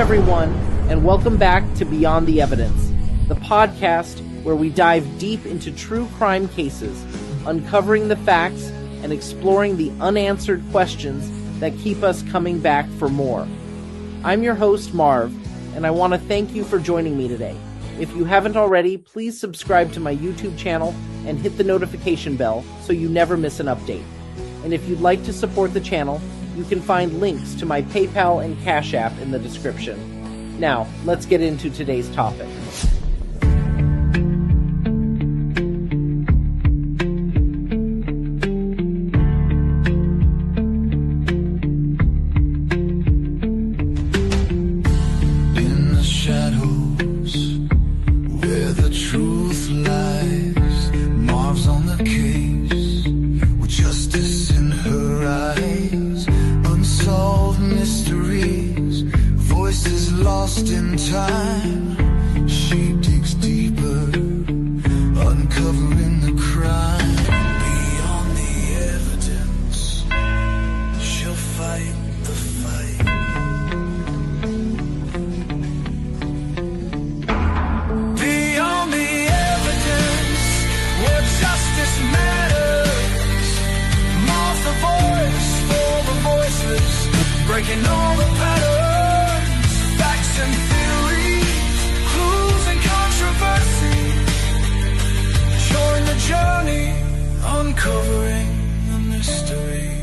everyone, and welcome back to Beyond the Evidence, the podcast where we dive deep into true crime cases, uncovering the facts and exploring the unanswered questions that keep us coming back for more. I'm your host, Marv, and I want to thank you for joining me today. If you haven't already, please subscribe to my YouTube channel and hit the notification bell so you never miss an update. And if you'd like to support the channel, you can find links to my PayPal and Cash App in the description. Now, let's get into today's topic. Breaking all the patterns, facts and theories, clues and controversy. Join the journey, uncovering the mystery.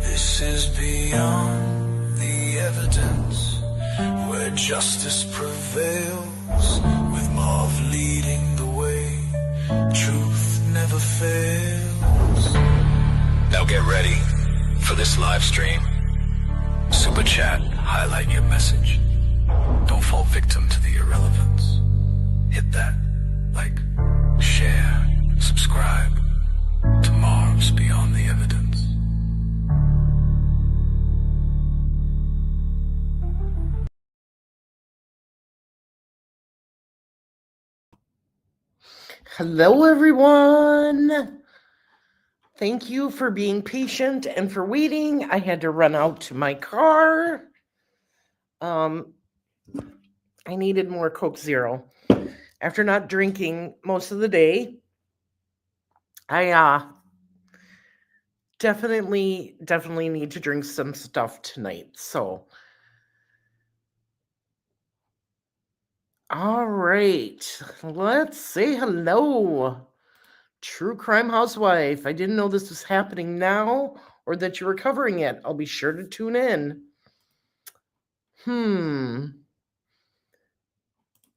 This is Beyond the Evidence, where justice prevails, with Marv leading the way. Truth never fails. Now get ready for this live stream. Super chat, highlight your message. Don't fall victim to the irrelevance. Hit that like, share, subscribe to Marv's Beyond the Evidence. Hello, everyone. Thank you for being patient and for waiting. I had to run out to my car. I needed more Coke Zero. After not drinking most of the day, I definitely need to drink some stuff tonight. So, all right, let's say hello. True Crime Housewife. I didn't know this was happening now or that you were covering it. I'll be sure to tune in.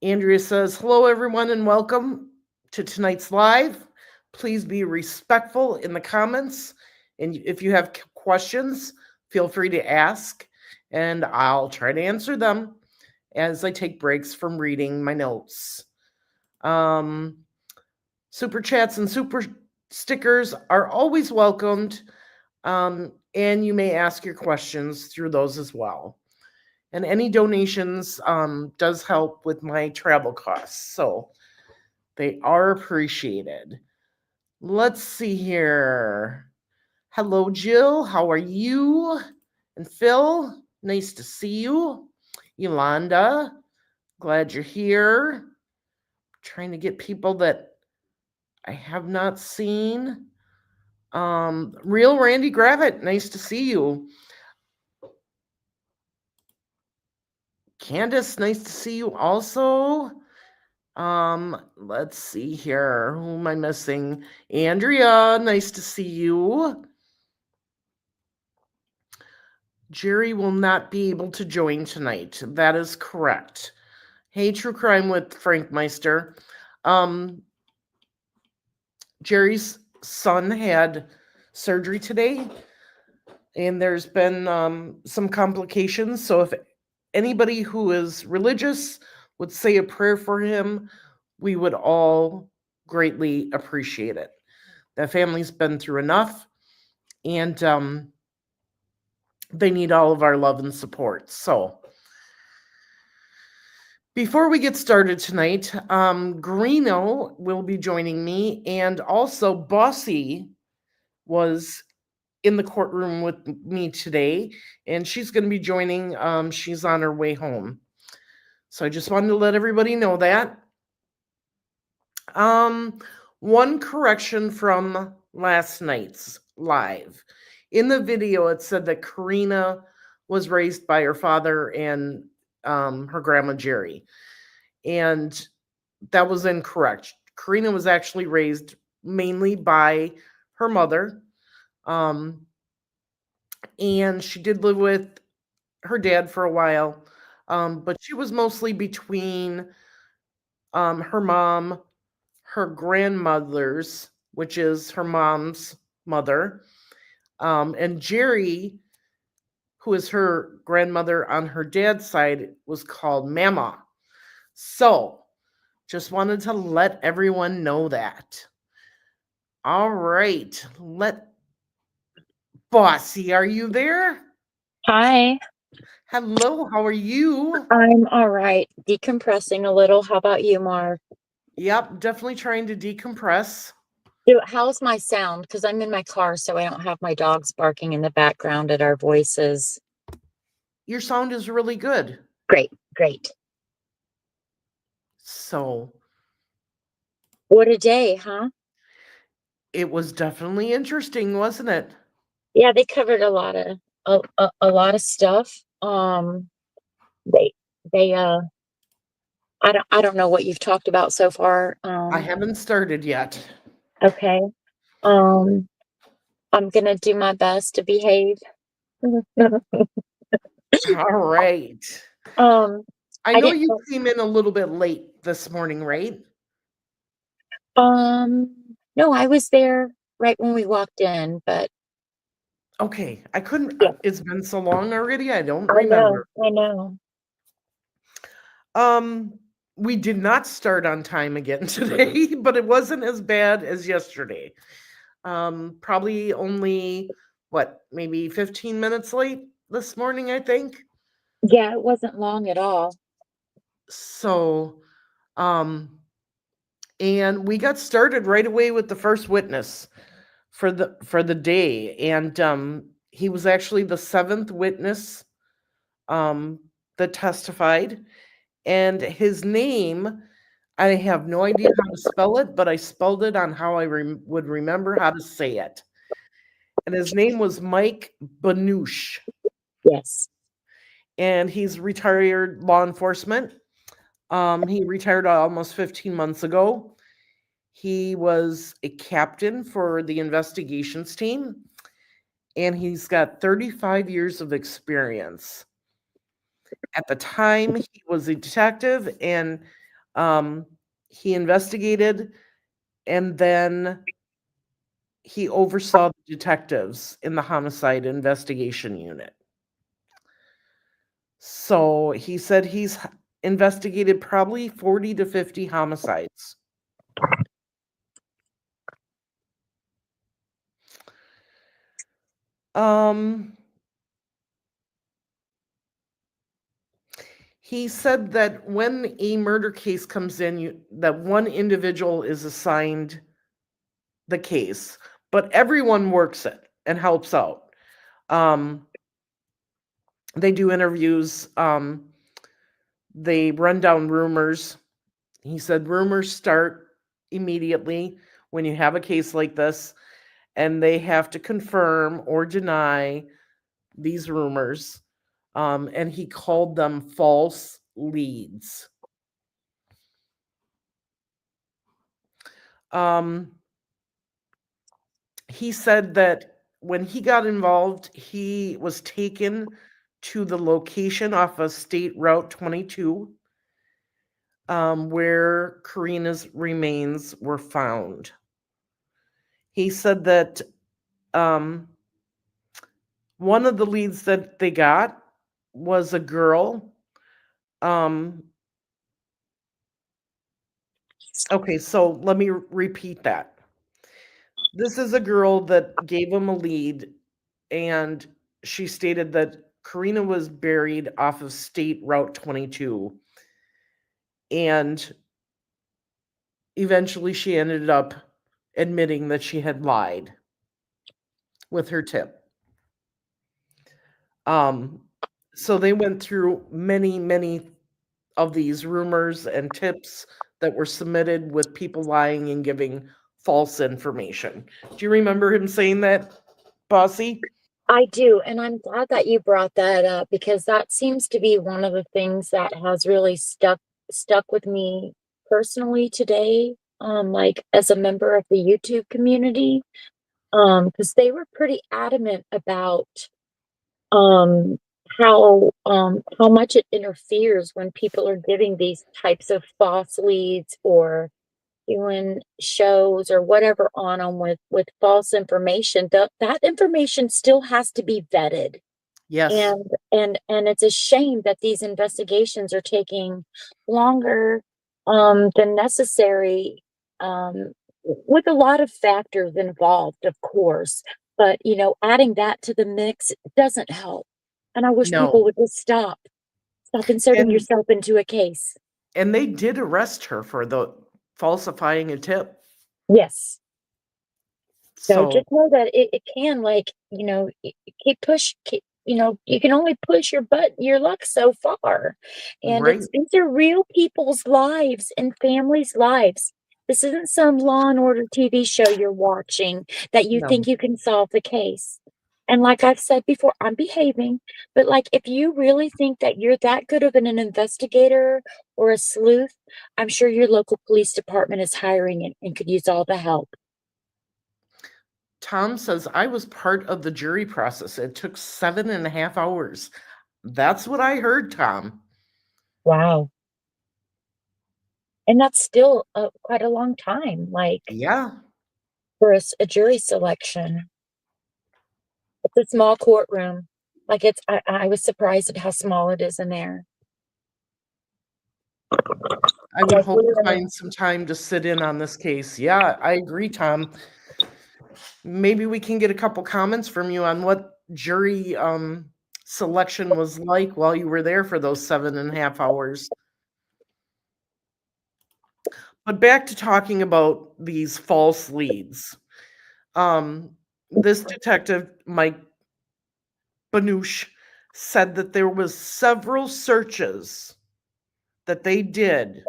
Andrea says, hello, everyone, and welcome to tonight's live. Please be respectful in the comments. And if you have questions, feel free to ask, and I'll try to answer them as I take breaks from reading my notes. Super chats and super stickers are always welcomed, and you may ask your questions through those as well. And any donations does help with my travel costs, so they are appreciated. Let's see here. Hello, Jill. How are you? And Phil, nice to see you. Yolanda, glad you're here. Trying to get people that I have not seen. Real Randy Gravitt, nice to see you. Candace, nice to see you also. Let's see here. Who am I missing? Andrea, nice to see you. Jerry will not be able to join tonight. That is correct. Hey, True Crime with Frank Meister. Jerry's son had surgery today, and there's been some complications. So if anybody who is religious would say a prayer for him, we would all greatly appreciate it. The family's been through enough, and they need all of our love and support. So before we get started tonight, Greeno will be joining me, and also Bossy was in the courtroom with me today, and she's going to be joining. She's on her way home. So I just wanted to let everybody know that. One correction from last night's live. In the video, it said that Karena was raised by her father and her grandma Jerry. And that was incorrect. Karena was actually raised mainly by her mother. And she did live with her dad for a while. But she was mostly between her mom, her grandmother's, which is her mom's mother, and Jerry, who is her grandmother on her dad's side, was called Mama. So, just wanted to let everyone know that. All right, Bossy, are you there? Hi, Hello, how are you? I'm all right. Decompressing a little. How about you, Marv? Yep, definitely trying to decompress. How's my sound? Because I'm in my car, so I don't have my dogs barking in the background at our voices. Your sound is really good. Great, great. So, What a day, huh? it was definitely interesting, wasn't it? Yeah, they covered a lot of stuff. They I don't know what you've talked about so far. I haven't started yet. Okay. I'm gonna do my best to behave. All right. I I know didn't. you came in a little bit late this morning, right? No, I was there right when we walked in, but Okay, I couldn't. yeah, It's been so long already. I don't I know, remember. I know. We did not start on time again today, but it wasn't as bad as yesterday. Probably only maybe 15 minutes late this morning, I think. Yeah, it wasn't long at all. So, and we got started right away with the first witness for the day, and he was actually the seventh witness that testified, and his name, I have no idea how to spell it, but I spelled it on how I would remember how to say it, and his name was Mike Banush, Yes. and he's retired law enforcement. He retired almost 15 months ago. He was a captain for the investigations team, and he's got 35 years of experience. At the time, he was a detective, and he investigated, and then he oversaw the detectives in the homicide investigation unit. So he said he's investigated probably 40 to 50 homicides. He said that when a murder case comes in, that one individual is assigned the case, but everyone works it and helps out. They do interviews. They run down rumors. He said rumors start immediately when you have a case like this, and they have to confirm or deny these rumors. And he called them false leads. He said that when he got involved, he was taken to the location off of State Route 22, where Karena's remains were found. He said that one of the leads that they got was a girl. Okay, so let me repeat that. This is a girl that gave him a lead, and she stated that Karena was buried off of State Route 22. And eventually she ended up admitting that she had lied with her tip. So they went through many of these rumors and tips that were submitted with people lying and giving false information. Do you remember him saying that, Bossy? I do, and I'm glad that you brought that up because that seems to be one of the things that has really stuck with me personally today. Like as a member of the YouTube community, because they were pretty adamant about um how much it interferes when people are giving these types of false leads or doing shows or whatever on them with false information. That information still has to be vetted. Yes. And it's a shame that these investigations are taking longer than necessary, with a lot of factors involved, of course. But adding that to the mix doesn't help. And I wish people No. would just stop inserting And yourself into a case. and they did arrest her for the falsifying a tip. Yes. So So, just know that it can, like, you can only push your luck so far. And right, these are real people's lives and families' lives. This isn't some Law and Order TV show you're watching that you think no, you can solve the case. And like I've said before, I'm behaving, but like if you really think that you're that good of an investigator or a sleuth, I'm sure your local police department is hiring and could use all the help. Tom says, I was part of the jury process. It took 7.5 hours. That's what I heard, Tom. Wow. And that's still quite a long time, like Yeah, for a jury selection. It's a small courtroom. Like I was surprised at how small it is in there. I would Like hope to find some time to sit in on this case. Yeah, I agree, Tom. Maybe we can get a couple comments from you on what jury selection was like while you were there for those 7.5 hours. But back to talking about these false leads. This detective, Mike Banush, said that there was several searches that they did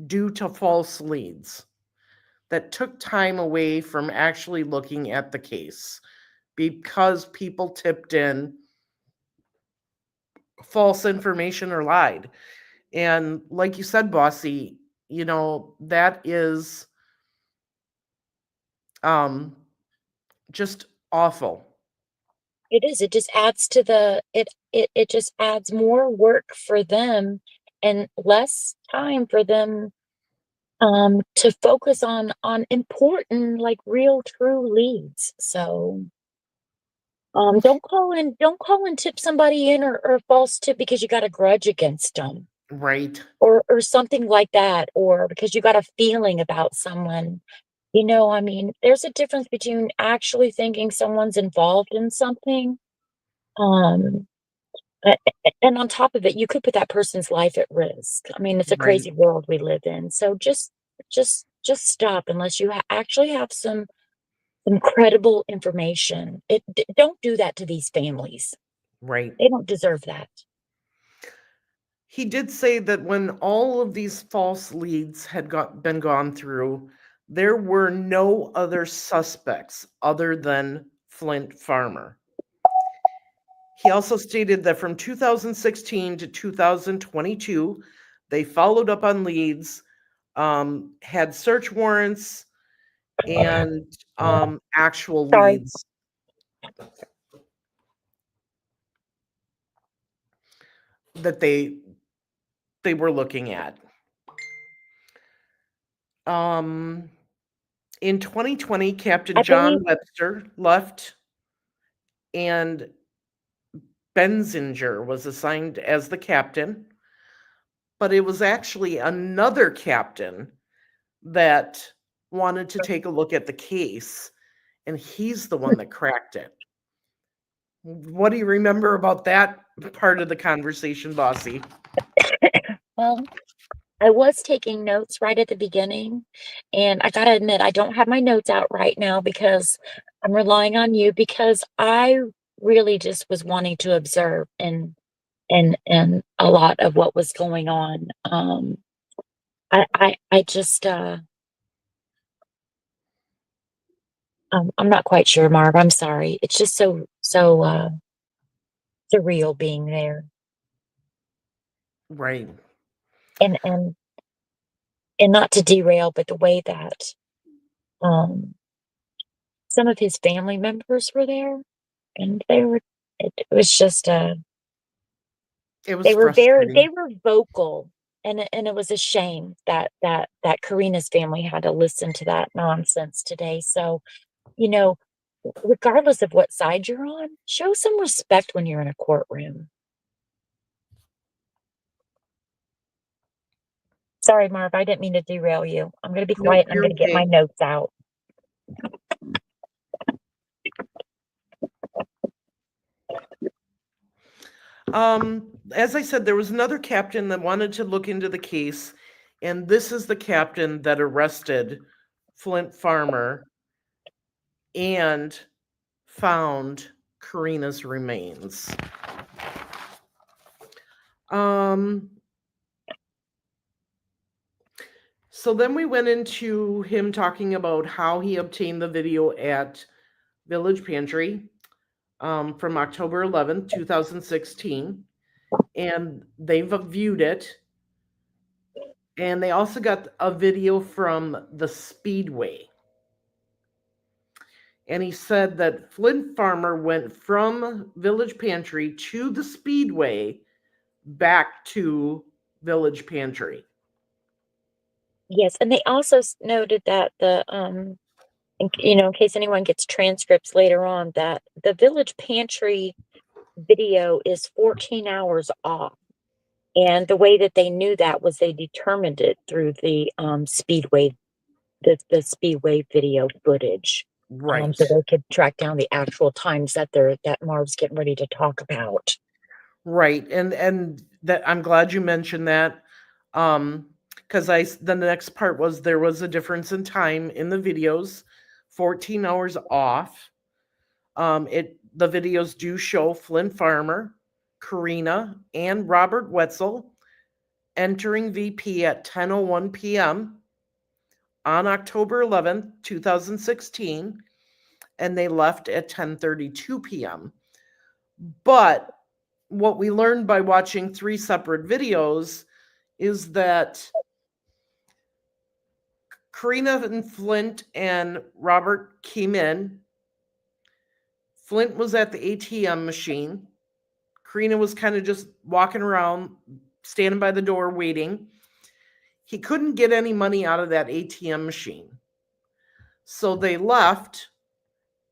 due to false leads that took time away from actually looking at the case because people tipped in false information or lied. And like you said, Bossy, that is um just awful. it is, it just adds to it just adds more work for them and less time for them to focus on important, like real true leads. So don't call and tip somebody in or false tip because you got a grudge against them Right, or something like that, or because you got a feeling about someone. I mean, there's a difference between actually thinking someone's involved in something. Um, and on top of it, you could put that person's life at risk. I mean, it's a right, crazy world we live in. So just stop unless you actually have some credible information. Don't do that to these families. right. They don't deserve that. He did say that when all of these false leads had been gone through, there were no other suspects other than Flint Farmer. He also stated that from 2016 to 2022, they followed up on leads, had search warrants, and actual Sorry. leads that they were looking at. In 2020, Captain I believe John Webster left, and Benzinger was assigned as the captain. But it was actually another captain that wanted to take a look at the case, and he's the one that cracked it. What do you remember about that part of the conversation, Bossy? well, I was taking notes right at the beginning, and I gotta admit, I don't have my notes out right now because I'm relying on you because I really just was wanting to observe and a lot of what was going on. I just I'm not quite sure, Marv. I'm sorry. It's just so surreal being there. Right. And not to derail, but the way that um some of his family members were there, and it was just It was they were frustrating. vocal, and it was a shame that Karina's family had to listen to that nonsense today. So, you know, regardless of what side you're on, show some respect when you're in a courtroom. Sorry, Marv, I didn't mean to derail you. I'm going to be Nope, quiet. I'm you're going to get my okay. notes out. As I said, there was another captain that wanted to look into the case, and this is the captain that arrested Flint Farmer and found Karina's remains. So then we went into him talking about how he obtained the video at Village Pantry from October 11th, 2016. And they've viewed it. And they also got a video from the Speedway. And he said that Flint Farmer went from Village Pantry to the Speedway back to Village Pantry. Yes, and they also noted that in case anyone gets transcripts later on, that the Village Pantry video is 14 hours off. And the way that they knew that was they determined it through the Speedway, the Speedway video footage. Right. So they could track down the actual times that Marv's getting ready to talk about. Right. And that I'm glad you mentioned that. Because the next part was there was a difference in time in the videos, 14 hours off. The videos do show Flint Farmer, Karina, and Robert Wetzel entering VP at 10:01 p.m. on October 11th, 2016, and they left at 10:32 p.m. But what we learned by watching 3 separate videos is that Karina and Flint and Robert came in. Flint was at the ATM machine. Karina was kind of just walking around, standing by the door waiting. He couldn't get any money out of that ATM machine. So they left,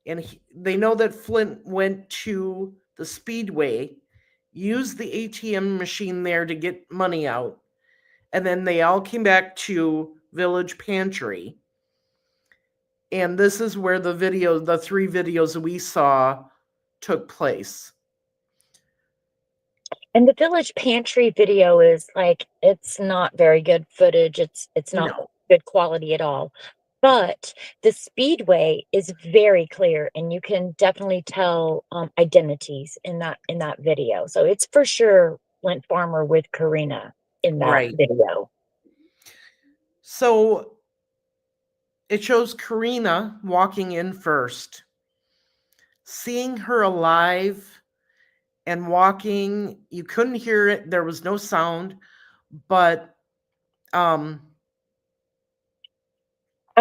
and they know that Flint went to the Speedway, used the ATM machine there to get money out, and then they all came back to Village Pantry. And this is where the 3 videos we saw took place. And the Village Pantry video is like, it's not very good footage. It's not good quality at all. But the Speedway is very clear, and you can definitely tell identities in that video. So it's for sure Flint Farmer with Karina in that video. So it shows Karina walking in first, seeing her alive and walking. You couldn't hear it. There was no sound, but I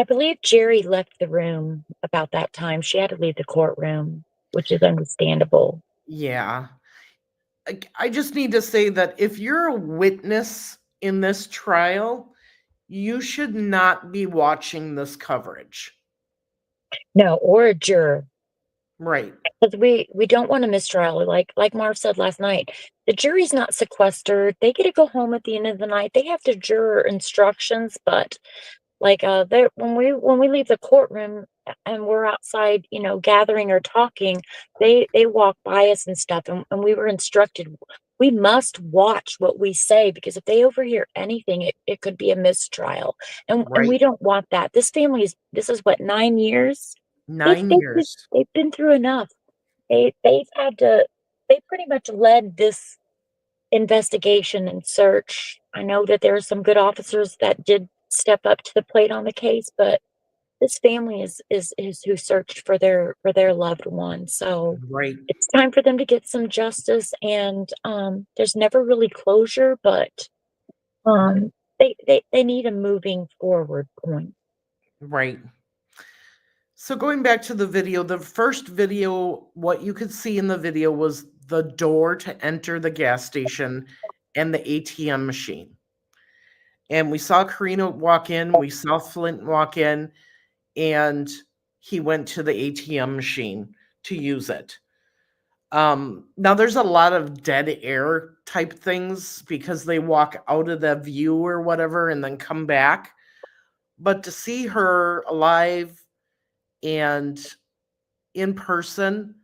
believe Jerry left the room about that time. She had to leave the courtroom, which is understandable. Yeah. I just need to say that if you're a witness in this trial, you should not be watching this coverage. No, or a juror. Right. Because we don't want a mistrial. Like Marv said last night, the jury's not sequestered. They get to go home at the end of the night. They have to juror instructions, but like when we leave the courtroom and we're outside, gathering or talking, they walk by us and stuff, and we were instructed we must watch what we say, because if they overhear anything, it could be a mistrial, and we don't want that. This is what, 9 years? 9 years. They've been through enough. They pretty much led this investigation and search. I know that there are some good officers that did step up to the plate on the case, but this family is who searched for their loved one. So Right. it's time for them to get some justice, and there's never really closure, but they need a moving forward point. Right. So going back to the video, the first video, what you could see in the video was the door to enter the gas station and the ATM machine. And we saw Karena walk in, we saw Flint walk in, and he went to the ATM machine to use it. Now there's a lot of dead air type things because they walk out of the view or whatever and then come back. But to see her alive and in person,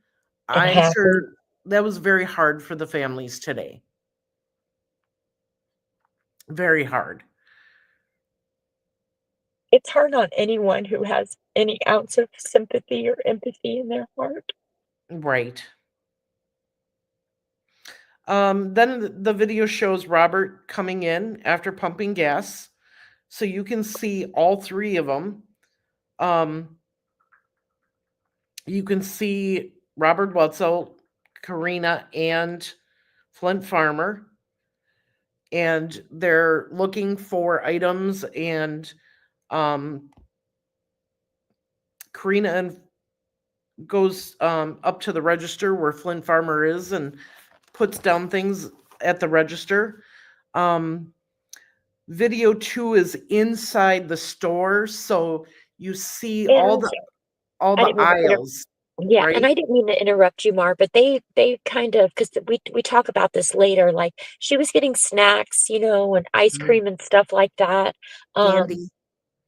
I'm happy. sure that was very hard for the families today. Very hard. It's hard on anyone who has any ounce of sympathy or empathy in their heart. Right. Then the video shows Robert coming in after pumping gas. So you can see all three of them. You can see Robert Wetzel, Karena, and Flint Farmer. And they're looking for items, and Karena and goes up to the register where Flint Farmer is and puts down things at the register. Video 2 is inside the store, so you see all And the I didn't mean to aisles, Yeah, right? and I didn't mean to interrupt you, Mar, but they kind of, because we talk about this later, like she was getting snacks, and ice Mm, cream and stuff like that. Candy.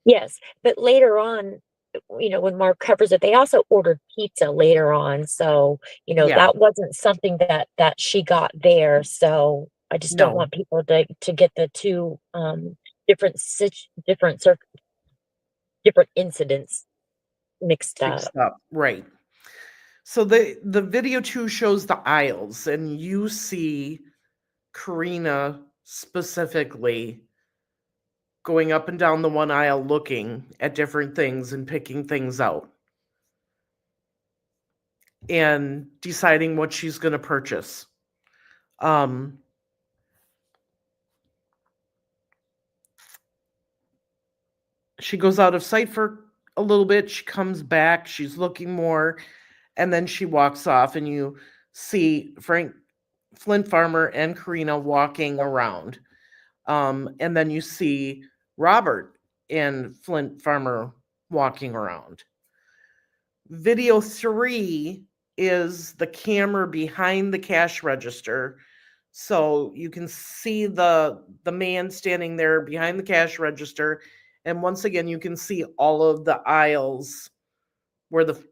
Yes, but later on, when Mark covers it, they also ordered pizza later on. So, Yeah, that wasn't something that she got there. So I just don't no, want people to get the two different different incidents mixed up. fixed up, right. So the video 2 shows the aisles, and you see Karena specifically going up and down the one aisle looking at different things and picking things out and deciding what she's going to purchase. She goes out of sight for a little bit. She comes back. She's looking more, and then she walks off, and you see Flint Farmer and Karena walking around. And then you see Robert and Flint Farmer walking around. Video 3 is the camera behind the cash register. So you can see the man standing there behind the cash register. And once again, you can see all of the aisles where the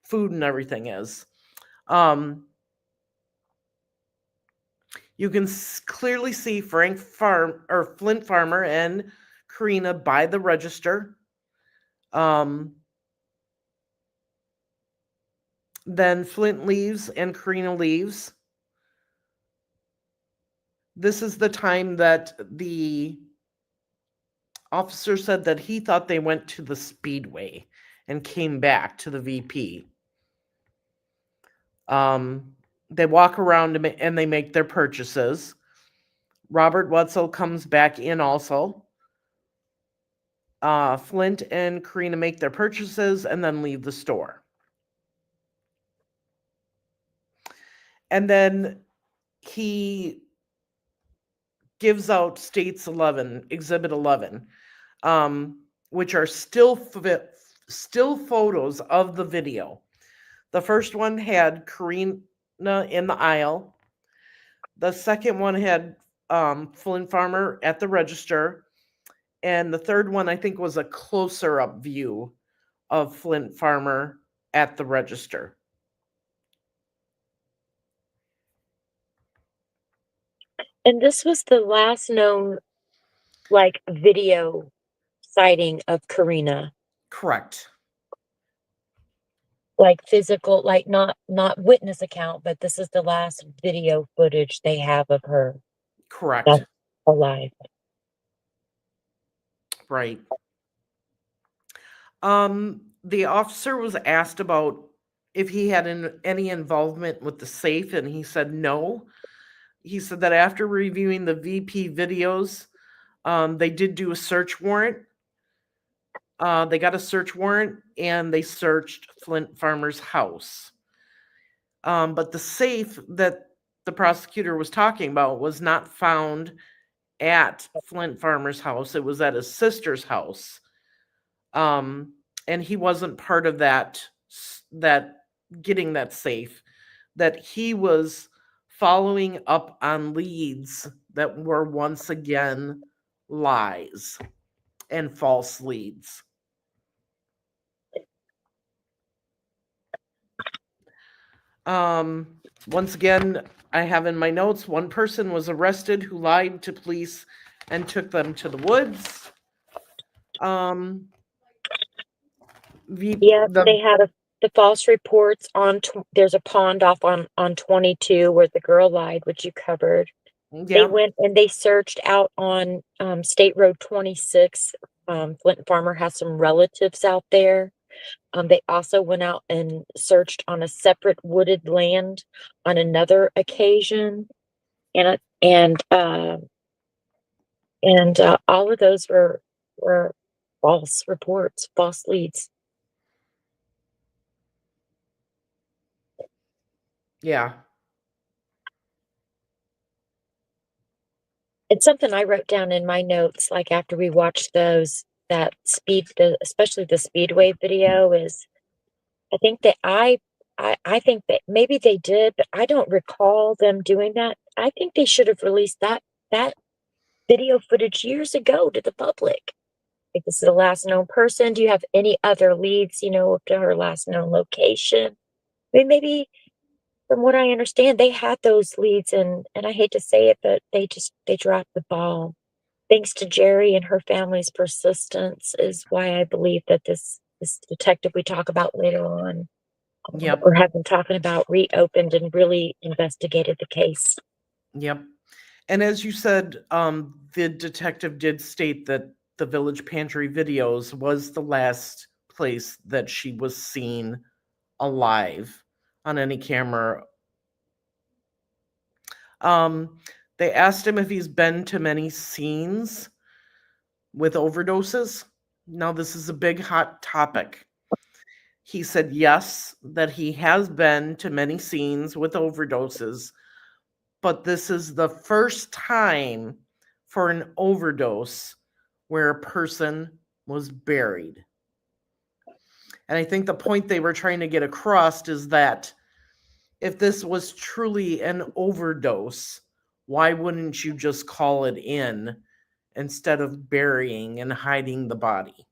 food and everything is. You can clearly see Flint Farmer and Karena by the register. Then Flint leaves and Karena leaves. This is the time that the officer said that he thought they went to the Speedway and came back to the VP. They walk around and they make their purchases. Robert Wetzel comes back in also. Flint and Karena make their purchases and then leave the store. And then he gives out States 11, Exhibit 11, which are still photos of the video. The first one had Karena in the aisle. The second one had Flint Farmer at the register. And the third one, I think, was a closer up view of Flint Farmer at the register. And this was the last known, video sighting of Karena. Correct. like physical, like not witness account, but this is the last video footage they have of her Correct. alive. Right. The officer was asked about if he had any involvement with the safe, and he said no. He said that after reviewing the VP videos, they did do a search warrant. They got a search warrant and they searched Flint Farmer's house. But the safe that the prosecutor was talking about was not found at Flint Farmer's house. It was at his sister's house. And he wasn't part of that getting that safe. That he was following up on leads that were once again lies and false leads. Once again, I have in my notes, one person was arrested who lied to police and took them to the woods. Yeah, they had the false reports on, there's a pond off on 22 where the girl lied, which you covered. They went and they searched out on State Road 26. Flint Farmer has some relatives out there. They also went out and searched on a separate wooded land on another occasion, and all of those were false reports, false leads. Yeah. It's something I wrote down in my notes, like after we watched those, especially the Speedway video, is I think that I think that maybe they did, but I don't recall them doing that. I think they should have released that video footage years ago to the public. If this is the last known person, do you have any other leads, to her last known location? I mean, maybe from what I understand, they had those leads, and I hate to say it, but they dropped the ball. Thanks to Jerry and her family's persistence is why I believe that this detective we talk about later on, Yep. or have been talking about, reopened and really investigated the case. Yep. And as you said, the detective did state that the Village Pantry videos was the last place that she was seen alive on any camera. They asked him if he's been to many scenes with overdoses. Now, this is a big hot topic. He said yes, that he has been to many scenes with overdoses, but this is the first time for an overdose where a person was buried. And I think the point they were trying to get across is that if this was truly an overdose, why wouldn't you just call it in instead of burying and hiding the body?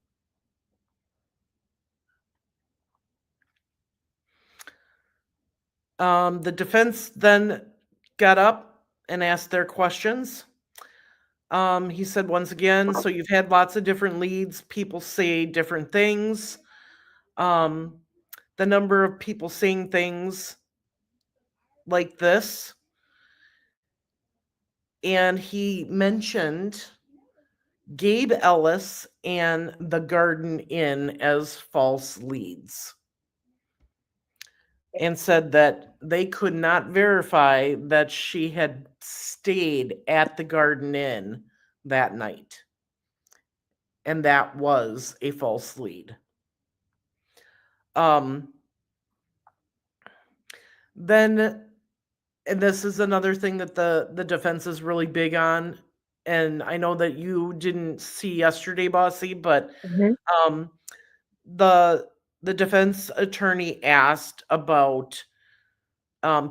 The defense then got up and asked their questions. He said once again, so you've had lots of different leads. People say different things. The number of people saying things like this. And he mentioned Gabe Ellis and the Garden Inn as false leads, and said that they could not verify that she had stayed at the Garden Inn that night. And that was a false lead. Then, and this is another thing that the defense is really big on, and I know that you didn't see yesterday, Bossy, but the defense attorney asked about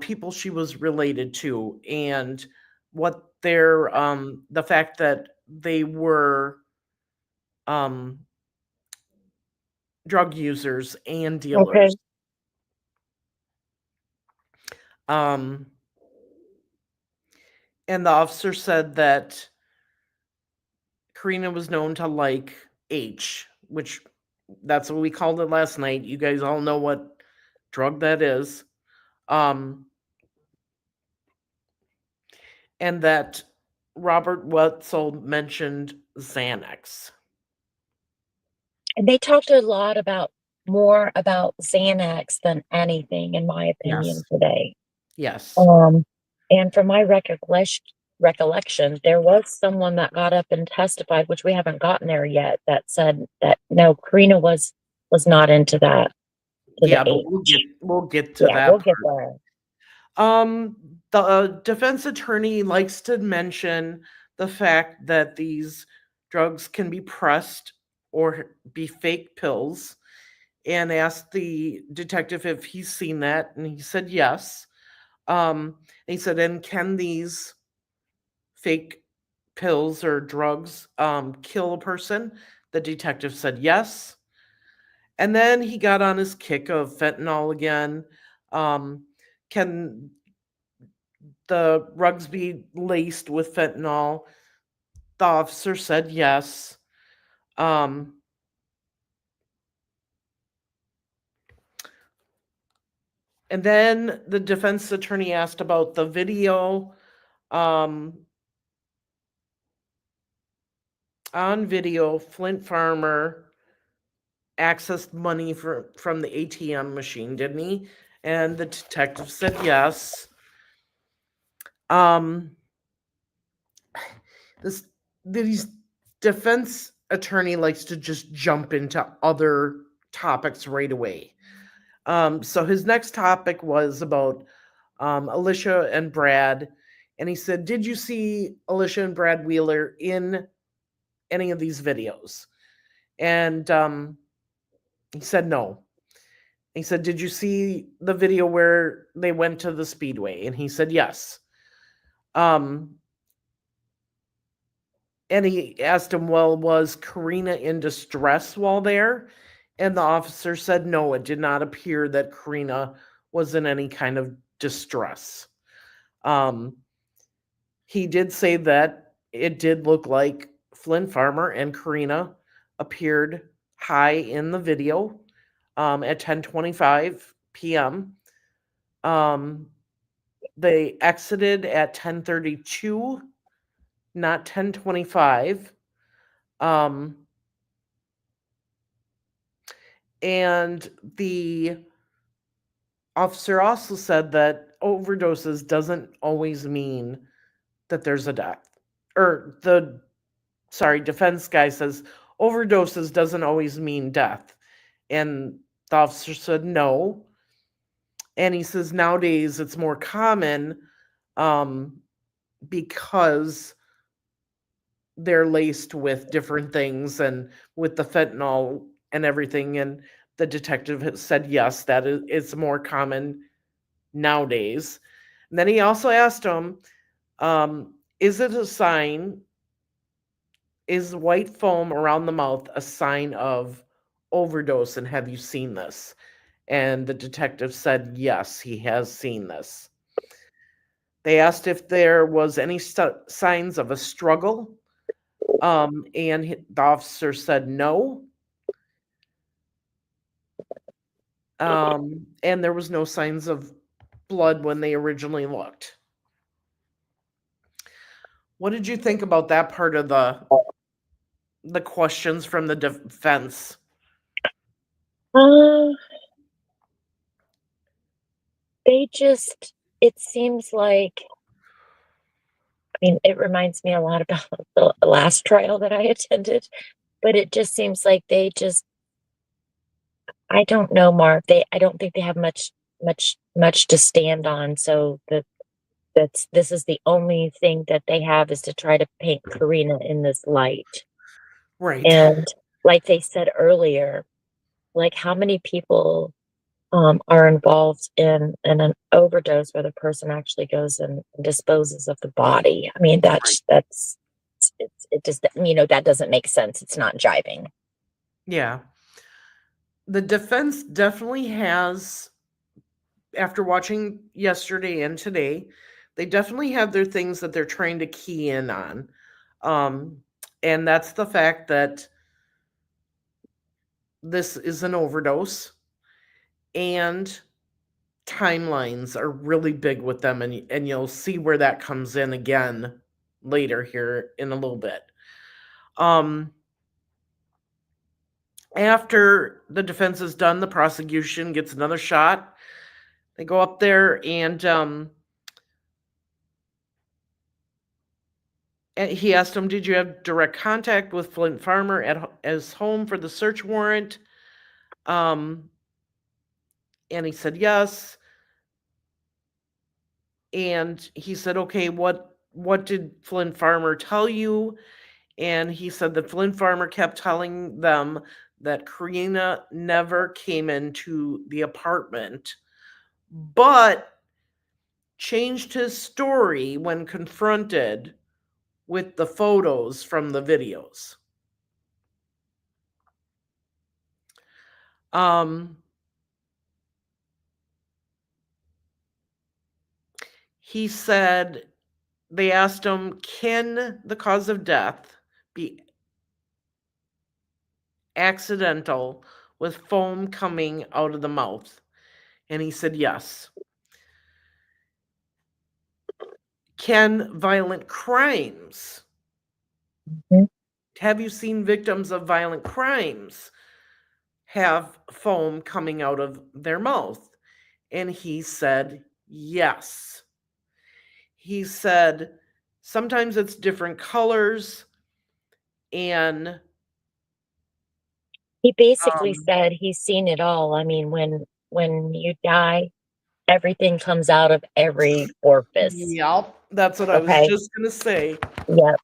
people she was related to and what their the fact that they were drug users and dealers. Okay. And the officer said that Karena was known to like H, which that's what we called it last night. You guys all know what drug that is, and that Robert Wetzel mentioned Xanax. And they talked a lot more about Xanax than anything, in my opinion, today. Yes. And from my recollection, there was someone that got up and testified, which we haven't gotten there yet, that said that no, Greeno was not into that. Yeah, but we'll get to that. We'll get there. The defense attorney likes to mention the fact that these drugs can be pressed or be fake pills, and asked the detective if he's seen that, and he said yes. And he said, and can these fake pills or drugs kill a person? The detective said yes. And then he got on his kick of fentanyl again. Can the rugs be laced with fentanyl? The officer said yes. And then the defense attorney asked about the video. On video, Flint Farmer accessed money from the ATM machine, didn't he? And the detective said yes. These defense attorney likes to just jump into other topics right away. So his next topic was about Alicia and Brad, and he said, "Did you see Alicia and Brad Wheeler in any of these videos?" And he said no. He said, "Did you see the video where they went to the Speedway?" And he said yes. And he asked him, well, was Karena in distress while there? And the officer said no, it did not appear that Karena was in any kind of distress. He did say that it did look like Flint Farmer and Karena appeared high in the video at 10:25 p.m. They exited at 10:32, not 10:25. And the officer also said that overdoses doesn't always mean that there's a death. Or defense guy says overdoses doesn't always mean death. And the officer said no. And he says nowadays it's more common because they're laced with different things and with the fentanyl and everything. And the detective said yes, that it's more common nowadays. And then he also asked him, is it a sign, is white foam around the mouth a sign of overdose, and have you seen this? And the detective said yes, he has seen this. They asked if there was any signs of a struggle, and the officer said no. And there was no signs of blood when they originally looked. What did you think about that part of the questions from the defense? It seems like, I mean, it reminds me a lot about the last trial that I attended, but it just seems like I don't know, Mark. I don't think they have much to stand on. So this is the only thing that they have, is to try to paint Karena in this light. Right. And like they said earlier, like how many people are involved in an overdose where the person actually goes and disposes of the body? I mean, it just, that doesn't make sense. It's not jiving. Yeah. The defense definitely has, after watching yesterday and today, they definitely have their things that they're trying to key in on. And that's the fact that this is an overdose, and timelines are really big with them, and you'll see where that comes in again later here in a little bit. After the defense is done, the prosecution gets another shot. They go up there and he asked him, "Did you have direct contact with Flint Farmer at his home for the search warrant?" And he said yes. And he said, "Okay, what did Flint Farmer tell you?" And he said that Flint Farmer kept telling them that Karena never came into the apartment, but changed his story when confronted with the photos from the videos. He said, they asked him, "Can the cause of death be accidental with foam coming out of the mouth?" And he said yes. "Can violent crimes, Mhm. have you seen victims of violent crimes have foam coming out of their mouth?" And he said yes. He said sometimes it's different colors, and He basically um said he's seen it all. I mean, when you die, everything comes out of every orifice. yep, that's what I was Okay. just gonna say. Yep.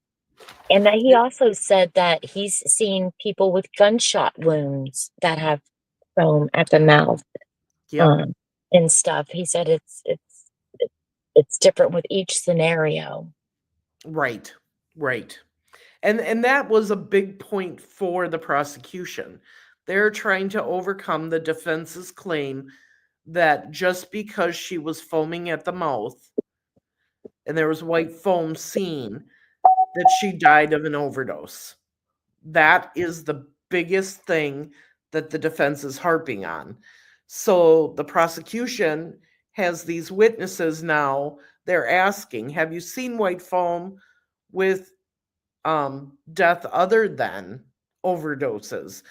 And that he also said that he's seen people with gunshot wounds that have foam at the mouth, Yep, um, and stuff. He said it's different with each scenario. right, right. And that was a big point for the prosecution. They're trying to overcome the defense's claim that just because she was foaming at the mouth and there was white foam seen, that she died of an overdose. That is the biggest thing that the defense is harping on. So the prosecution has these witnesses now. They're asking, "Have you seen white foam with death other than overdoses?"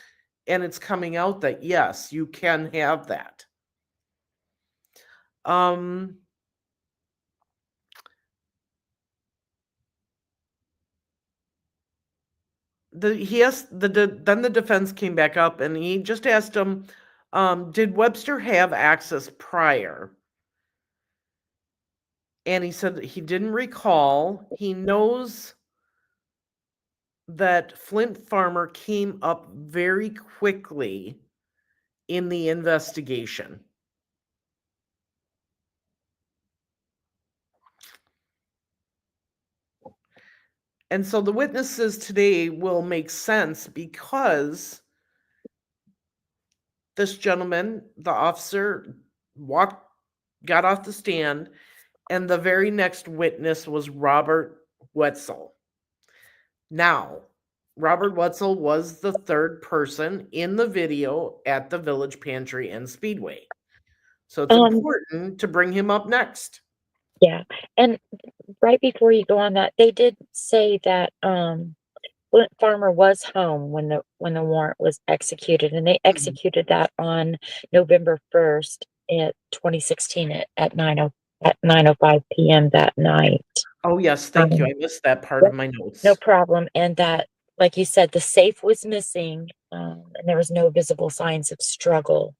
And it's coming out that yes, you can have that. Um, then the defense came back up and he just asked him, "Did Webster have access prior?" And he said that he didn't recall. He knows that Flint Farmer came up very quickly in the investigation. And so the witnesses today will make sense because this gentleman, the officer, got off the stand, and the very next witness was Robert Wetzel. Now, Robert Wetzel was the third person in the video at the Village Pantry and Speedway. So it's Um, important to bring him up next. yeah, and right before you go on that, they did say that, Flint Farmer was home when the warrant was executed, and they Mhm. executed that on November 1st at 2016 at 9:05 PM that night. Oh, yes, thank you. Um, I missed that part of yep, my no notes. problem, and that, like you said, the safe was missing, and there was no visible signs of struggle.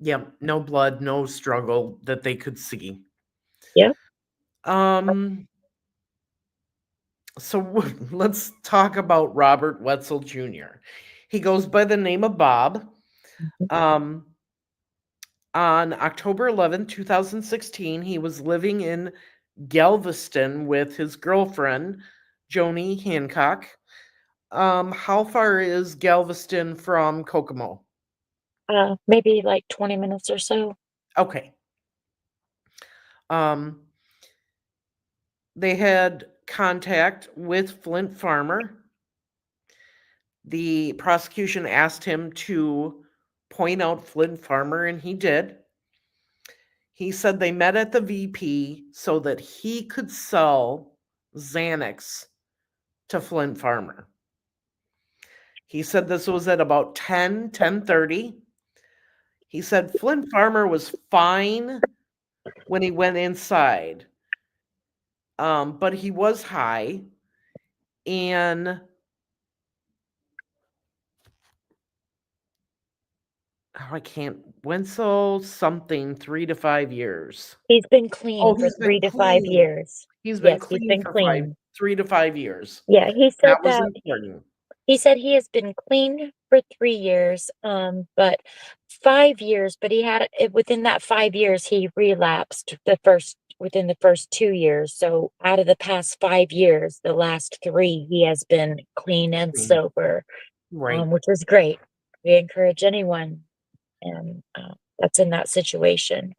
Yep, no blood, no struggle that they could see. Yep. Um, so let's talk about Robert Wetzel Jr. He goes by the name of Bob. Mhm. Um, on October 11th, 2016, he was living in Galveston with his girlfriend, Joanie Hancock. How far is Galveston from Kokomo? Maybe like 20 minutes or so. Okay. Um, they had contact with Flint Farmer. The prosecution asked him to point out Flint Farmer, and he did. He said they met at the VP so that he could sell Xanax to Flint Farmer. He said this was at about 10:30. He said Flint Farmer was fine when he went inside, but he was high, and I can't, Wetzel something, 3 to 5 years. He's been clean Oh, for he's been 3 to 5 clean. years. He's been Yes, he's clean been for clean. 3 to 5 years. Yeah, he said That was that. important. He said he has been clean for 3 years, but 5 years, but he had it within that 5 years, he relapsed within the first 2 years. So out of the past 5 years, the last 3, he has been clean and Clean. sober, Right. which is great. We encourage anyone and that's in that situation.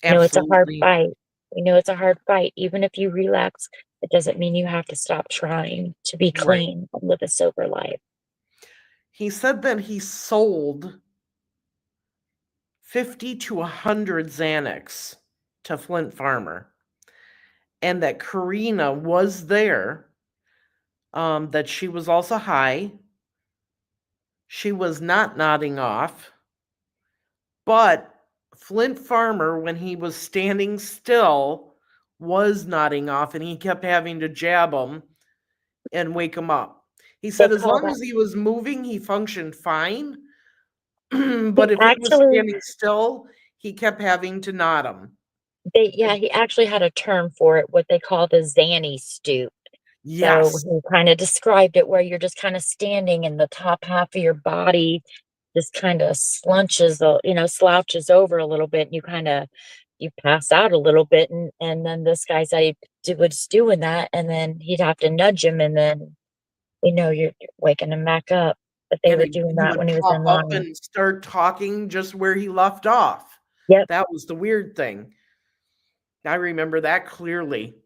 You know, it's a hard Absolutely. fight. We know it's a hard fight. Even if you relapse, it doesn't mean you have to stop trying to be Right. clean and live a sober life. He said that he sold 50 to 100 Xanax to Flint Farmer, and that Karena was there, that she was also high. She was not nodding off, but Flint Farmer, when he was standing still, was nodding off, and he kept having to jab him and wake him up. He said as long as he was moving, he functioned fine. But if he was standing still, he kept having to nod him. He actually had a term for it, what they call the Zanny stoop. Yes. So he kind of described it where you're just kind of standing and the top half of your body just kind of slouches over a little bit, and you pass out a little bit, and then this guy said he was doing that, and then he'd have to nudge him, and then you're waking him back up. But they were doing that when he was in pop up line. and start talking just where he left off. Yep. That was the weird thing. I remember that clearly.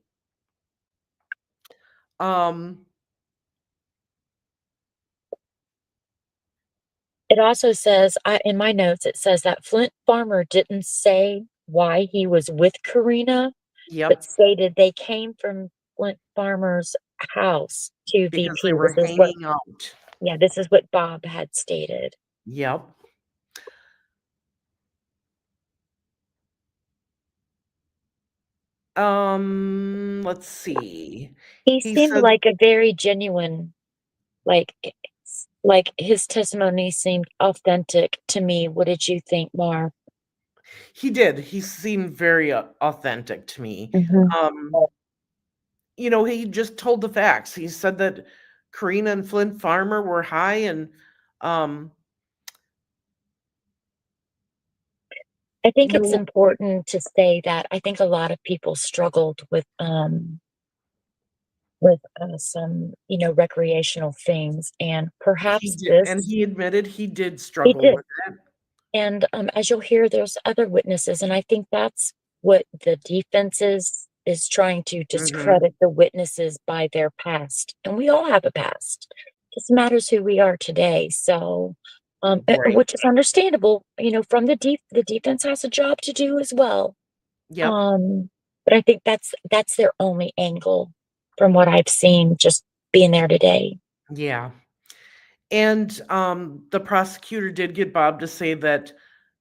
It also says, in my notes, it says that Flint Farmer didn't say why he was with Karena, but stated they came from Flint Farmer's house to because VP. they were hanging out. Yeah, this is what Bob had stated. Yep. Let's see. He seemed said, like a very genuine, like his testimony seemed authentic to me. What did you think, Mark? He did. He seemed very authentic to me. He just told the facts. He said that Karena and Flint Farmer were high, and I think it's important to say that I think a lot of people struggled with some recreational things, and perhaps and he admitted he did struggle with it. And as you'll hear, there's other witnesses, and I think that's what the defense is trying to discredit the witnesses by their past. And we all have a past. It just matters who we are today. So, which is understandable, from the defense has a job to do as well. Yep. But I think that's their only angle from what I've seen just being there today. Yeah. And the prosecutor did get Bob to say that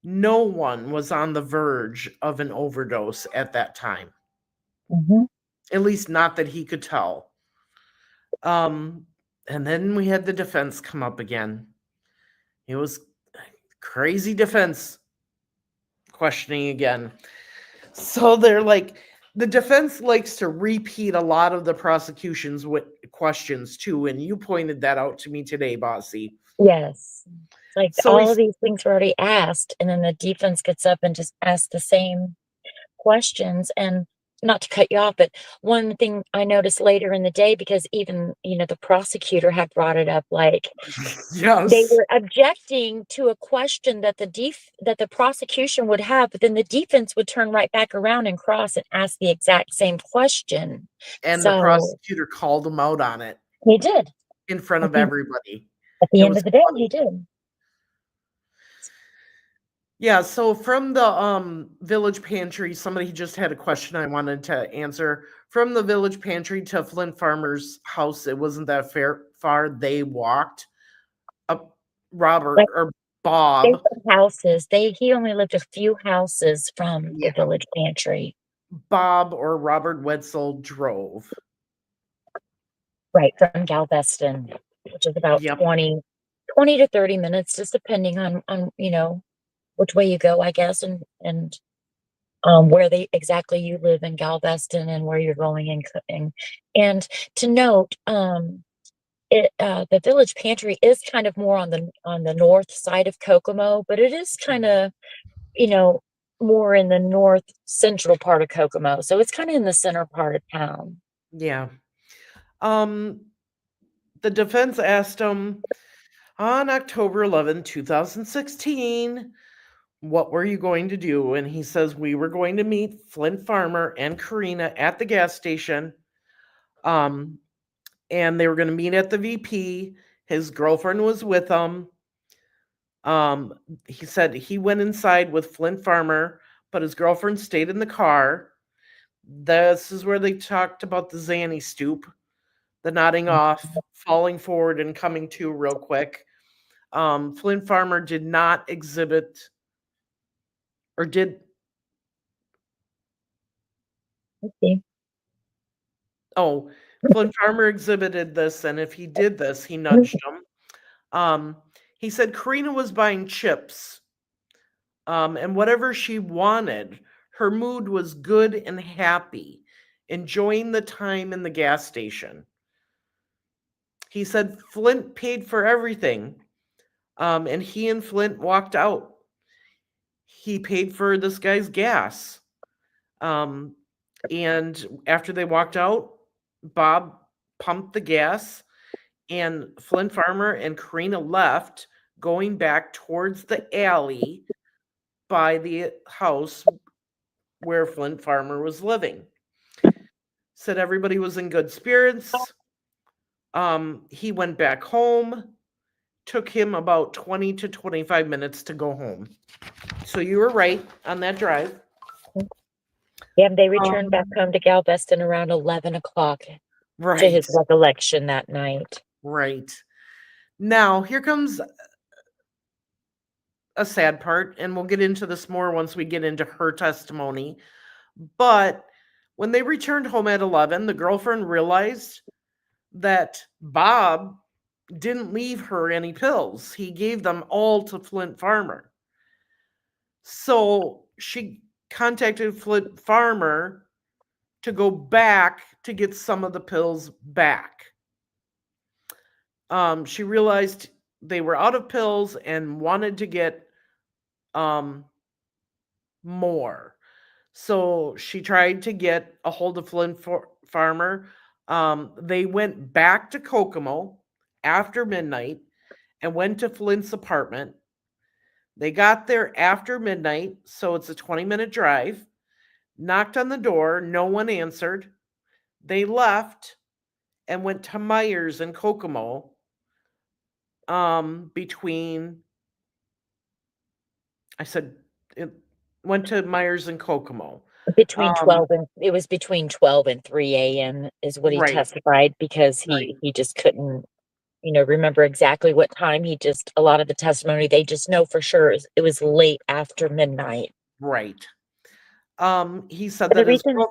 no one was on the verge of an overdose at that time. At least not that he could tell. And then we had the defense come up again. It was crazy defense questioning again. So they're like, the defense likes to repeat a lot of the prosecution's questions too, and you pointed that out to me today, Bossy. Yes. Like all of these things were already asked, and then the defense gets up and just asks the same questions. And not to cut you off, but one thing I noticed later in the day, because even the prosecutor had brought it up, like they were objecting to a question that the prosecution would have, but then the defense would turn right back around and cross and ask the exact same question. And the prosecutor called him out on it. He did. In front of everybody. At the end of the day, he did. Yeah, so from the Village Pantry, somebody just had a question I wanted to answer. From the Village Pantry to Flint Farmer's house, it wasn't that far. They walked up Robert Like or they Bob. were houses. He only lived a few houses from the Yeah, Village Pantry. Bob or Robert Wetzel drove. Right, from Galveston, which is about Yep. 20 to 30 minutes, just depending on, which way you go, I guess, and where they exactly you live in Galveston and where you're going and to note, the Village Pantry is kind of more on the north side of Kokomo, but it is kind of, you know, more in the north central part of Kokomo. So it's kind of in the center part of town. Yeah. Um, the defense asked him on October 2016, what were you going to do? And he says, we were going to meet Flint Farmer and Karena at the gas station. And they were going to meet at the VP. His girlfriend was with him. He said he went inside with Flint Farmer, but his girlfriend stayed in the car. This is where they talked about the Zanny stoop, the nodding off, falling forward, and coming to real quick. Flint Farmer did not exhibit, or did. Okay. Oh, Flint Farmer exhibited this, and if he did this, he nudged him. He said Karena was buying chips, and whatever she wanted, her mood was good and happy, enjoying the time in the gas station. He said Flint paid for everything, and he and Flint walked out. He paid for this guy's gas. And after they walked out, Bob pumped the gas, and Flint Farmer and Karena left, going back towards the alley by the house where Flint Farmer was living. Said everybody was in good spirits. He went back home. Took him about 20 to 25 minutes to go home. So you were right on that drive. Yeah, they returned back home to Galveston around 11 o'clock to Right. his recollection that night. Right. Now, here comes a sad part, and we'll get into this more once we get into her testimony. But when they returned home at 11, the girlfriend realized that Bob didn't leave her any pills. He gave them all to Flint Farmer. So she contacted Flint Farmer to go back to get some of the pills back. She realized they were out of pills and wanted to get more. So she tried to get a hold of Flint Farmer. They went back to Kokomo after midnight and went to Flint's apartment. They got there after midnight, so it's a 20-minute drive. Knocked on the door, no one answered. They left and went to Myers and Kokomo between, I said, it went to Myers and Kokomo. Between 12 and it was between 12 and 3 a.m. is what he Right. testified because Right. he just couldn't, remember exactly what time. A lot of the testimony, they just know for sure it was late after midnight. Right. He said The that his reason,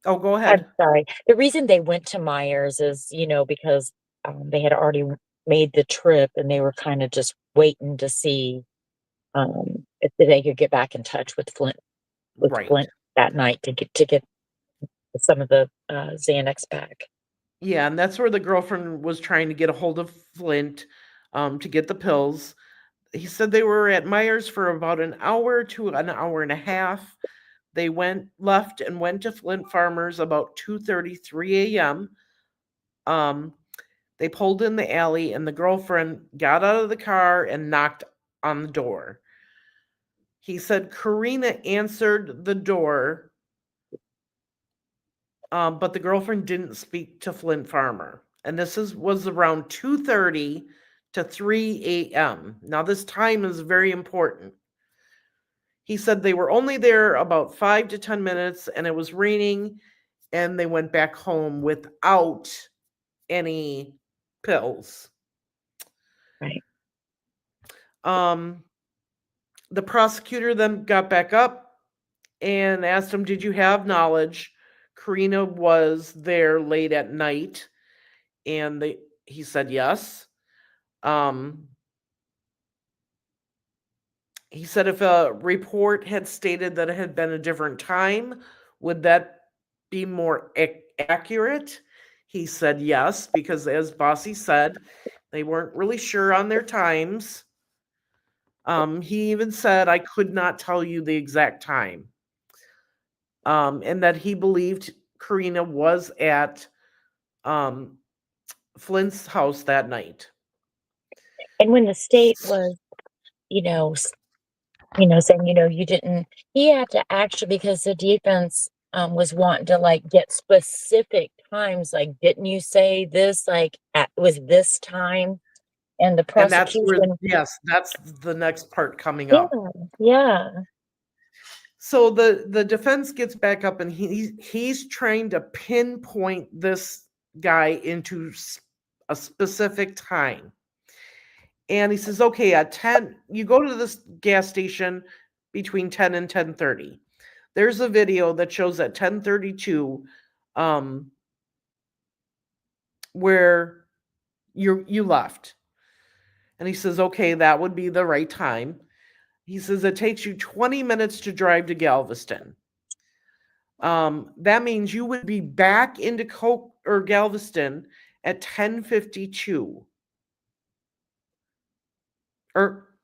oh, go I'm ahead. sorry, the reason they went to Myers is, because they had already made the trip and they were kind of just waiting to see if they could get back in touch with Flint Right. that night to get some of the Xanax back. Yeah, and that's where the girlfriend was trying to get a hold of Flint to get the pills. He said they were at Myers for about an hour to an hour and a half. They left and went to Flint Farmers about 2:33 a.m. They pulled in the alley, and the girlfriend got out of the car and knocked on the door. He said Karena answered the door, but the girlfriend didn't speak to Flint Farmer. And this was around 2:30 to 3 a.m. Now, this time is very important. He said they were only there about 5 to 10 minutes and it was raining and they went back home without any pills. Right. The prosecutor then got back up and asked him, did you have knowledge Karena was there late at night? And he said yes. He said if a report had stated that it had been a different time, would that be more accurate? He said yes, because as Bossy said, they weren't really sure on their times. He even said, I could not tell you the exact time. And that he believed Karena was at Flint's house that night. And when the state was, saying, you didn't, he had to actually, because the defense was wanting to like get specific times, like, didn't you say this, like, was this time? And the And that's prosecution. yes, that's the next part coming Yeah, up. yeah. So the defense gets back up and he's trying to pinpoint this guy into a specific time. And he says, okay, at 10, you go to this gas station between 10 and 10:30. There's a video that shows at 10:32 where you left. And he says, okay, that would be the right time. He says it takes you 20 minutes to drive to Galveston. That means you would be back into Galveston at 10:52. Or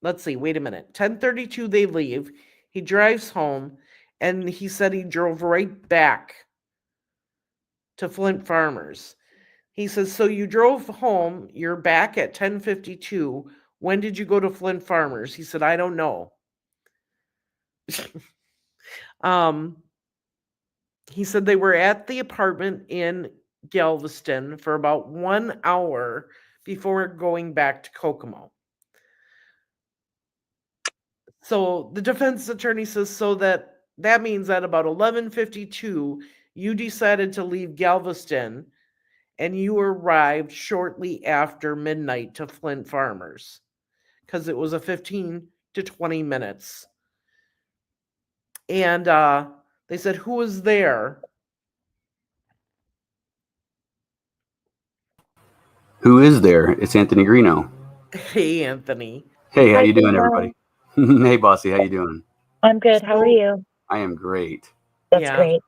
let's see, wait a minute. 10:32 they leave. He drives home and he said he drove right back to Flint Farmers. He says, so you drove home, you're back at 10:52. When did you go to Flint Farmers? He said, I don't know. He said they were at the apartment in Galveston for about 1 hour before going back to Kokomo. So the defense attorney says, so that means at about 11:52, you decided to leave Galveston and you arrived shortly after midnight to Flint Farmers because it was a 15 to 20 minutes. And they said, who was there? Who is there? It's Anthony Greeno. Hey, Anthony. Hey, how Hi, you doing, Greeno. everybody? Hey, Bossy, how you doing? I'm good. How are you? I am great. That's Yeah. great.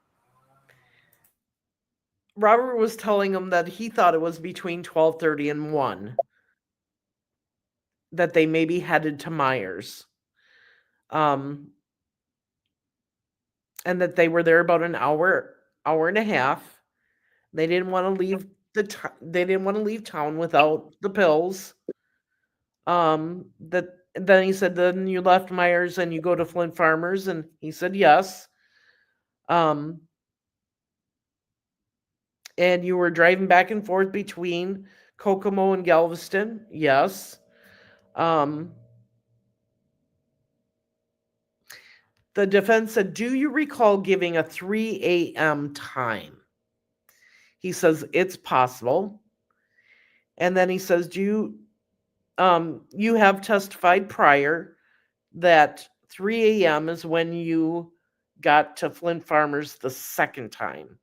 Robert was telling him that he thought it was between 12:30 and 1 that they maybe headed to Myers. And that they were there about an hour and a half. They didn't want to leave they didn't want to leave town without the pills. That then he said, then you left Myers and you go to Flint Farmers, and he said yes. And you were driving back and forth between Kokomo and Galveston, yes. The defense said, do you recall giving a 3 a.m. time? He says, it's possible. And then he says, do you have testified prior that 3 a.m. is when you got to Flint Farmers the second time?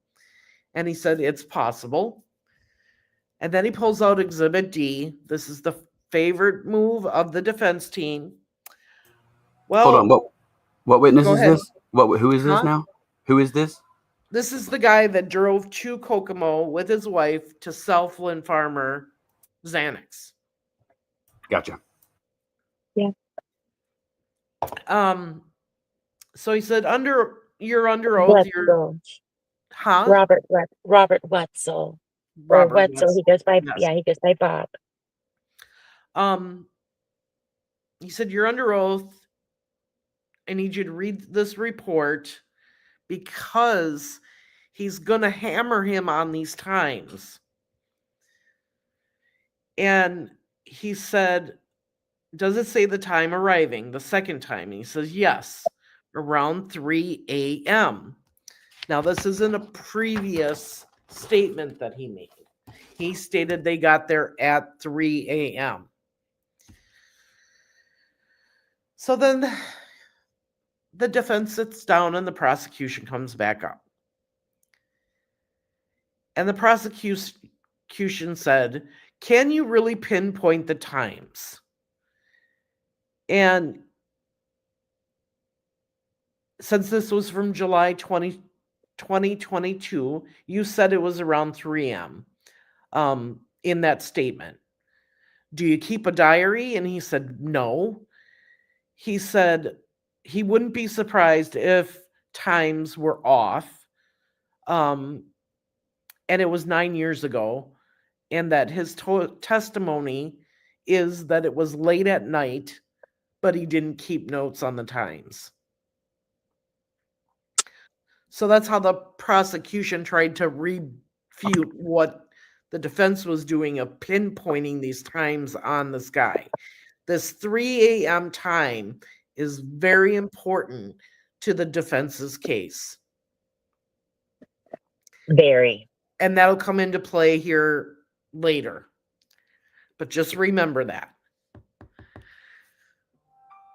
And he said, it's possible. And then he pulls out Exhibit D. This is the favorite move of the defense team. Well, hold on. What witness go is ahead. this? Who is this Huh? now? Who is this? This is the guy that drove to Kokomo with his wife to sell Flint Farmer Xanax. Gotcha. Yeah. So he said, you're under oath. Wetzel. Huh? Robert Wetzel. Robert Wetzel. Wetzel. He goes by, Yes. yeah, he goes by Bob. He said, you're under oath. I need you to read this report because he's going to hammer him on these times. And he said, does it say the time arriving? The second time. He says, yes, around 3 a.m. Now, this isn't a previous statement that he made. He stated they got there at 3 a.m. So then the defense sits down and the prosecution comes back up. And the prosecution said, can you really pinpoint the times? And since this was from July 2022, you said it was around 3 a.m. In that statement. Do you keep a diary? And he said, no. He said he wouldn't be surprised if times were off. And it was 9 years ago. And that his testimony is that it was late at night, but he didn't keep notes on the times. So that's how the prosecution tried to refute what the defense was doing of pinpointing these times on this guy. This 3 a.m. time is very important to the defense's case. Very. And that'll come into play here later. But just remember that.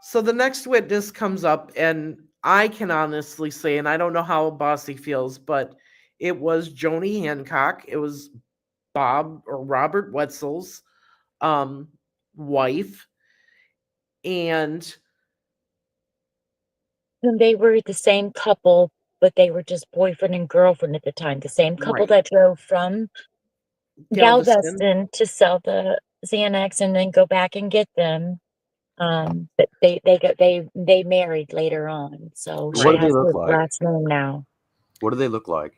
So the next witness comes up, and I can honestly say, and I don't know how Bossy feels, but it was Joanie Hancock. It was Bob or Robert Wetzel's wife. And they were the same couple, but they were just boyfriend and girlfriend at the time. The same couple Right. that drove from Galveston. Galveston to sell the Xanax and then go back and get them. But they married later on. So What she do they has look his like? last name now. What do they look like?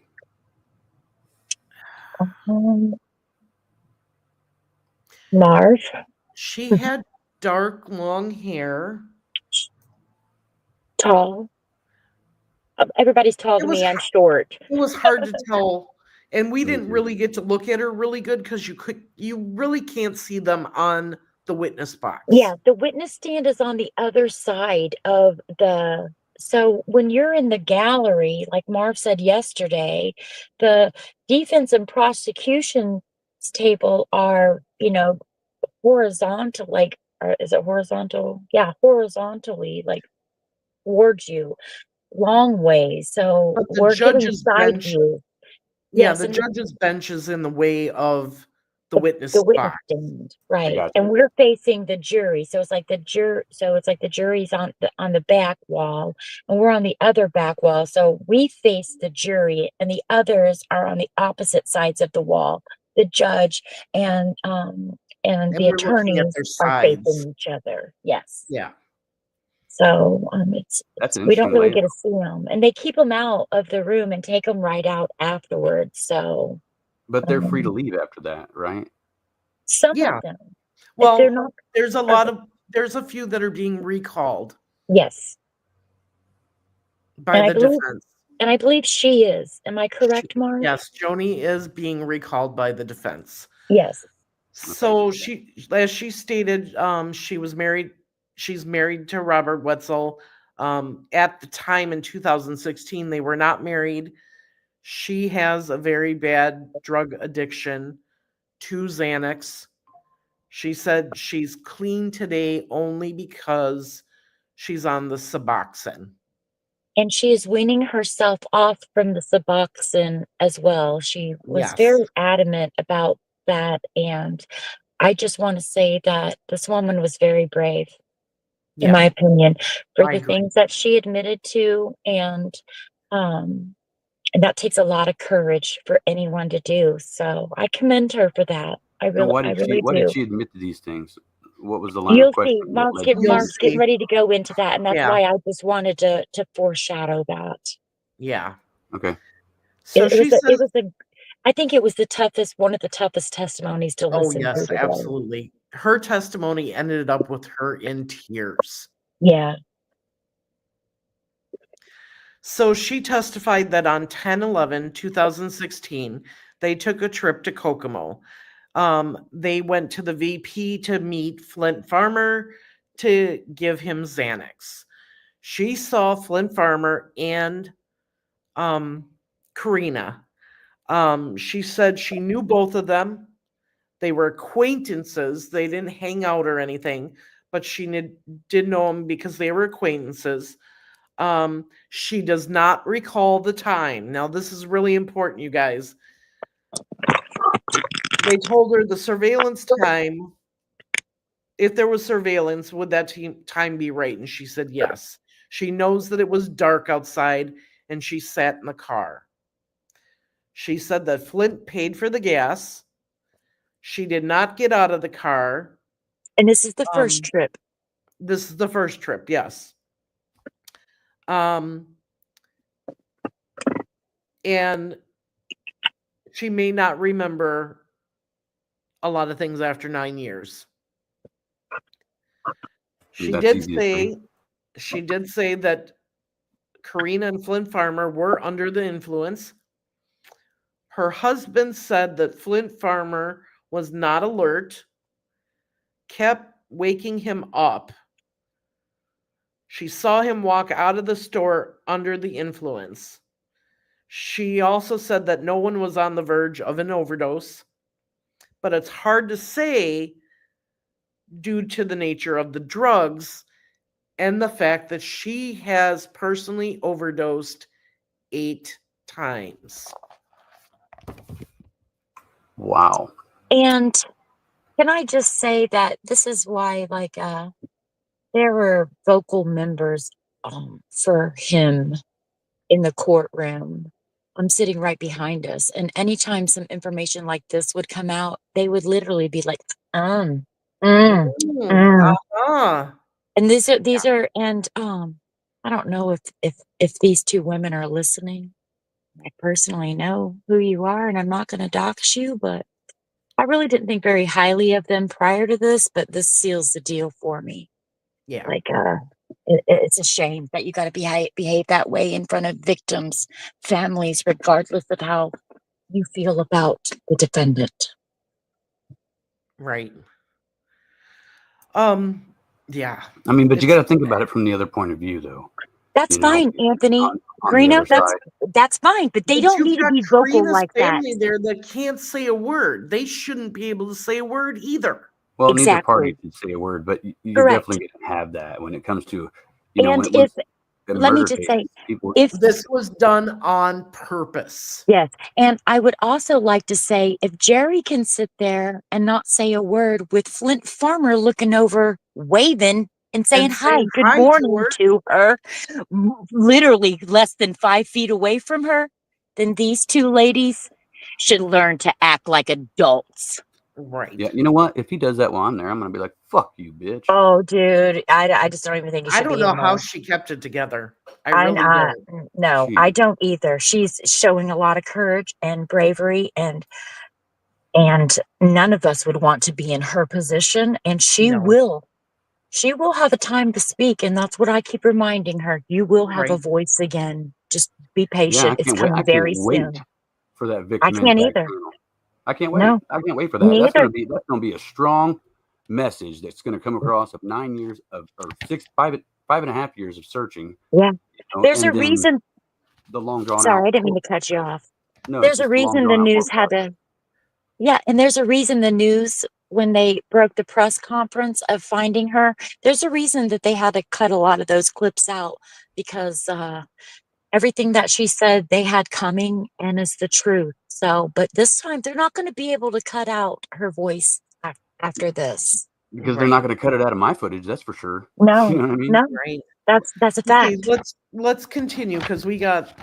Marv. She had dark, long hair. Tall. Everybody's tall It to was me. I'm short. It was hard to tell, and we didn't really get to look at her really good because you really can't see them on the witness box. Yeah, the witness stand is on the other side of the. So when you're in the gallery, like Marv said yesterday, the defense and prosecution's table are, horizontal, like, or is it horizontal? Yeah, horizontally, like towards you, long ways. So But the we're getting judge's side bench, view. yeah, Yes, the and judge's bench is in the way of the witness the witness box. stand, right? gotcha. And we're facing the jury, so it's like the jury's on the back wall, and we're on the other back wall. So we face the jury, and the others are on the opposite sides of the wall. The judge and the And we're looking at attorneys their are sides. facing each other. Yes. Yeah. So That's an we don't interesting really layout. get to see them, and they keep them out of the room and take them right out afterwards. So. But they're free to leave after that, right? Some Yeah. of them. Well, they're not. there's a few that are being recalled Yes. by And the defense. And I believe she is. Am I correct, Mark? Yes, Joanie is being recalled by the defense. Yes. So as she stated, she's married to Robert Wetzel. At the time in 2016, they were not married. She has a very bad drug addiction to Xanax. She said she's clean today only because she's on the Suboxone. And she is weaning herself off from the Suboxone as well. She was very adamant about that. And I just want to say that this woman was very brave, in my opinion, for the things that she admitted to. And that takes a lot of courage for anyone to do. So I commend her for that. I really do. Why did she admit to these things? What was the line You'll of questioning? see. Mark's getting ready to go into that, and that's why I just wanted to foreshadow that. Yeah. Okay. So I think it was one of the toughest testimonies to listen to. Oh, yes, absolutely. Her testimony ended up with her in tears. Yeah. So she testified that on 10/11/2016, they took a trip to Kokomo. They went to the VP to meet Flint Farmer to give him Xanax. She saw Flint Farmer and Karena. She said she knew both of them. They were acquaintances. They didn't hang out or anything, but she did know them because they were acquaintances. She does not recall the time. Now, this is really important, you guys. They told her the surveillance time, if there was surveillance, would that time be right? And she said yes. She knows that it was dark outside and she sat in the car. She said that Flint paid for the gas. She did not get out of the car. And this is the first trip. This is the first trip, yes. And she may not remember a lot of things after 9 years. She did say that Karena and Flint Farmer were under the influence. Her husband said that Flint Farmer was not alert, kept waking him up. She saw him walk out of the store under the influence. She also said that no one was on the verge of an overdose, but it's hard to say due to the nature of the drugs and the fact that she has personally overdosed 8 times. Wow. And can I just say that this is why, like, there were vocal members for him in the courtroom. I'm sitting right behind us, and anytime some information like this would come out, they would literally be like, And these are, and I don't know if these two women are listening. I personally know who you are, and I'm not going to dox you, but I really didn't think very highly of them prior to this, but this seals the deal for me. Yeah. Like, it's a shame that you got to behave that way in front of victims' families, regardless of how you feel about the defendant. Right. Yeah. I mean, but you got to think about it from the other point of view, though. That's fine, Anthony. On the Greeno, other side. that's fine, but they don't need to be vocal like that. Family there that can't say a word. They shouldn't be able to say a word either. Well, Exactly. neither party can say a word, but you Correct. definitely can have that when it comes to, And let me just say, if this was done on purpose. Yes. And I would also like to say, if Jerry can sit there and not say a word with Flint Farmer looking over, waving and saying hi, good morning to her, literally less than 5 feet away from her, then these two ladies should learn to act like adults. Right. Yeah. You know what? If he does that while I'm there, I'm going to be like, fuck you, bitch. Oh, dude. I just don't even think it should be. I don't know how she kept it together. I really don't. No, I don't either. She's showing a lot of courage and bravery, and none of us would want to be in her position. And she will have a time to speak, and that's what I keep reminding her. You will have a voice again. Just be patient. It's coming very soon. For that victim. I can't either. I can't wait. No, I can't wait for that. That's going to be a strong message that's going to come across of 9 years of, or 5.5 years of searching. Yeah. You know, there's a reason. The long drawn Sorry, out. I didn't mean to cut you off. No, there's a reason the news had to. Yeah, and there's a reason the news, when they broke the press conference of finding her, there's a reason that they had to cut a lot of those clips out, because everything that she said they had coming and is the truth. So, but this time they're not going to be able to cut out her voice after this. Because they're not going to cut it out of my footage, that's for sure. No, you know what I mean? no, right. That's a fact. Okay, let's continue, because we got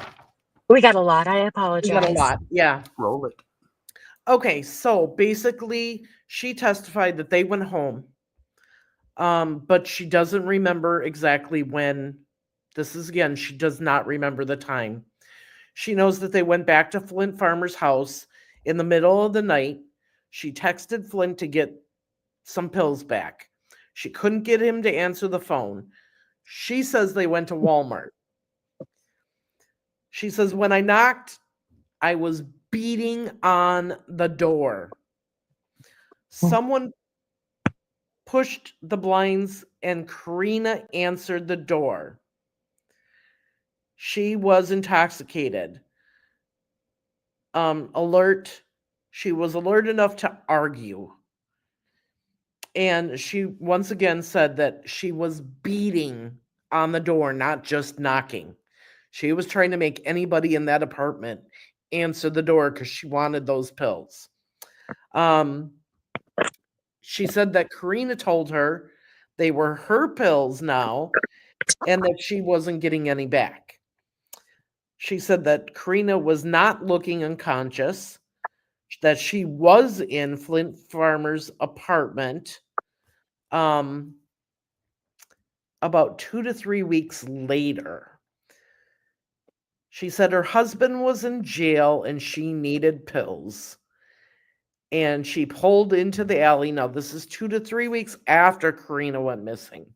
a lot. I apologize. We got a lot. Yeah. Roll it. Okay, so basically she testified that they went home. But she doesn't remember exactly when. This is, again, she does not remember the time. She knows that they went back to Flint Farmer's house in the middle of the night. She texted Flint to get some pills back. She couldn't get him to answer the phone. She says they went to Walmart. She says, when I knocked, I was beating on the door. Someone pushed the blinds and Karena answered the door. She was intoxicated. Alert. She was alert enough to argue. And she once again said that she was beating on the door, not just knocking. She was trying to make anybody in that apartment answer the door because she wanted those pills. She said that Karena told her they were her pills now and that she wasn't getting any back. She said that Karena was not looking unconscious, that she was in Flint Farmer's apartment about 2 to 3 weeks later. She said her husband was in jail and she needed pills. And she pulled into the alley. Now, this is 2 to 3 weeks after Karena went missing.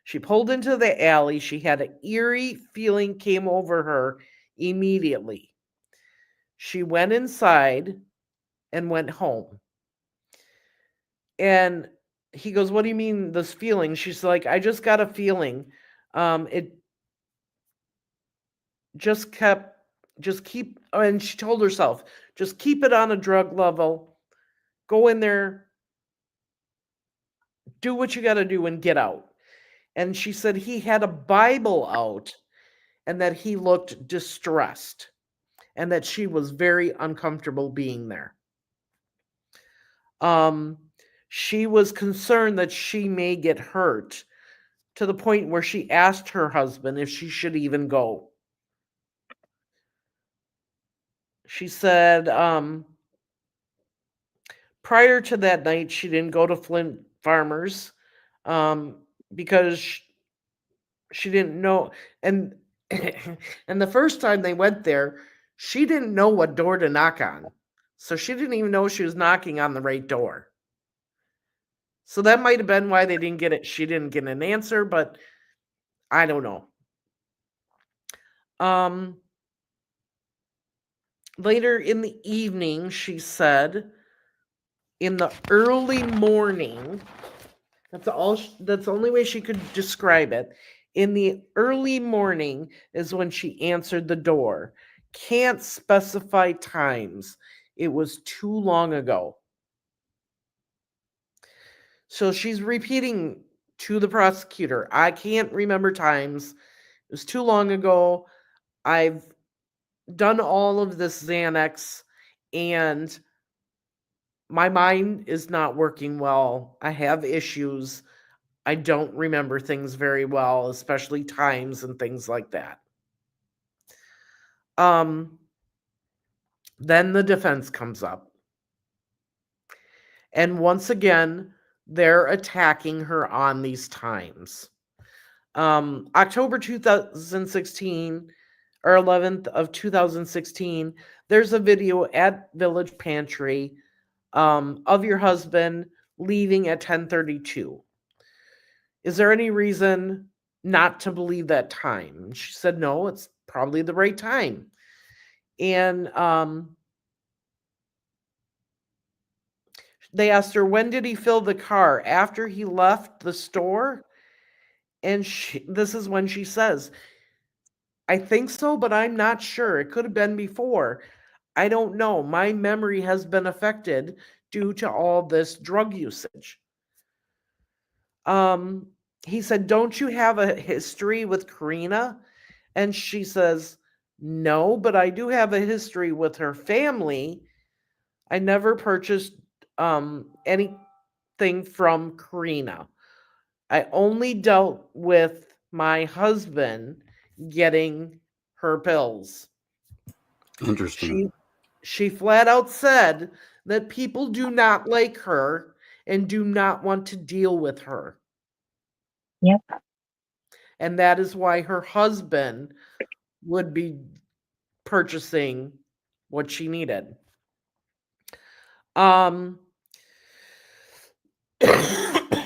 She pulled into the alley. She had an eerie feeling came over her immediately. She went inside and went home. And he goes, "What do you mean, this feeling?" She's like, "I just got a feeling. It just keep," and she told herself, "Just keep it on a drug level. Go in there, do what you got to do, and get out." And she said he had a Bible out and that he looked distressed and that she was very uncomfortable being there. She was concerned that she may get hurt to the point where she asked her husband if she should even go. She said prior to that night, she didn't go to Flint Farmers because she didn't know. And and the first time they went there, she didn't know what door to knock on. So she didn't even know she was knocking on the right door. So that might have been why they didn't get it. She didn't get an answer, but I don't know. Later in the evening, she said, in the early morning, that's the only way she could describe it. In the early morning is when she answered the door. Can't specify times. It was too long ago. So she's repeating to the prosecutor, "I can't remember times. It was too long ago. I've done all of this Xanax and my mind is not working well. I have issues. I don't remember things very well, especially times and things like that." Then the defense comes up. And once again, they're attacking her on these times. October 2016 or 11th of 2016, there's a video at Village Pantry of your husband leaving at 10:32. Is there any reason not to believe that time? She said, no, it's probably the right time. And they asked her, when did he fill the car? After he left the store? And this is when she says, I think so, but I'm not sure. It could have been before. I don't know. My memory has been affected due to all this drug usage. He said, don't you have a history with Karena? And she says, no, but I do have a history with her family. I never purchased anything from Karena. I only dealt with my husband getting her pills. Interesting. She flat out said that people do not like her and do not want to deal with her. Yep. And that is why her husband would be purchasing what she needed.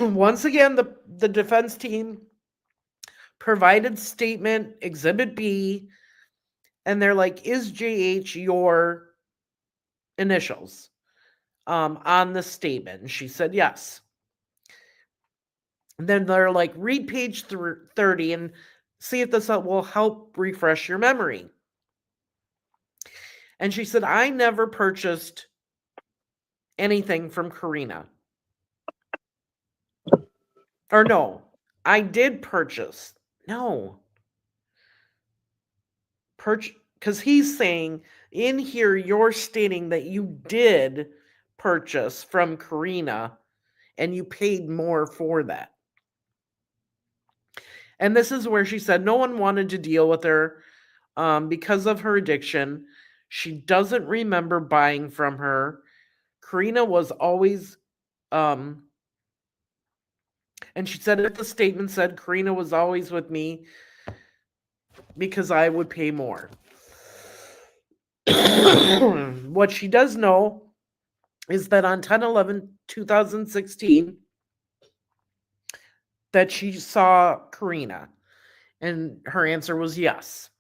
Once again, the defense team provided statement Exhibit B, and they're like, is JH your initials? on the statement. And she said yes. And then they're like, read page 30 and see if this will help refresh your memory. And she said, I never purchased anything from Karena. Or no, I did purchase. No. Because he's saying in here, you're stating that you did purchase from Karena and you paid more for that. And this is where she said no one wanted to deal with her because of her addiction. She doesn't remember buying from her. Karena was always, and she said if the statement said Karena was always with me because I would pay more. What she does know is that on 10/11/2016 that she saw Karena, and her answer was yes.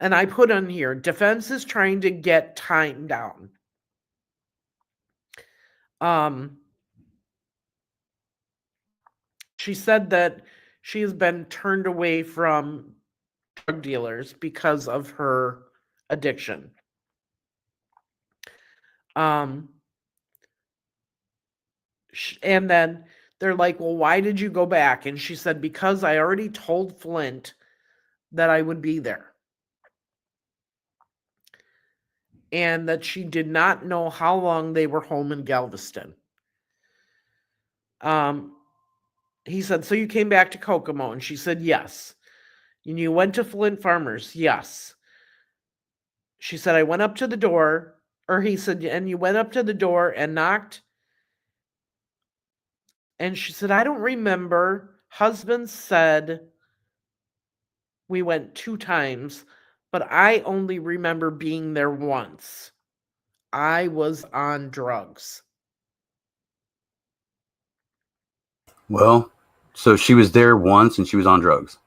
And I put on here, defense is trying to get time down. She said that she has been turned away from drug dealers because of her addiction. And then they're like, well, why did you go back? And she said, because I already told Flint that I would be there. And that she did not know how long they were home in Galveston. He said, so you came back to Kokomo? And she said, yes. And you went to Flint Farmers? Yes. She said, I went up to the door, or he said, and you went up to the door and knocked? And she said, I don't remember. Husband said we went 2 times, but I only remember being there once. I was on drugs. Well, so she was there once and she was on drugs.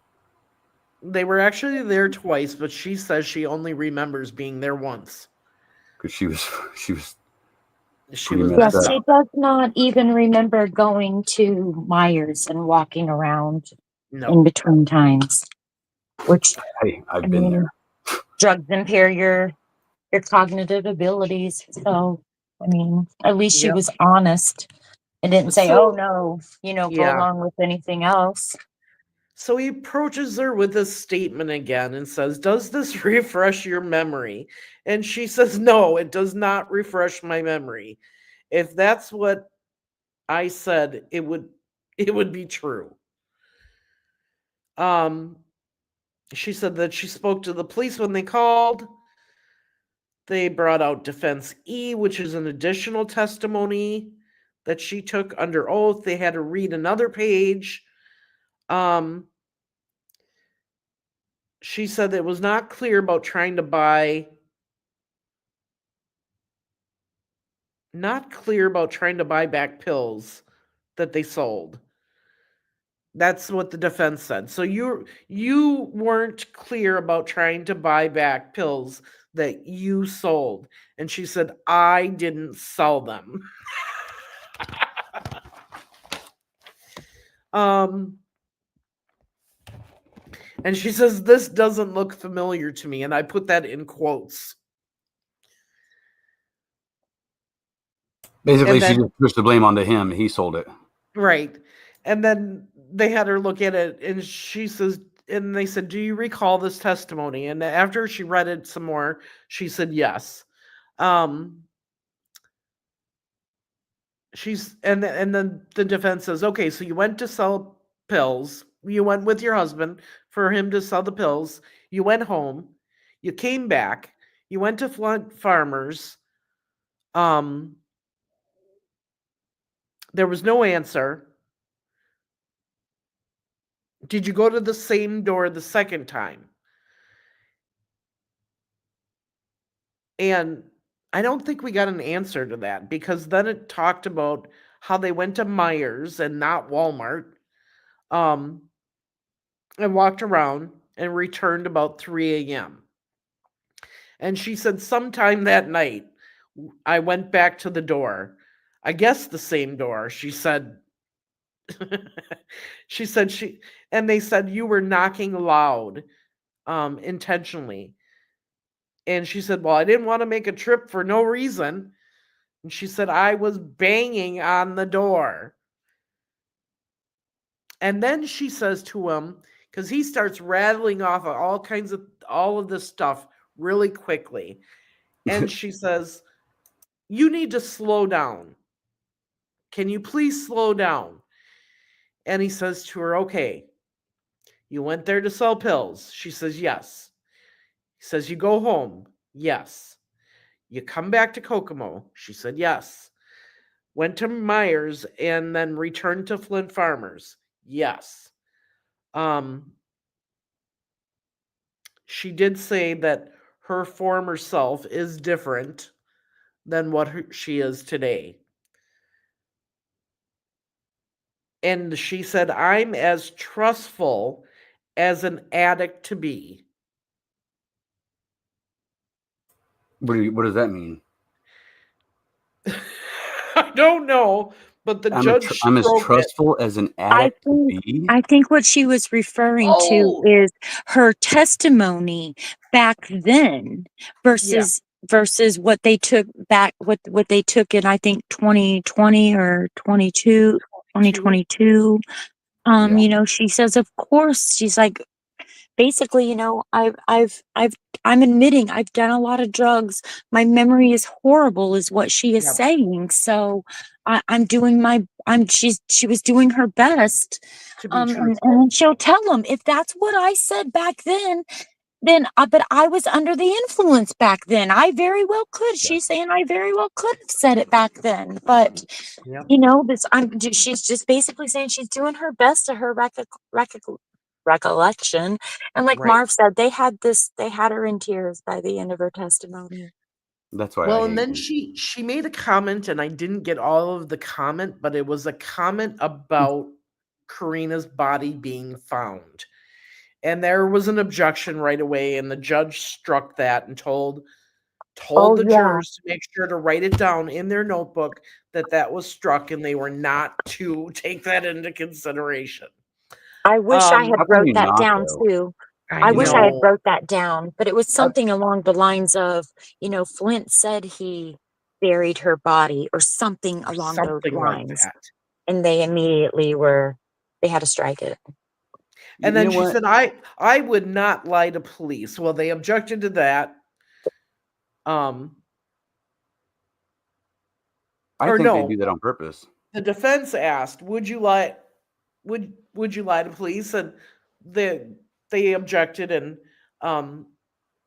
They were actually there twice, but she says she only remembers being there once. Because she was She was Yes, she does not even remember going to Myers and walking around in between times. Which, hey, I've been there. Drugs impair your cognitive abilities. So, I mean, at least she was honest and didn't say, oh no, go along with anything else. So he approaches her with this statement again and says, does this refresh your memory? And she says, no, it does not refresh my memory. If that's what I said, it would be true. She said that she spoke to the police when they called. They brought out Defense E, which is an additional testimony that she took under oath. They had to read another page. She said that it was not clear about trying to buy back pills that they sold. That's what the defense said. So you weren't clear about trying to buy back pills that you sold. And she said, I didn't sell them. And she says, this doesn't look familiar to me. And I put that in quotes. Basically, she just pushed the blame onto him. He sold it. Right. And then they had her look at it, and she says, and they said, do you recall this testimony? And after she read it some more, she said, yes. And then the defense says, okay, so you went to sell pills. You went with your husband for him to sell the pills. You went home. You came back. You went to Flint Farmers. There was no answer. Did you go to the same door the second time? And I don't think we got an answer to that, because then it talked about how they went to Myers and not Walmart, and walked around and returned about 3 a.m. And she said sometime that night I went back to the door. I guess the same door. She said, and they said you were knocking loud, intentionally. And she said, well, I didn't want to make a trip for no reason. And she said, I was banging on the door. And then she says to him, because he starts rattling off of all of this stuff really quickly. And she says, you need to slow down. Can you please slow down? And he says to her, okay, you went there to sell pills. She says, yes. He says, you go home. Yes. You come back to Kokomo. She said, yes. Went to Myers and then returned to Flint Farmers. Yes. She did say that her former self is different than what she is today. And she said, I'm as trustful as an addict to be. What does that mean? I don't know, but the judge I'm as stroked it. trustful as an addict to be. I think what she was referring to is her testimony back then versus what they took back, what they took in, I think 2020 or 2022. You know, she says, of course, she's like, basically, you know, I'm admitting I've done a lot of drugs. My memory is horrible, is what she is saying. So she was doing her best. To be And truthful. she'll tell them, if that's what I said back then, but I was under the influence back then. I very well could. She's saying I very well could have said it back then. But you know, she's just basically saying she's doing her best to her recollection. And like Marv said, they had her in tears by the end of her testimony. That's why. Well, and then she made a comment, and I didn't get all of the comment, but it was a comment about Karina's body being found. And there was an objection right away, and the judge struck that and told the jurors to make sure to write it down in their notebook that was struck, and they were not to take that into consideration. I wish I had wrote that down too. I wish I had wrote that down, but it was something along the lines of, you know, Flint said he buried her body or something along those lines. Like that. And they immediately they had to strike it. And then she said, I would not lie to police. Well, they objected to that. I think they do that on purpose. The defense asked, would you lie to police? And they objected and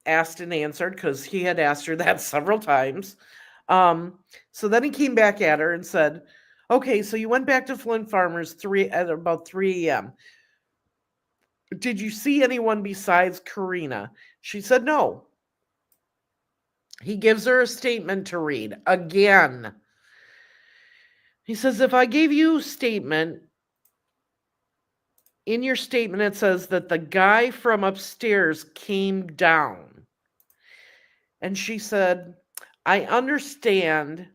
asked and answered, because he had asked her that several times. So then he came back at her and said, okay, so you went back to Flint Farmers at about 3 a.m. Did you see anyone besides Karina? She said no. He gives her a statement to read again. He says, if I gave you a statement, in your statement it says that the guy from upstairs came down. And she said, I understand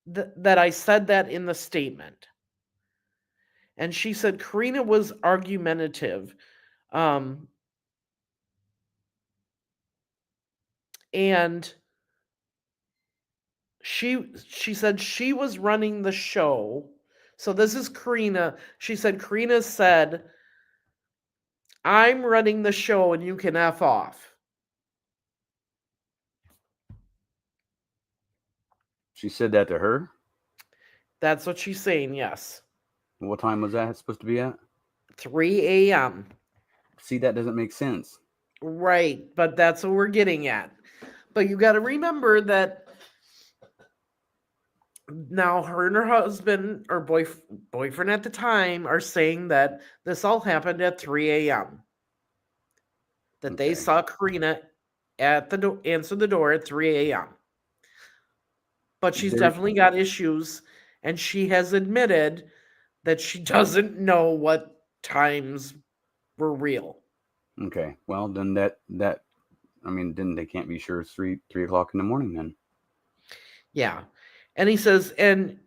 that I said that in the statement. And she said Karina was argumentative. And she said she was running the show. So this is Karina. She said Karina said, I'm running the show and you can F off. She said that to her? That's what she's saying, yes. What time was that supposed to be at? 3 a.m. See, that doesn't make sense. Right, but that's what we're getting at. But you got to remember that now her and her husband or boyfriend at the time are saying that this all happened at 3 a.m. That they saw Karina at the answer the door at 3 a.m. But she's definitely got issues, and she has admitted that she doesn't know what times were real. Okay, well then then they can't be sure it's 3 o'clock in the morning then. Yeah. And he says, and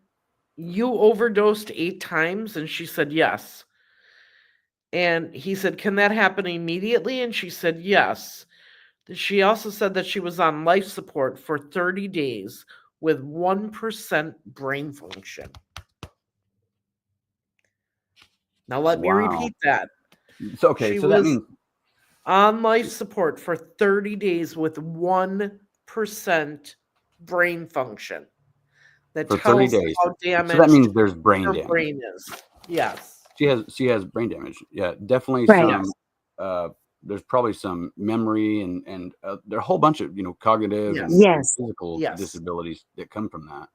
you overdosed 8 times? And she said, yes. And he said, can that happen immediately? And she said, yes. She also said that she was on life support for 30 days with 1% brain function. Now, let me Wow. repeat that. So, okay, She so that was means on life support for 30 days with 1% brain function. That for 30 tells days. how So that damaged means there's brain her damage. brain is. Yes. She has brain damage. Yeah, definitely Right. some. There's probably some memory and there are a whole bunch of cognitive and Yes. physical Yes. disabilities that come from that.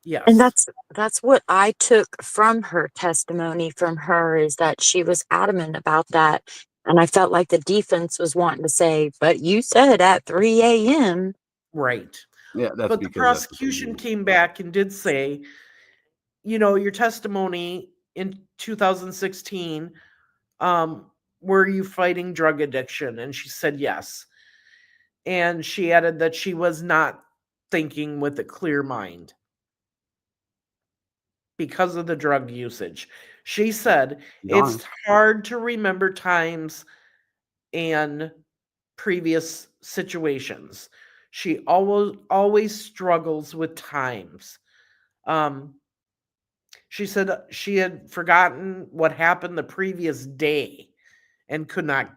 Yes. And that's what I took from her testimony from her, is that she was adamant about that. And I felt like the defense was wanting to say, but you said at 3 a.m. Right. Yeah, that's But the because that's what they prosecution do. came back and did say, your testimony in 2016, were you fighting drug addiction? And she said yes. And she added that she was not thinking with a clear mind because of the drug usage. She said She's it's honest. hard to remember times and previous situations. She always struggles with times. She said she had forgotten what happened the previous day and could not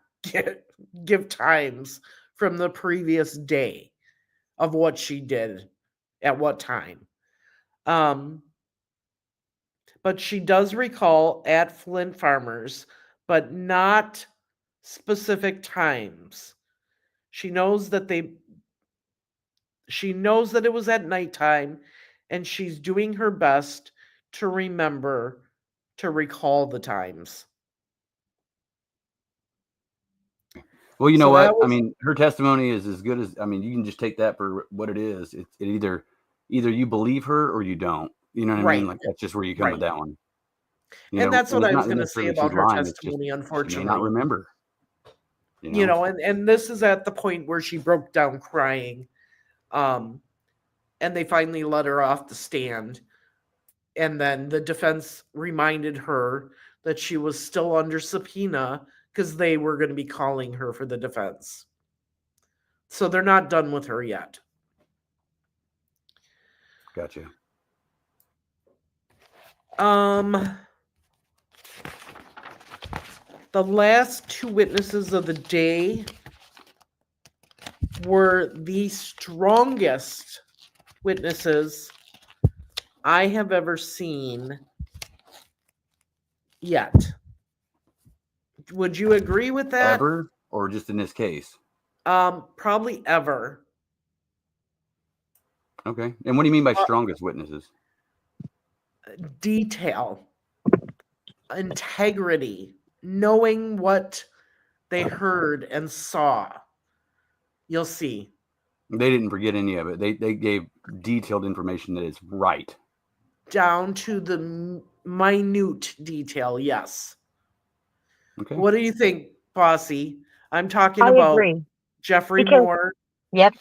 give times from the previous day of what she did at what time. But she does recall at Flint Farmers, but not specific times. She knows that it was at nighttime, and she's doing her best to remember to recall the times. Well, you know So that what? I was mean, her testimony is as good as, I mean, you can just take that for what it is. It either you believe her or you don't. You know what I mean? right, Like that's just where you come with right. that one. And that's And what it's I was not going to say necessarily she's about her lying. It's just testimony, she may not unfortunately. remember. You know. And this is at the point where she broke down crying. And they finally let her off the stand. And then the defense reminded her that she was still under subpoena because they were going to be calling her for the defense. So they're not done with her yet. Gotcha. The last 2 witnesses of the day were the strongest witnesses I have ever seen yet. Would you agree with that? Ever or just in this case? Probably ever. Okay. And what do you mean by strongest witnesses? Detail, integrity, knowing what they heard and saw. You'll see. They didn't forget any of it. They gave detailed information that is right. Down to the minute detail, yes. Okay. What do you think, Bossy? I'm talking I about agree. Jeffrey Because- Moore Yep.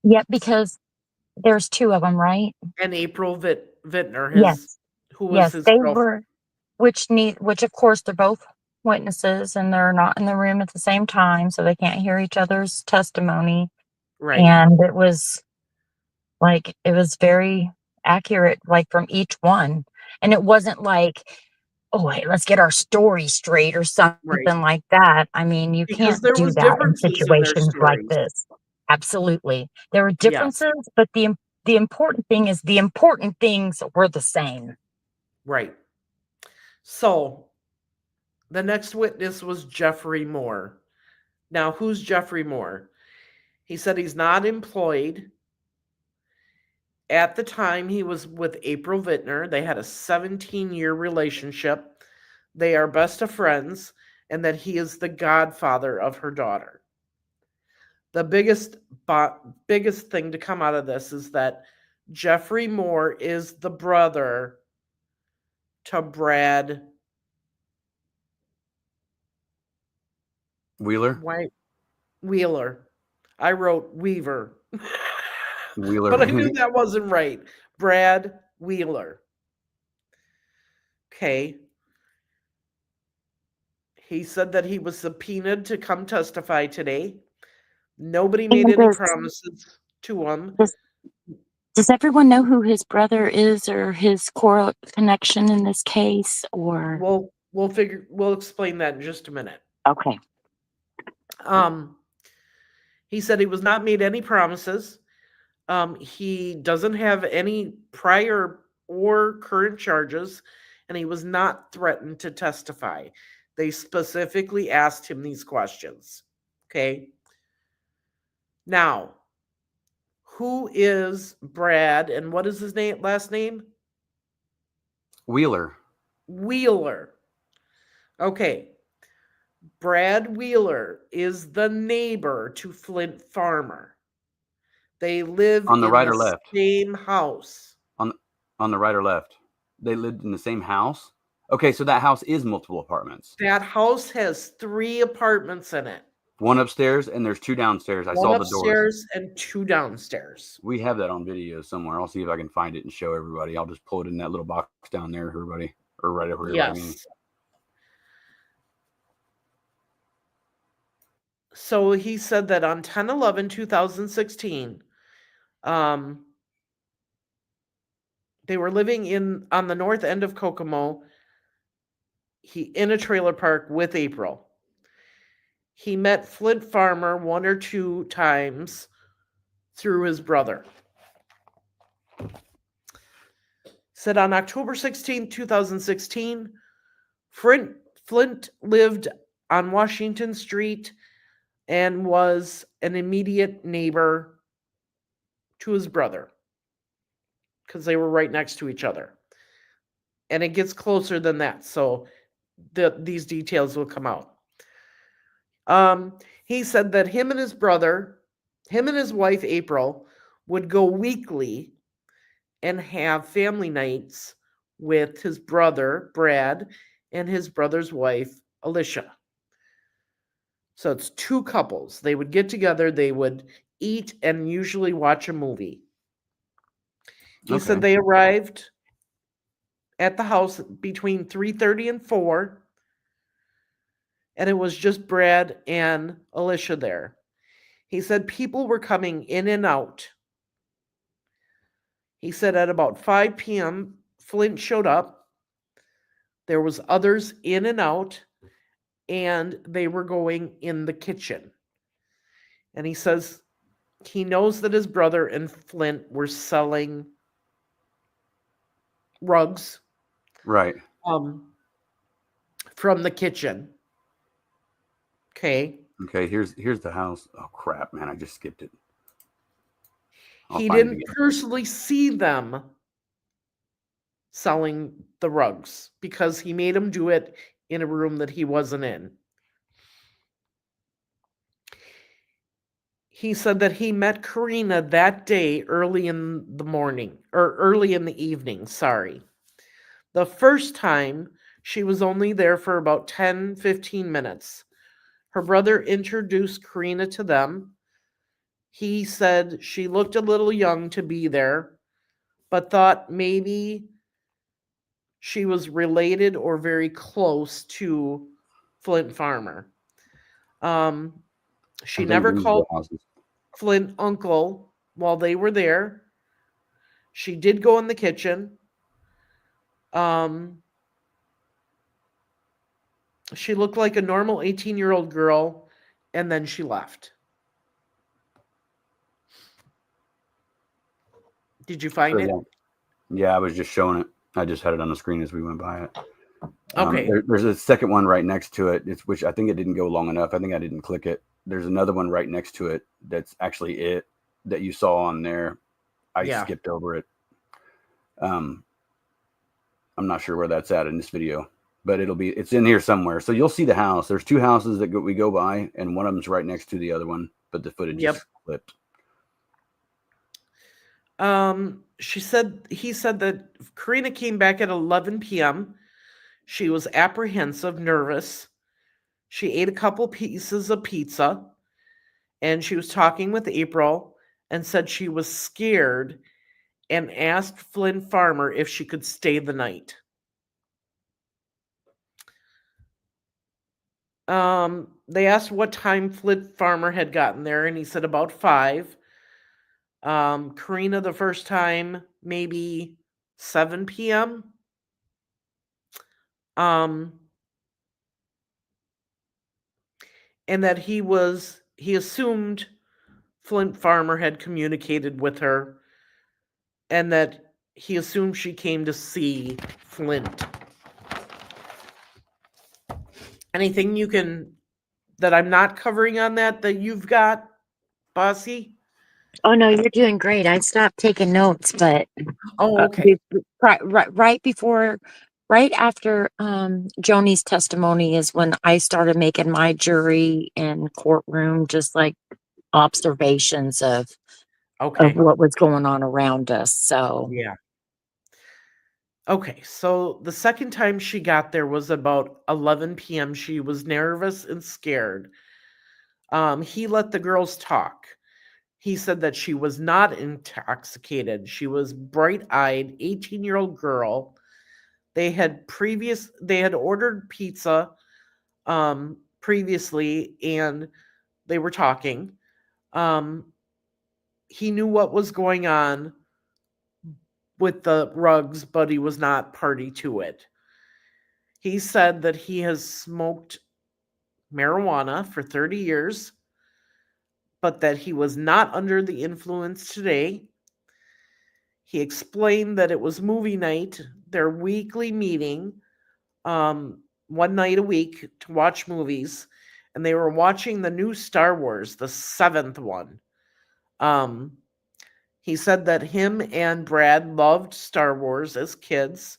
Yep, because there's 2 of them, right? and April Vitner, Yes. who was Yes, his they girlfriend. were, which of course they're both witnesses and they're not in the room at the same time, so they can't hear each other's testimony. Right. And it was very accurate, like from each one. And it wasn't like, oh, hey, let's get our story straight or something Right. like that. I mean, you Because can't there do was that in differences in their situations like stories. this. Absolutely. There were Yes. differences, but the important thing is the important things were the same. Right. So the next witness was Jeffrey Moore. Now, who's Jeffrey Moore? He said he's not employed. At the time, he was with April Vitner. They had a 17-year relationship. They are best of friends, and that he is the godfather of her daughter. The biggest thing to come out of this is that Jeffrey Moore is the brother to Brad Wheeler. Wheeler. I wrote Weaver. Wheeler. But I knew that wasn't right. Brad Wheeler. Okay. He said that he was subpoenaed to come testify today. Nobody made any promises to him. Does everyone know who his brother is or his core connection in this case? Or We'll explain that in just a minute. okay. He said he was not made any promises. He doesn't have any prior or current charges, and he was not threatened to testify. They specifically asked him these questions. Okay. Now, who is Brad and what is his last name? Wheeler. Wheeler. Okay. Brad Wheeler is the neighbor to Flint Farmer. They live On the in right the or left? same house. On the right or left? They lived in the same house? Okay, so that house is multiple apartments. That house has 3 apartments in it. One upstairs and there's 2 downstairs. I saw One the doors. upstairs and 2 downstairs. We have that on video somewhere. I'll see if I can find it and show everybody. I'll just pull it in that little box down there, everybody, or right over here. Yes. I mean. So he said that on 10/11/2016, they were living on the north end of Kokomo, in a trailer park with April. He met Flint Farmer 1 or 2 times through his brother. Said on October 16, 2016, Flint lived on Washington Street and was an immediate neighbor to his brother because they were right next to each other. And it gets closer than that, so these details will come out. He said that him and his wife April would go weekly and have family nights with his brother Brad and his brother's wife Alicia. So it's 2 couples. They would get together, they would eat and usually watch a movie. He said they arrived at the house between 3:30 and 4, and it was just Brad and Alicia there. He said people were coming in and out. He said at about 5 p.m., Flint showed up. There was others in and out, and they were going in the kitchen. And he says he knows that his brother and Flint were selling rugs. Right. From the kitchen. Okay. Okay, here's the house. Oh crap, man, I just skipped it. He didn't personally see them selling the rugs because he made them do it in a room that he wasn't in. He said that he met Karena that day early in the evening, sorry. The first time, she was only there for about 10-15 minutes. Her brother introduced Karena to them. He said she looked a little young to be there, but thought maybe she was related or very close to Flint Farmer. She never called Flint uncle while they were there. She did go in the kitchen. She looked like a normal 18-year-old girl, and then she left. Did you find it? Yeah, I was just showing it. I just had it on the screen as we went by it. Okay. There's a second one right next to it, which I think it didn't go long enough. I think I didn't click it. There's another one right next to it that's actually it that you saw on there. I skipped over it. I'm not sure where that's at in this video, but it's in here somewhere. So you'll see the house. There's 2 houses that we go by, and one of them's right next to the other one, but the footage is flipped. He said that Karena came back at 11 p.m. She was apprehensive, nervous. She ate a couple pieces of pizza, and she was talking with April and said she was scared and asked Flint Farmer if she could stay the night. They asked what time Flint Farmer had gotten there, and he said about 5. Karena the first time, maybe 7 p.m. And that he assumed Flint Farmer had communicated with her, and that he assumed she came to see Flint. Anything that I'm not covering on that you've got, Bossy? Oh no, you're doing great. I stopped taking notes, but Okay. Right after Joanie's testimony is when I started making my jury and courtroom just like observations of what was going on around us. So yeah. Okay, so the second time she got there was about 11 p.m. She was nervous and scared. He let the girls talk. He said that she was not intoxicated. She was bright-eyed, 18-year-old girl. They had ordered pizza previously, and they were talking. He knew what was going on with the rugs, but he was not party to it. He said that he has smoked marijuana for 30 years, but that he was not under the influence today. He explained that it was movie night, their weekly meeting, one night a week to watch movies, and they were watching the new Star Wars, the 7th one. He said that him and Brad loved Star Wars as kids,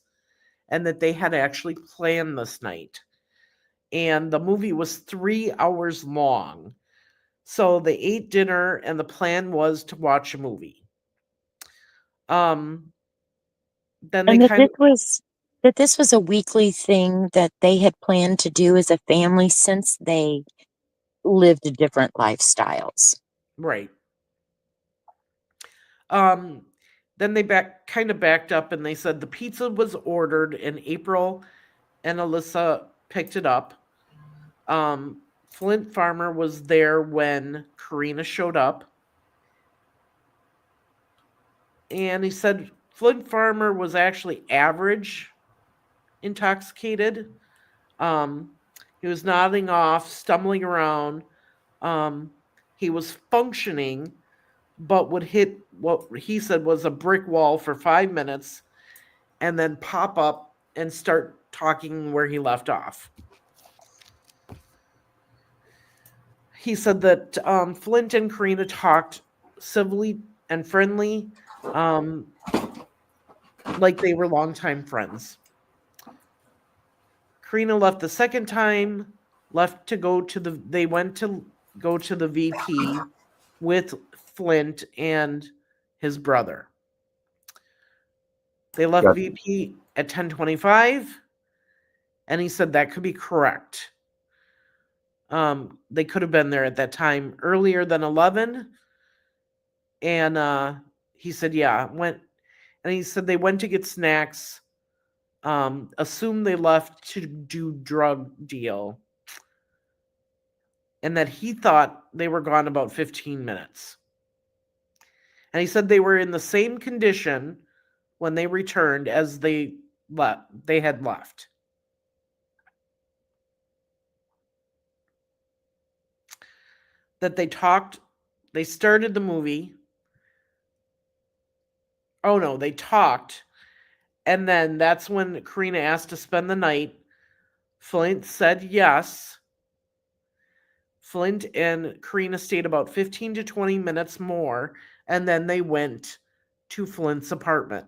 and that they had actually planned this night. And the movie was 3 hours long. So they ate dinner, and the plan was to watch a movie. Then and that this was a weekly thing that they had planned to do as a family since they lived different lifestyles. Right. Then they backed up, and they said the pizza was ordered in April, and Alyssa picked it up. Flint Farmer was there when Karena showed up. And he said Flint Farmer was actually average intoxicated. He was nodding off, stumbling around. He was functioning, but would hit what he said was a brick wall for 5 minutes and then pop up and start talking where he left off. He said that Flint and Karena talked civilly and friendly, like they were longtime friends. Karena left the second time, they went to go to the VP with Flint and his brother. They left VP at 10:25, and he said that could be correct. They could have been there at that time earlier than 11. And he said, yeah, and he said they went to get snacks, assumed they left to do drug deal, and that he thought they were gone about 15 minutes. And he said they were in the same condition when they returned as they had left. That they started the movie. Oh no, they talked. And then that's when Karena asked to spend the night. Flint said yes. Flint and Karena stayed about 15 to 20 minutes more, and then they went to Flint's apartment.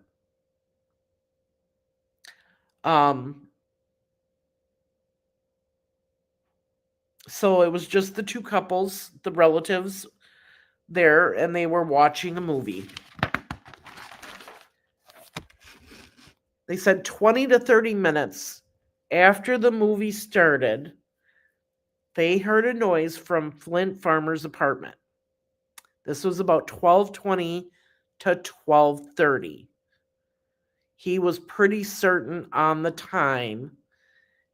So it was just the two couples, the relatives there, and they were watching a movie. They said 20 to 30 minutes after the movie started, they heard a noise from Flint Farmer's apartment. This was about 12:20 to 12:30. He was pretty certain on the time,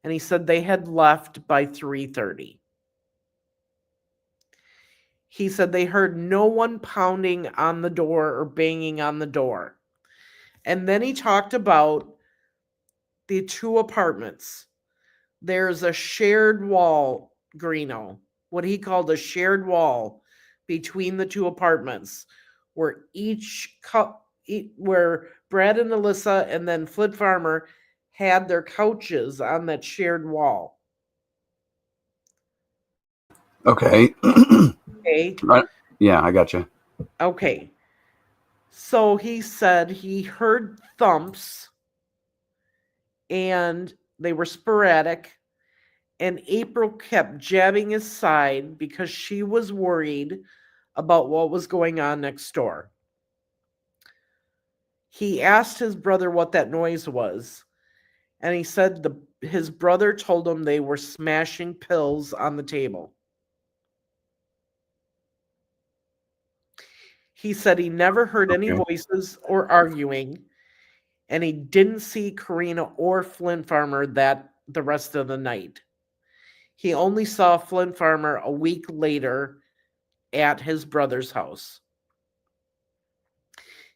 and he said they had left by 3:30. He said they heard no one pounding on the door or banging on the door. And then he talked about the two apartments. There's a shared wall, Greeno, what he called a shared wall between the two apartments, where where Brad and Alyssa and then Flint Farmer had their couches on that shared wall. Okay. Okay. Right. Yeah, I got you. Okay. So he said he heard thumps and they were sporadic. And April kept jabbing his side because she was worried about what was going on next door. He asked his brother what that noise was, and he said his brother told him they were smashing pills on the table. He said he never heard any voices or arguing, and he didn't see Karena or Flint Farmer the rest of the night. He only saw Flint Farmer a week later at his brother's house.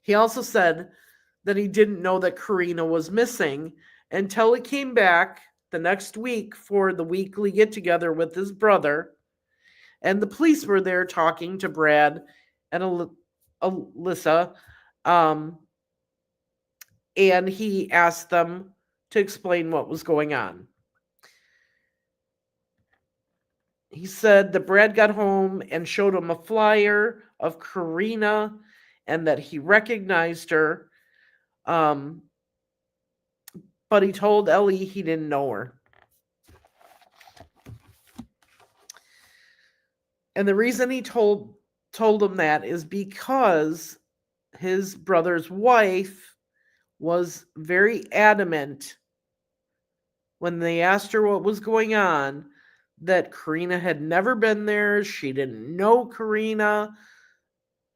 He also said that he didn't know that Karena was missing until he came back the next week for the weekly get-together with his brother, and the police were there talking to Brad and Alyssa, and he asked them to explain what was going on. He said that Brad got home and showed him a flyer of Karena and that he recognized her. But he told Ellie he didn't know her. And the reason he told him that is because his brother's wife was very adamant when they asked her what was going on, that Karena had never been there, she didn't know Karena,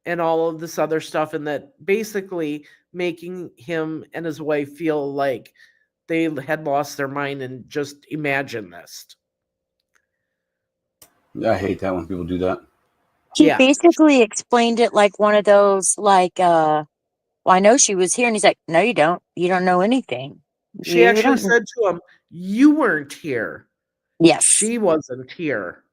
and all of this other stuff, and that basically making him and his wife feel like they had lost their mind and just imagined this. I hate that when people do that. He basically explained it like one of those, like, well, I know she was here. And he's like, no, you don't. You don't know anything. She actually said to him, you weren't here. Yes. She wasn't here.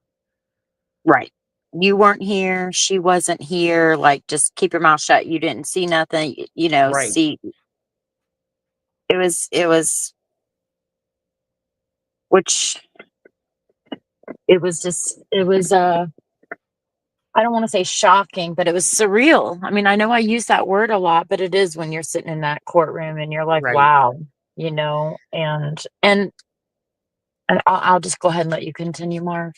Right. You weren't here. She wasn't here. Like, just keep your mouth shut. You didn't see nothing, Right. see. It was, which it was, I don't want to say shocking, but it was surreal. I mean, I know I use that word a lot, but it is when you're sitting in that courtroom and you're like, wow, and I'll just go ahead and let you continue, Marv.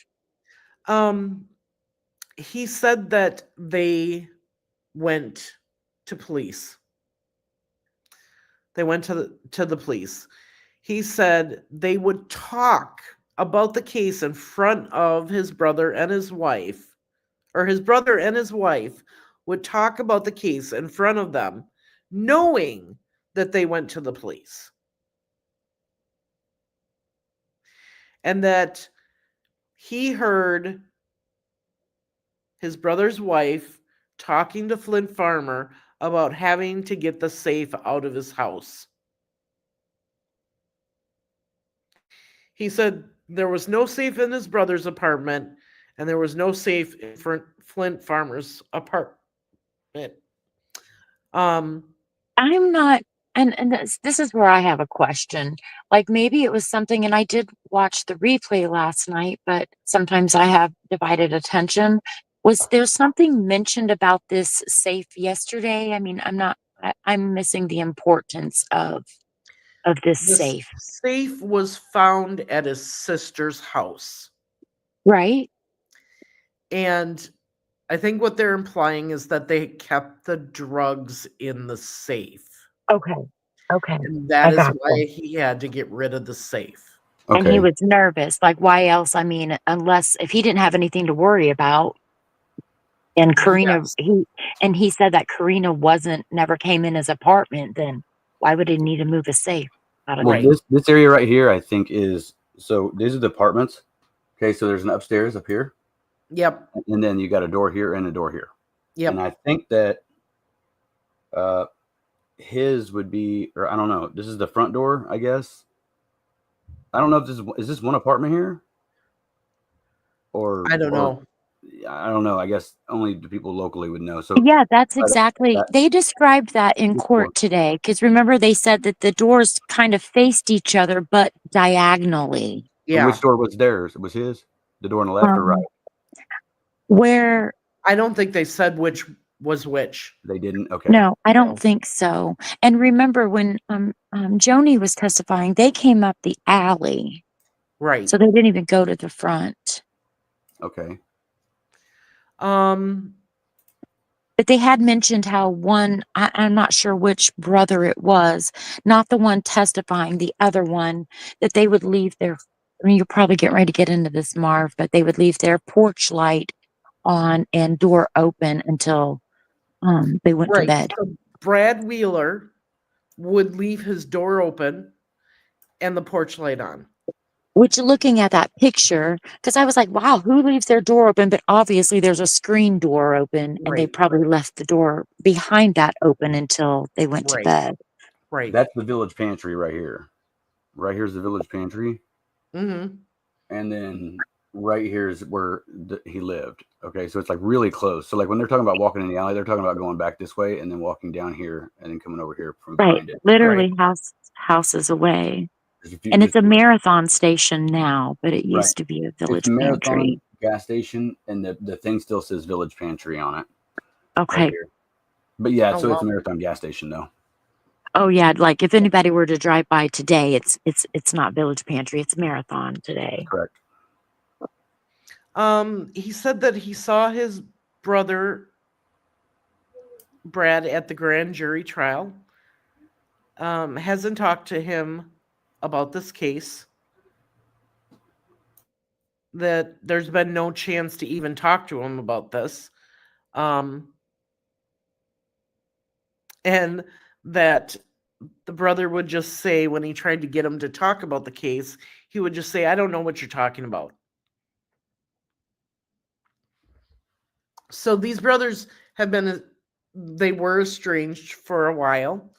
He said that they went to police. They went to the police. He said they would talk about the case in front of his brother and his wife, or his brother and his wife would talk about the case in front of them, knowing that they went to the police. And that he heard his brother's wife talking to Flint Farmer about having to get the safe out of his house. He said there was no safe in his brother's apartment, and there was no safe in Flint Farmer's apartment. I'm not, and this is where I have a question. Like, maybe it was something, and I did watch the replay last night, but sometimes I have divided attention. Was there something mentioned about this safe yesterday? I mean, I'm missing the importance of this safe. Safe was found at his sister's house. Right. And I think what they're implying is that they kept the drugs in the safe. Okay. And that is why he had to get rid of the safe. Okay. And he was nervous. Like, why else? I mean, unless if he didn't have anything to worry about. And Karena, Yes. he said that Karena never came in his apartment. Then why would he need to move a safe? Well, this area right here, I think is, so these are the apartments. Okay, so there's an upstairs up here. Yep. And then you got a door here and a door here. Yep. And I think that his would be, or I don't know, this is the front door, I guess. I don't know if is this one apartment here? Or I don't know. I don't know. I guess only the people locally would know. So yeah, that's exactly. They described that in court today. Because remember, they said that the doors kind of faced each other, but diagonally. Yeah. Which door was theirs? It was his? The door on the left or right? Where? I don't think they said which was which. They didn't? Okay. No, I don't think so. And remember when Joanie was testifying, they came up the alley. Right. So they didn't even go to the front. Okay. But they had mentioned how one, I'm not sure which brother it was, not the one testifying, the other one, that they would leave their, I mean, you're probably getting ready to get into this, Marv, but they would leave their porch light on and door open until they went to bed. So Brad Wheeler would leave his door open and the porch light on. Which, looking at that picture, because I was like, wow, who leaves their door open? But obviously there's a screen door open, and they probably left the door behind that open until they went to bed. Right. That's the Village Pantry right here. Right here's the Village Pantry. Mm-hmm. And then right here is where he lived. Okay, so it's like really close. So like when they're talking about walking in the alley, they're talking about going back this way and then walking down here and then coming over here from behind it. Literally houses away. And it's a marathon station now, but it used to be a Village Pantry. Gas station, and the thing still says Village Pantry on it. Okay. Right, but yeah, so it's a marathon gas station though. Oh yeah, like if anybody were to drive by today, it's not Village Pantry, it's Marathon today. Correct. He said that he saw his brother Brad at the grand jury trial. Hasn't talked to him about this case. That there's been no chance to even talk to him about this. And that the brother would just say, when he tried to get him to talk about the case, he would just say, I don't know what you're talking about. So these brothers they were estranged for a while.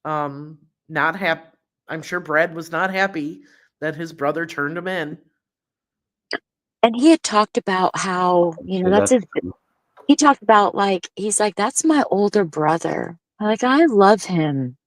Not happy. I'm sure Brad was not happy that his brother turned him in. And he had talked about how, he talked about he's like, that's my older brother. Like, I love him.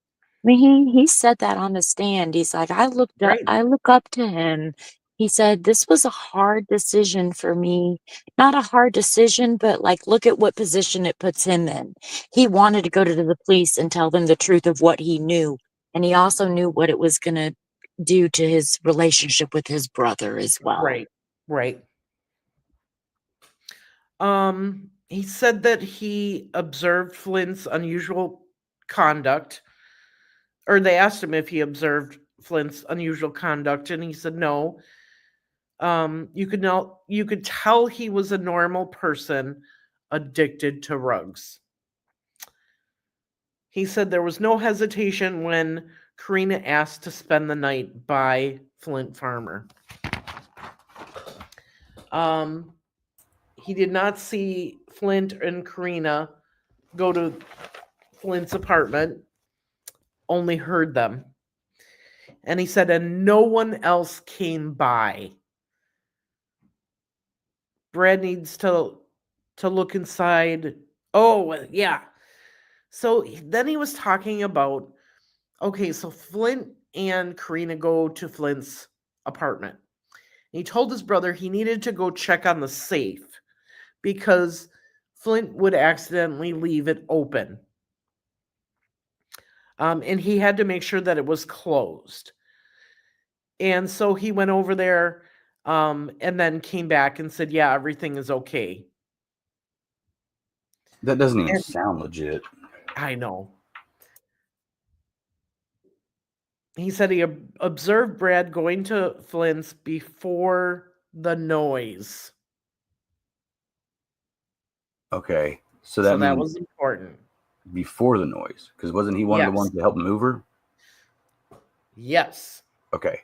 I mean, he said that on the stand. He's like, I look up to him. He said, this was a hard decision for me. Not a hard decision, but look at what position it puts him in. He wanted to go to the police and tell them the truth of what he knew. And he also knew what it was going to do to his relationship with his brother as well. Right. He said that he observed Flint's unusual conduct, or they asked him if he observed Flint's unusual conduct, and he said no. You could tell he was a normal person addicted to rugs. He said there was no hesitation when Karena asked to spend the night by Flint Farmer. He did not see Flint and Karena go to Flint's apartment, only heard them. And he said, and no one else came by. Brad needs to look inside. Oh, yeah. So then he was talking about, okay, so Flint and Karena go to Flint's apartment. He told his brother he needed to go check on the safe because Flint would accidentally leave it open. And he had to make sure that it was closed. And so he went over there and then came back and said, yeah, everything is okay. That doesn't even sound legit. I know. He said he observed Brad going to Flint's before the noise. Okay. So So that that means was important. before the noise, because wasn't he one of the Yes. ones to help move her? Yes. Okay.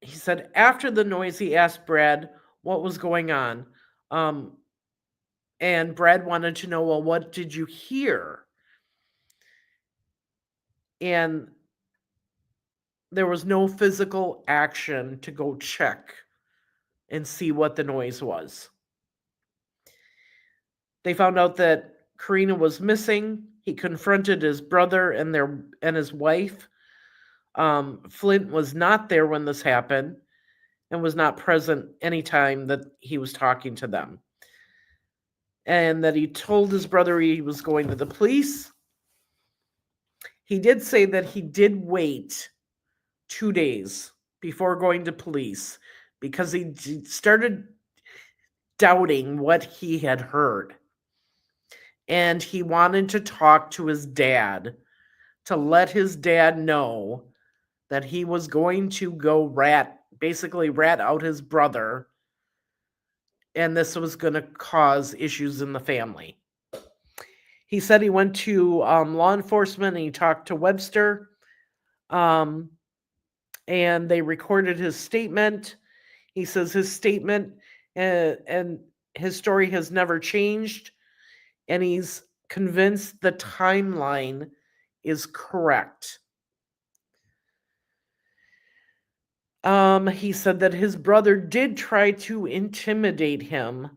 He said after the noise, he asked Brad what was going on. And Brad wanted to know, well, what did you hear? And there was no physical action to go check and see what the noise was. They found out that Karena was missing. He confronted his brother and his wife. Flint was not there when this happened and was not present anytime that he was talking to them. And that he told his brother he was going to the police. He did say that he did wait 2 days before going to police because he started doubting what he had heard. And he wanted to talk to his dad to let his dad know that he was going to go basically rat out his brother, and this was going to cause issues in the family. He said he went to law enforcement and he talked to Webster, and they recorded his statement. He says his statement and his story has never changed, and he's convinced the timeline is correct. He said that his brother did try to intimidate him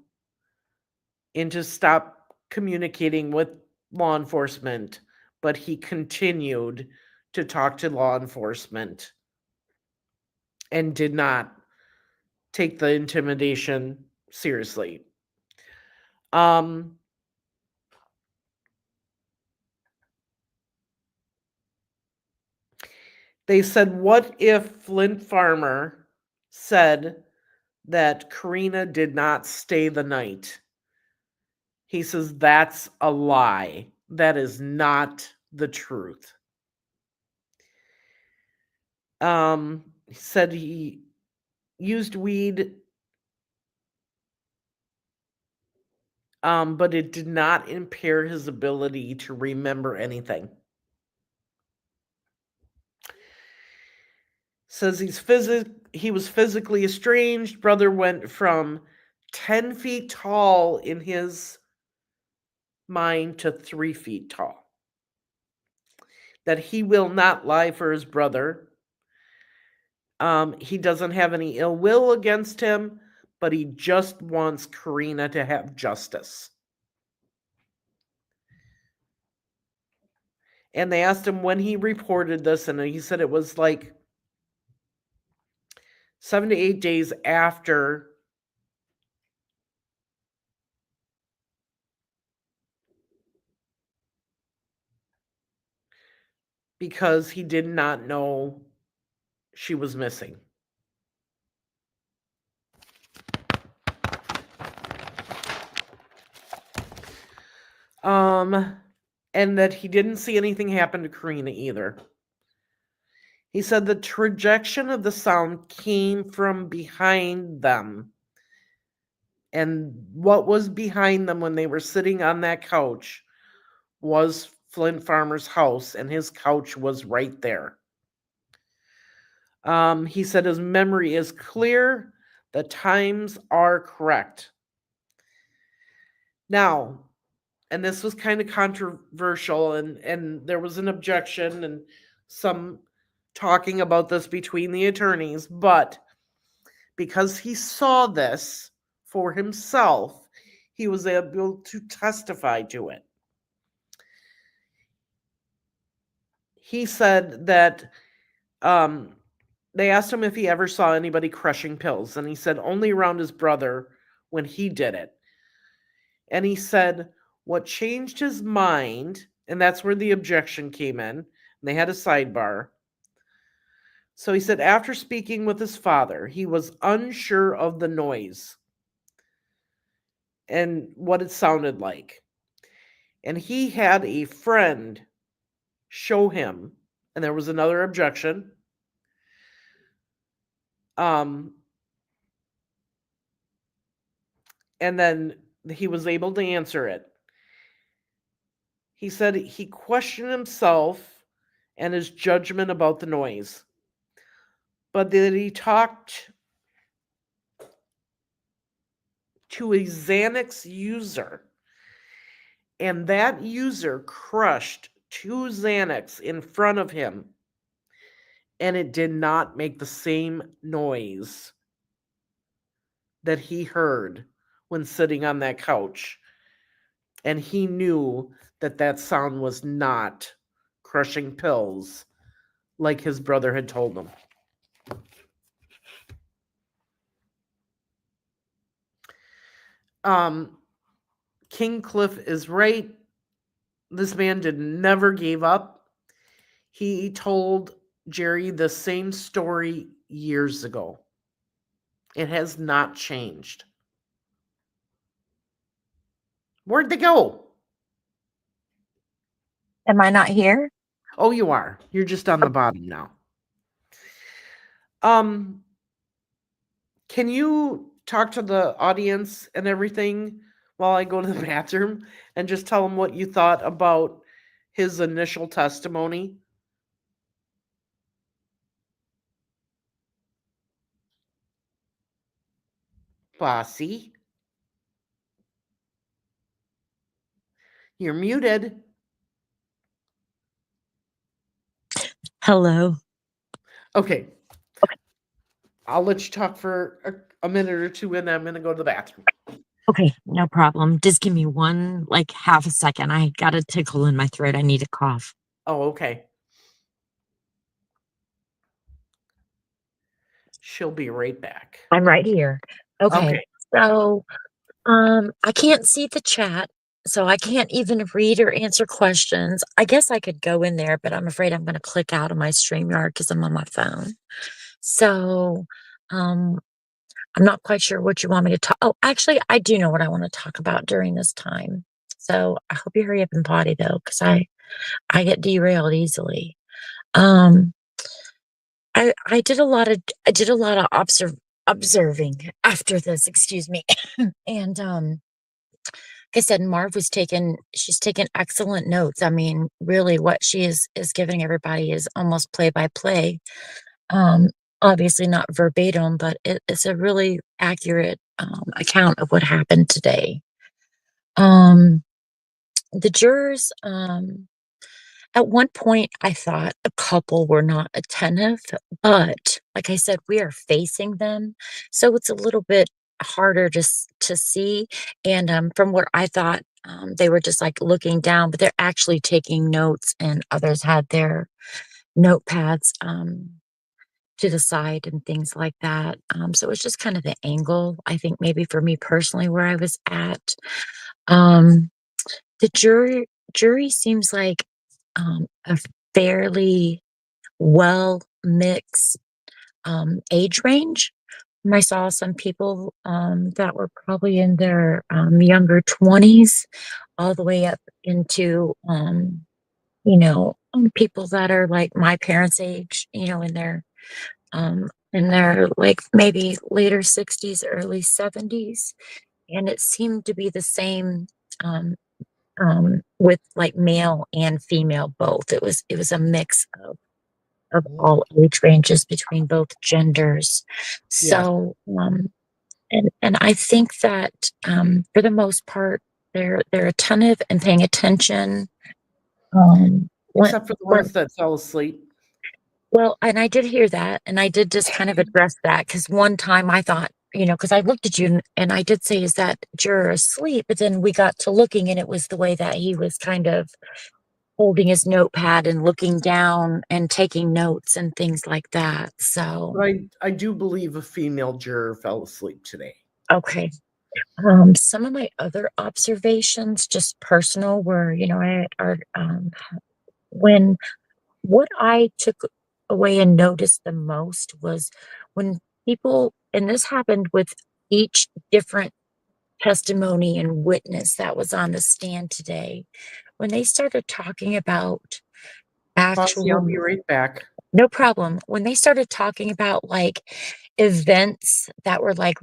into stop communicating with law enforcement, but he continued to talk to law enforcement and did not take the intimidation seriously. They said, what if Flint Farmer said that Karena did not stay the night? He says, that's a lie. That is not the truth. He said he used weed, but it did not impair his ability to remember anything. Says he was physically estranged. Brother went from 10 feet tall in his mind to 3 feet tall. That he will not lie for his brother. He doesn't have any ill will against him, but he just wants Karena to have justice. And they asked him when he reported this, and he said it was like 7 to 8 days after because he did not know she was missing. And that he didn't see anything happen to Karena either. He said the trajectory of the sound came from behind them. And what was behind them when they were sitting on that couch was Flint Farmer's house, and his couch was right there. He said his memory is clear. The times are correct. Now, and this was kind of controversial, and there was an objection and some talking about this between the attorneys, but because he saw this for himself, he was able to testify to it. He said that they asked him if he ever saw anybody crushing pills, and he said only around his brother when he did it. And he said what changed his mind, and that's where the objection came in, and they had a sidebar. So he said after speaking with his father, he was unsure of the noise and what it sounded like. And he had a friend show him, and there was another objection. And then he was able to answer it. He said he questioned himself and his judgment about the noise, but that he talked to a Xanax user, and that user crushed 2 Xanax in front of him, and it did not make the same noise that he heard when sitting on that couch. And he knew that that sound was not crushing pills like his brother had told him. King Cliff is right. This man never gave up. He told Jerry the same story years ago. It has not changed. Where'd they go? Am I not here? Oh, you are. You're just on the bottom now. Can you talk to the audience and everything while I go to the bathroom and just tell them what you thought about his initial testimony? Bossy, you're muted. Hello. Okay. I'll let you talk for a minute or two, and then I'm going to go to the bathroom. Okay, no problem. Just give me one, like half a second. I got a tickle in my throat. I need a cough. Oh, okay. She'll be right back. I'm right here. Okay. So, I can't see the chat, so I can't even read or answer questions. I guess I could go in there, but I'm afraid I'm going to click out of my StreamYard because I'm on my phone. So, I'm not quite sure what you want me to talk. Oh, actually, I do know what I want to talk about during this time. So I hope you hurry up and potty though, because I get derailed easily. I did a lot of observing after this, excuse me. And like I said, she's taken excellent notes. I mean, really what she is giving everybody is almost play by play. Obviously not verbatim, but it's a really accurate account of what happened today. The jurors, at one point, I thought a couple were not attentive, but like I said, we are facing them, so it's a little bit harder to see. And from what I thought, they were just like looking down, but they're actually taking notes, and others had their notepads to the side and things like that. So it was just kind of the angle, I think, maybe for me personally, where I was at. The jury seems like a fairly well mixed age range. I saw some people that were probably in their younger 20s, all the way up into people that are like my parents' age, in their like maybe later 60s, early 70s, and it seemed to be the same with like male and female both. It was a mix of all age ranges between both genders. So and I think that for the most part they're attentive and paying attention. Except for the ones that fell asleep. Well, and I did hear that, and I did just kind of address that, because one time I thought, because I looked at you and I did say, is that juror asleep? But then we got to looking, and it was the way that he was kind of holding his notepad and looking down and taking notes and things like that. So But I do believe a female juror fell asleep today. Okay. Some of my other observations, just personal, were, when what I took away and noticed the most was when people, and this happened with each different testimony and witness that was on the stand today, when they started talking about Fossey, I'll be actual, right back. no problem. When they started talking about like events that were like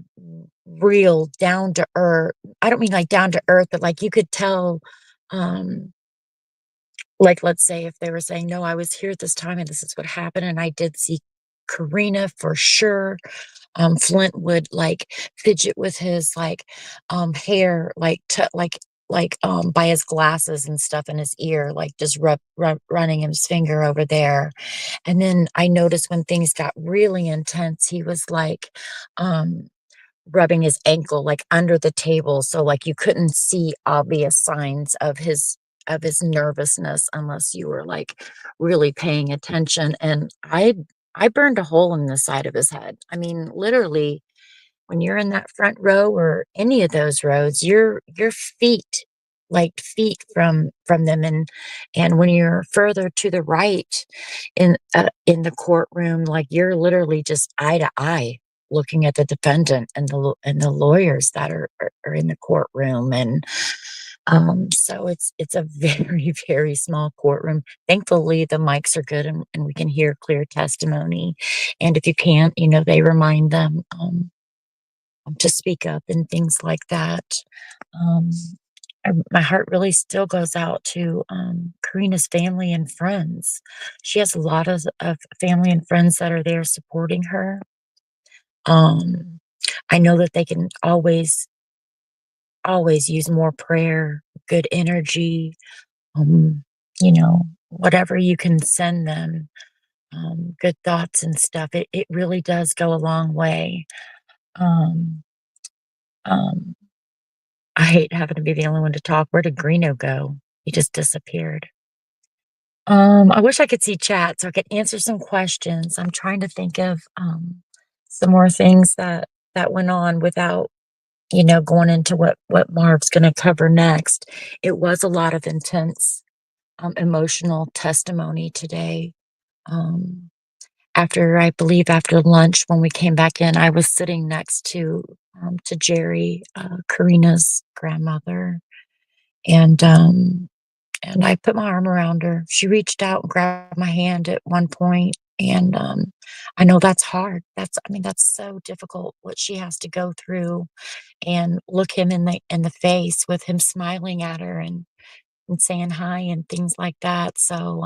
real down to earth, I don't mean like down to earth, but like you could tell, like let's say if they were saying, no, I was here at this time and this is what happened, and I did see Karena for sure. Flint would like fidget with his like hair, like by his glasses and stuff in his ear, like just running his finger over there. And then I noticed when things got really intense, he was like rubbing his ankle like under the table, so like you couldn't see obvious signs of his nervousness unless you were like really paying attention. And I burned a hole in the side of his head. I mean, literally, when you're in that front row or any of those rows, your feet, like feet from them, and when you're further to the right in the courtroom, like you're literally just eye to eye looking at the defendant and the lawyers that are in the courtroom. And so it's a very, very small courtroom. Thankfully, the mics are good, and we can hear clear testimony. And if you can't, they remind them to speak up and things like that. Um, my heart really still goes out to Karina's family and friends. She has a lot of family and friends that are there supporting her. I know that they can always use more prayer, good energy, um, whatever you can send them, good thoughts and stuff. It really does go a long way. Um, um, I hate having to be the only one to talk. Where did Greeno go? He just disappeared. I wish I could see chat so I could answer some questions. I'm trying to think of some more things that went on without going into what Marv's going to cover next. It was a lot of intense emotional testimony today. Um, I believe after lunch when we came back in, I was sitting next to Jerry, Karina's grandmother, and I put my arm around her. She reached out and grabbed my hand at one point, and I know that's hard. That's so difficult what she has to go through, and look him in the face with him smiling at her and saying hi and things like that. So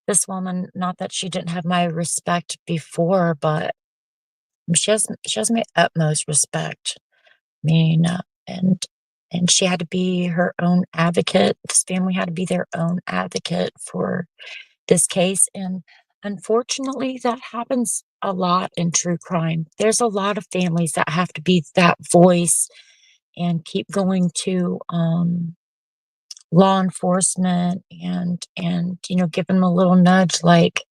this woman, not that she didn't have my respect before, but she has my utmost respect. I mean, and she had to be her own advocate. This family had to be their own advocate for this case. And unfortunately, that happens a lot in true crime. There's a lot of families that have to be that voice and keep going to law enforcement and give them a little nudge, like,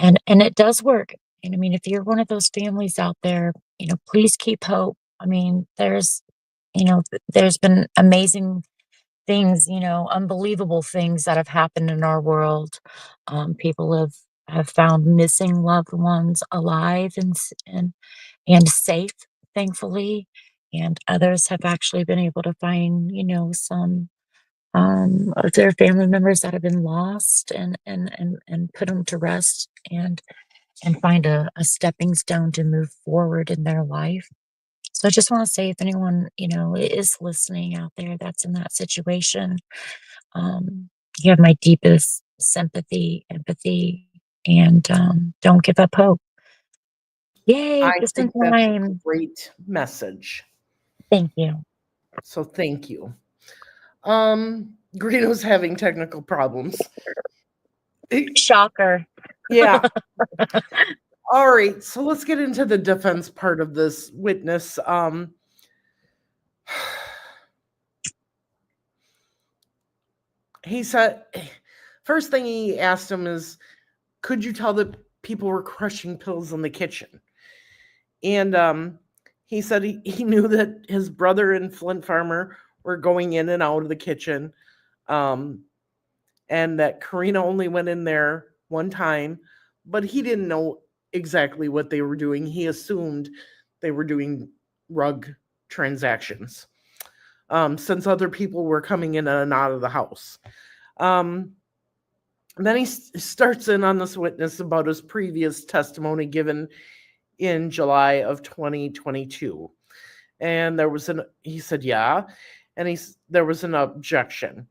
and it does work. And I mean, if you're one of those families out there, please keep hope. I mean, there's been amazing things, unbelievable things that have happened in our world. People have found missing loved ones alive and safe, thankfully, and others have actually been able to find, some of their family members that have been lost and put them to rest and find a stepping stone to move forward in their life. So I just want to say, if anyone, is listening out there that's in that situation, you have my deepest sympathy, empathy, and don't give up hope. Yay, I just in think that's a time. great message. Thank you. So thank you. Greeno's having technical problems. Shocker. Yeah. All right, so let's get into the defense part of this witness. He said, first thing he asked him is, could you tell that people were crushing pills in the kitchen? And he said he knew that his brother and Flint Farmer were going in and out of the kitchen, and that Karena only went in there one time, but he didn't know exactly what they were doing. He assumed they were doing rug transactions, since other people were coming in and out of the house. And then he starts in on this witness about his previous testimony given in July of 2022. And he said, yeah. And there was an objection.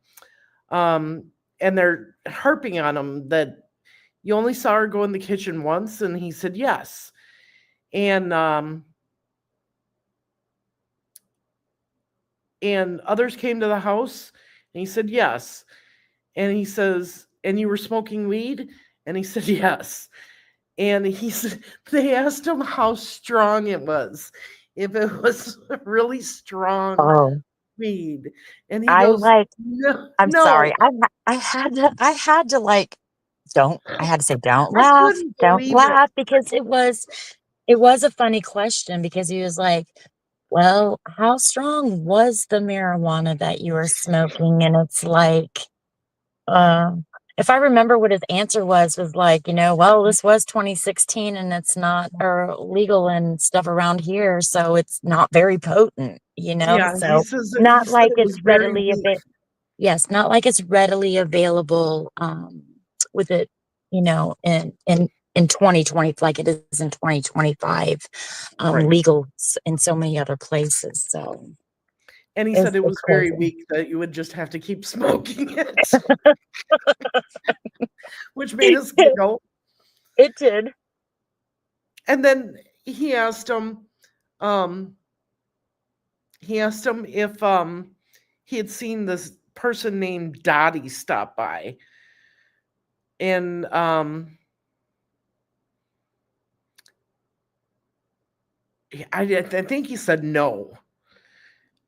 And they're harping on him that you only saw her go in the kitchen once. And he said, yes. And others came to the house. And he said, yes. And he says, and you were smoking weed? And he said, yes. And they asked him how strong it was, if it was really strong weed. And he goes, no, I'm no. sorry. I had to I had to say, don't I laugh, couldn't don't believe laugh, because it was a funny question, because he was like, well, how strong was the marijuana that you were smoking? And it's like, if I remember what his answer was like, well, this was 2016 and it's not legal and stuff around here, so it's not very potent, Yeah, so he not said like it was it's very readily weak. available. Yes, not like it's readily available with it, in 2020, like it is in 2025, Right. legal in so many other places. So And he said it was very weak, that you would just have to keep smoking it, which made us giggle. It did. And then he asked him if he had seen this person named Dottie stop by. And I think he said no.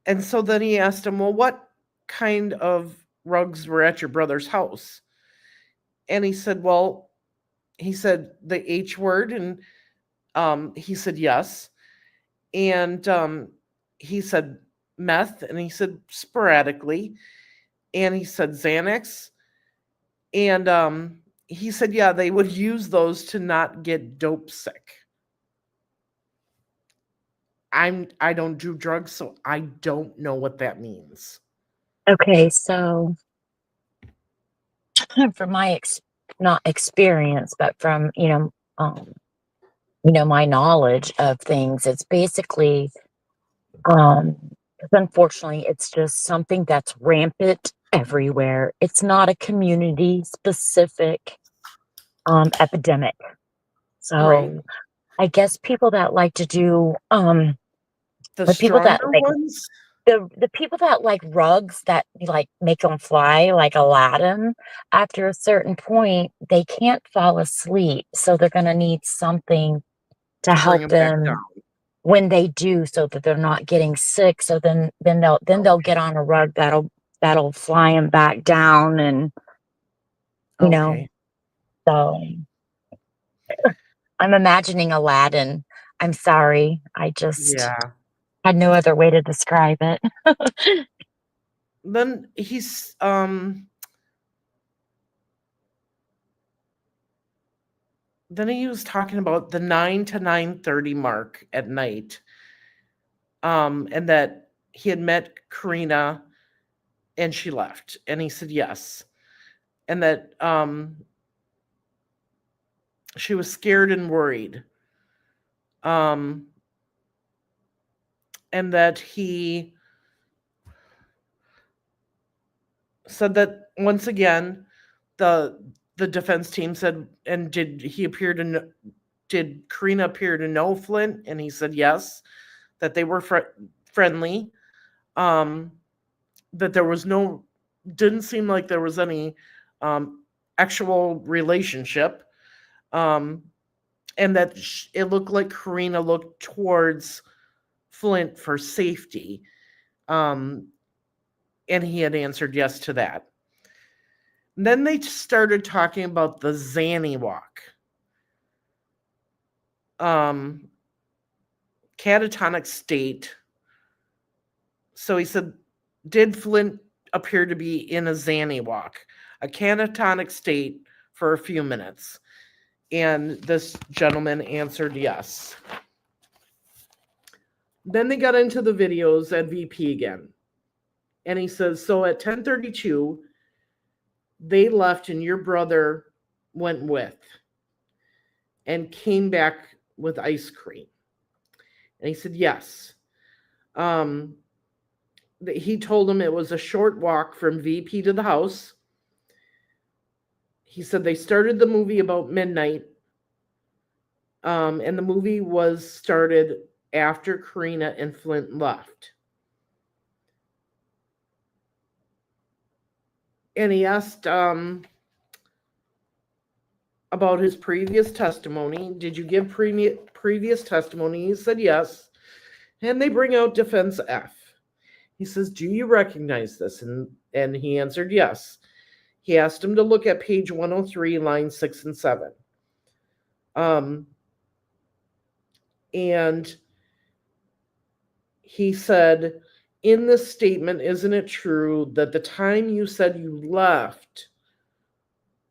And so then he asked him, well, what kind of rugs were at your brother's house? And he said, well, he said the H word, and he said yes. And he said meth, and he said sporadically. And he said Xanax. And he said, yeah, they would use those to not get dope sick. I don't do drugs, so I don't know what that means. Okay, so from my not experience, but from my knowledge of things, it's basically 'cause unfortunately it's just something that's rampant everywhere. It's not a community specific epidemic. So Right. I guess people that like to do The the people that stronger like ones? the people that like rugs that like make them fly like Aladdin, after a certain point they can't fall asleep, so they're going to need something to To bring help them back them down. when they do, so that they're not getting sick. So then they'll get on a rug that'll fly them back down, and Okay. so I'm imagining Aladdin. I'm sorry, I just Yeah. had no other way to describe it. Then he was talking about the 9 to 9:30 mark at night. And that he had met Karena and she left. And he said yes. And that she was scared and worried. And that he said that once again, the defense team said, and did Karena appear to know Flint? And he said yes, that they were friendly. That there was didn't seem like there was any actual relationship. And that it looked like Karena looked towards Flint for safety. And he had answered yes to that. And then they started talking about the Zanny walk. Catatonic state. So he said, did Flint appear to be in a Zanny walk? A catatonic state for a few minutes. And this gentleman answered yes. Then they got into the videos at VP again. And he says, so at 10:32, they left and your brother went with and came back with ice cream? And he said, yes. He told him it was a short walk from VP to the house. He said they started the movie about midnight. And the movie was started after Karena and Flint left. And he asked about his previous testimony. Did you give previous testimony? He said yes. And they bring out defense F. He says, do you recognize this? And he answered yes. He asked him to look at page 103, lines 6 and 7. And he said, in this statement, isn't it true that the time you said you left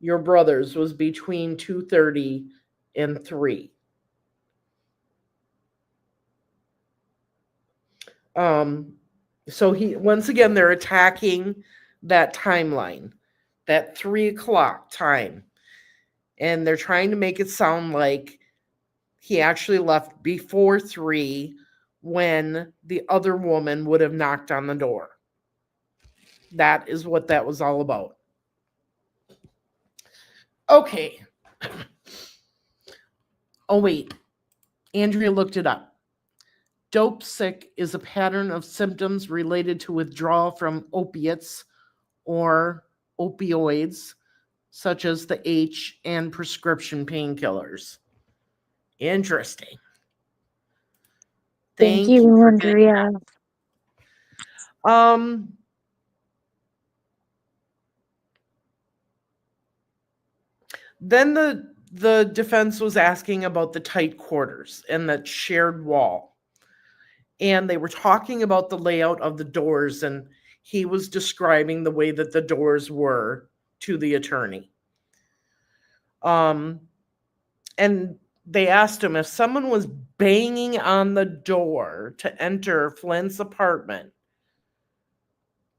your brothers was between 2:30 and 3? So once again, they're attacking that timeline, that 3 o'clock time. And they're trying to make it sound like he actually left before 3 when the other woman would have knocked on the door. That is what that was all about. Okay. Oh, wait. Andrea looked it up. Dope sick is a pattern of symptoms related to withdrawal from opiates or opioids, such as the H and prescription painkillers. Interesting. Thank you, Andrea. Then the defense was asking about the tight quarters and that shared wall. And they were talking about the layout of the doors, and he was describing the way that the doors were to the attorney. And they asked him if someone was banging on the door to enter Flint's apartment,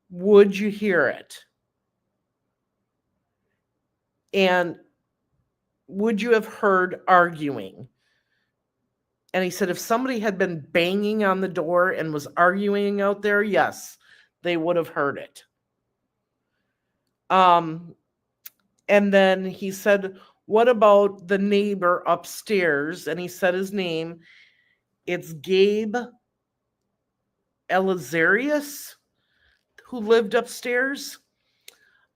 would you hear it? And would you have heard arguing? And he said if somebody had been banging on the door and was arguing out there, yes, they would have heard it. And then he said, what about the neighbor upstairs? And he said his name. It's Gabe Elizarius, who lived upstairs.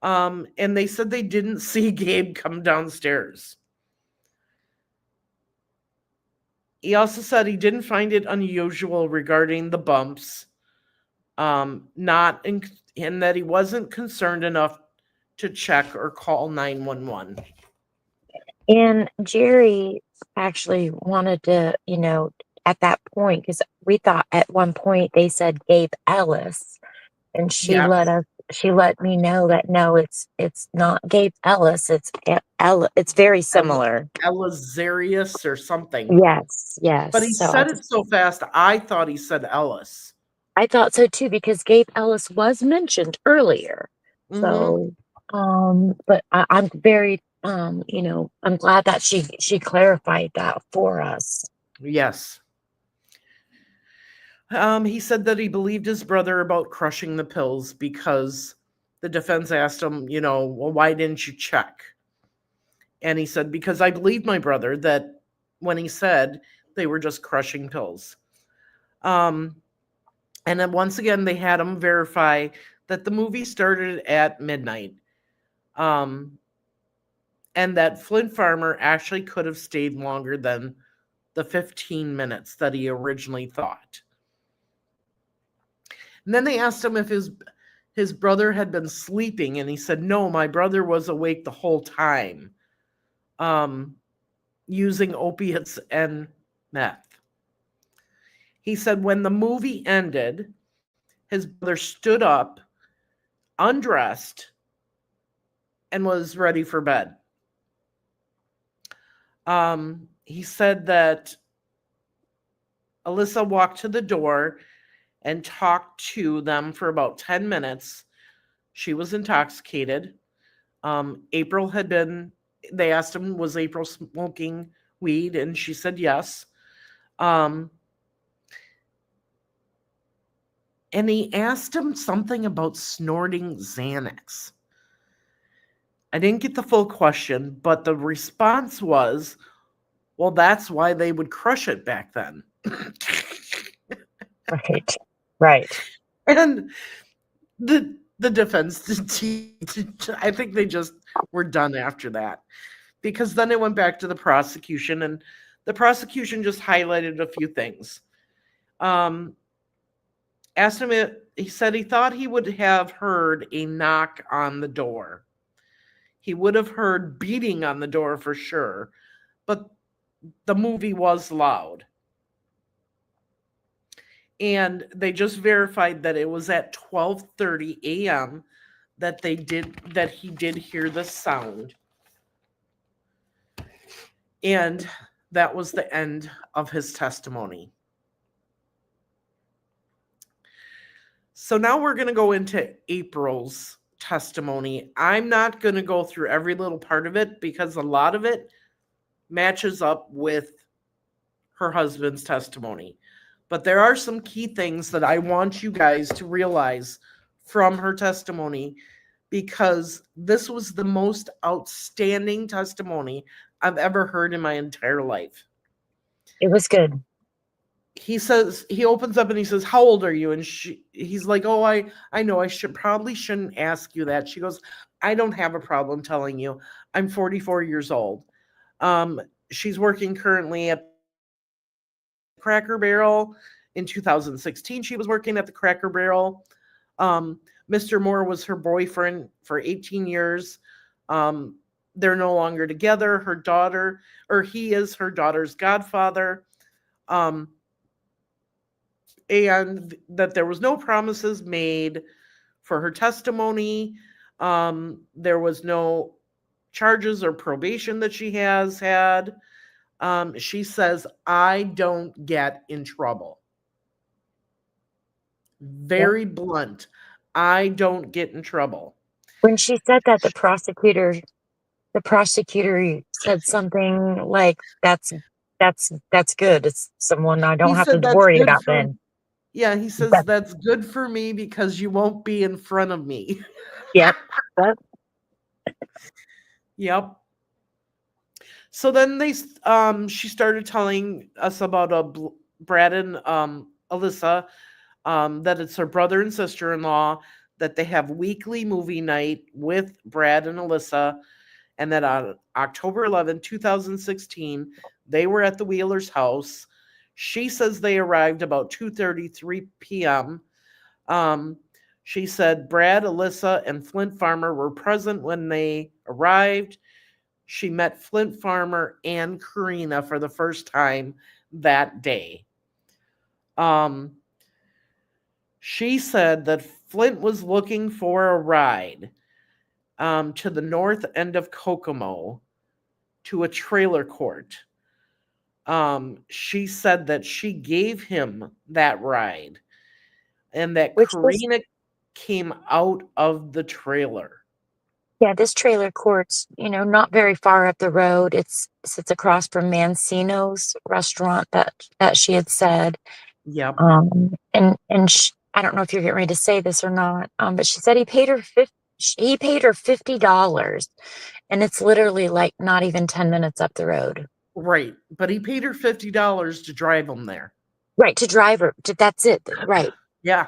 And they said they didn't see Gabe come downstairs. He also said he didn't find it unusual regarding the bumps, and that he wasn't concerned enough to check or call 911. And Jerry actually wanted to, at that point, because we thought at one point they said Gabe Ellis, and she let me know that no, it's not Gabe Ellis, it's very similar. Elizarius or something. Yes. But he said it so fast, I thought he said Ellis. I thought so too, because Gabe Ellis was mentioned earlier. So, but I'm very, I'm glad that she clarified that for us. Yes. He said that he believed his brother about crushing the pills because the defense asked him, well, why didn't you check? And he said, because I believed my brother that when he said they were just crushing pills. And then once again, they had him verify that the movie started at midnight. And that Flint Farmer actually could have stayed longer than the 15 minutes that he originally thought. And then they asked him if his brother had been sleeping, and he said, no, my brother was awake the whole time, using opiates and meth. He said when the movie ended, his brother stood up, undressed, and was ready for bed. He said that Alyssa walked to the door and talked to them for about 10 minutes. She was intoxicated. April had been, they asked him, was April smoking weed? And she said yes. And he asked him something about snorting Xanax. I didn't get the full question, but the response was, well, that's why they would crush it back then. Right. Right. And the defense, I think they just were done after that, because then it went back to the prosecution, and the prosecution just highlighted a few things. Asked him, he said he thought he would have heard a knock on the door. He would have heard beating on the door for sure, but the movie was loud. And they just verified that it was at 12:30 a.m. that he did hear the sound. And that was the end of his testimony. So now we're going to go into April's testimony. I'm not going to go through every little part of it because a lot of it matches up with her husband's testimony. But there are some key things that I want you guys to realize from her testimony, because this was the most outstanding testimony I've ever heard in my entire life. It was good. He says, he opens up and he says, how old are you? And he's like, oh, I know I probably shouldn't ask you that. She goes, I don't have a problem telling you. I'm 44 years old. She's working currently at Cracker Barrel. In 2016, she was working at the Cracker Barrel. Mr. Moore was her boyfriend for 18 years. They're no longer together. He is her daughter's godfather. And that there was no promises made for her testimony. There was no charges or probation that she has had. She says, I don't get in trouble. Very blunt. I don't get in trouble. When she said that, the prosecutor said something like, that's good. It's someone I don't have to worry about then. Yeah, he says, that's good for me because you won't be in front of me. Yep. Yep. So then she started telling us about Brad and Alyssa, that it's her brother and sister-in-law, that they have weekly movie night with Brad and Alyssa, and that on October 11, 2016, they were at the Wheelers' house. She says they arrived about 2:33 p.m. She said Brad, Alyssa, and Flint Farmer were present when they arrived. She met Flint Farmer and Karena for the first time that day. She said that Flint was looking for a ride to the north end of Kokomo to a trailer court. She said that she gave him that ride and that Karena came out of the trailer. Yeah, this trailer court's, not very far up the road. It sits across from Mancino's restaurant that she had said. Yep. And I don't know if you're getting ready to say this or not, but she said he paid her $50, and it's literally like not even 10 minutes up the road. Right, but he paid her $50 to drive him there. Right, to drive her. That's it. Right. Yeah.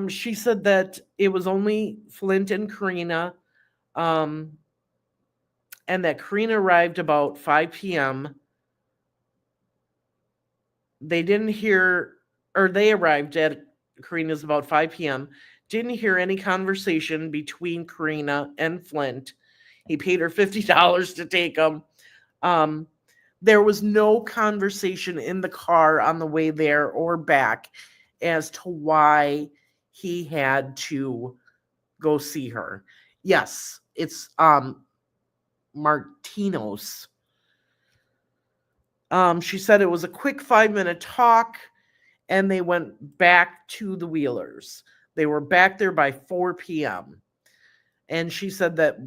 She said that it was only Flint and Karena, and that Karena arrived about 5 p.m. They arrived at Karena's about 5 p.m. Didn't hear any conversation between Karena and Flint. He paid her $50 to take him. There was no conversation in the car on the way there or back as to why he had to go see her. Yes, it's Martino's. She said it was a quick 5-minute talk, and they went back to the Wheelers. They were back there by 4 p.m. And she said that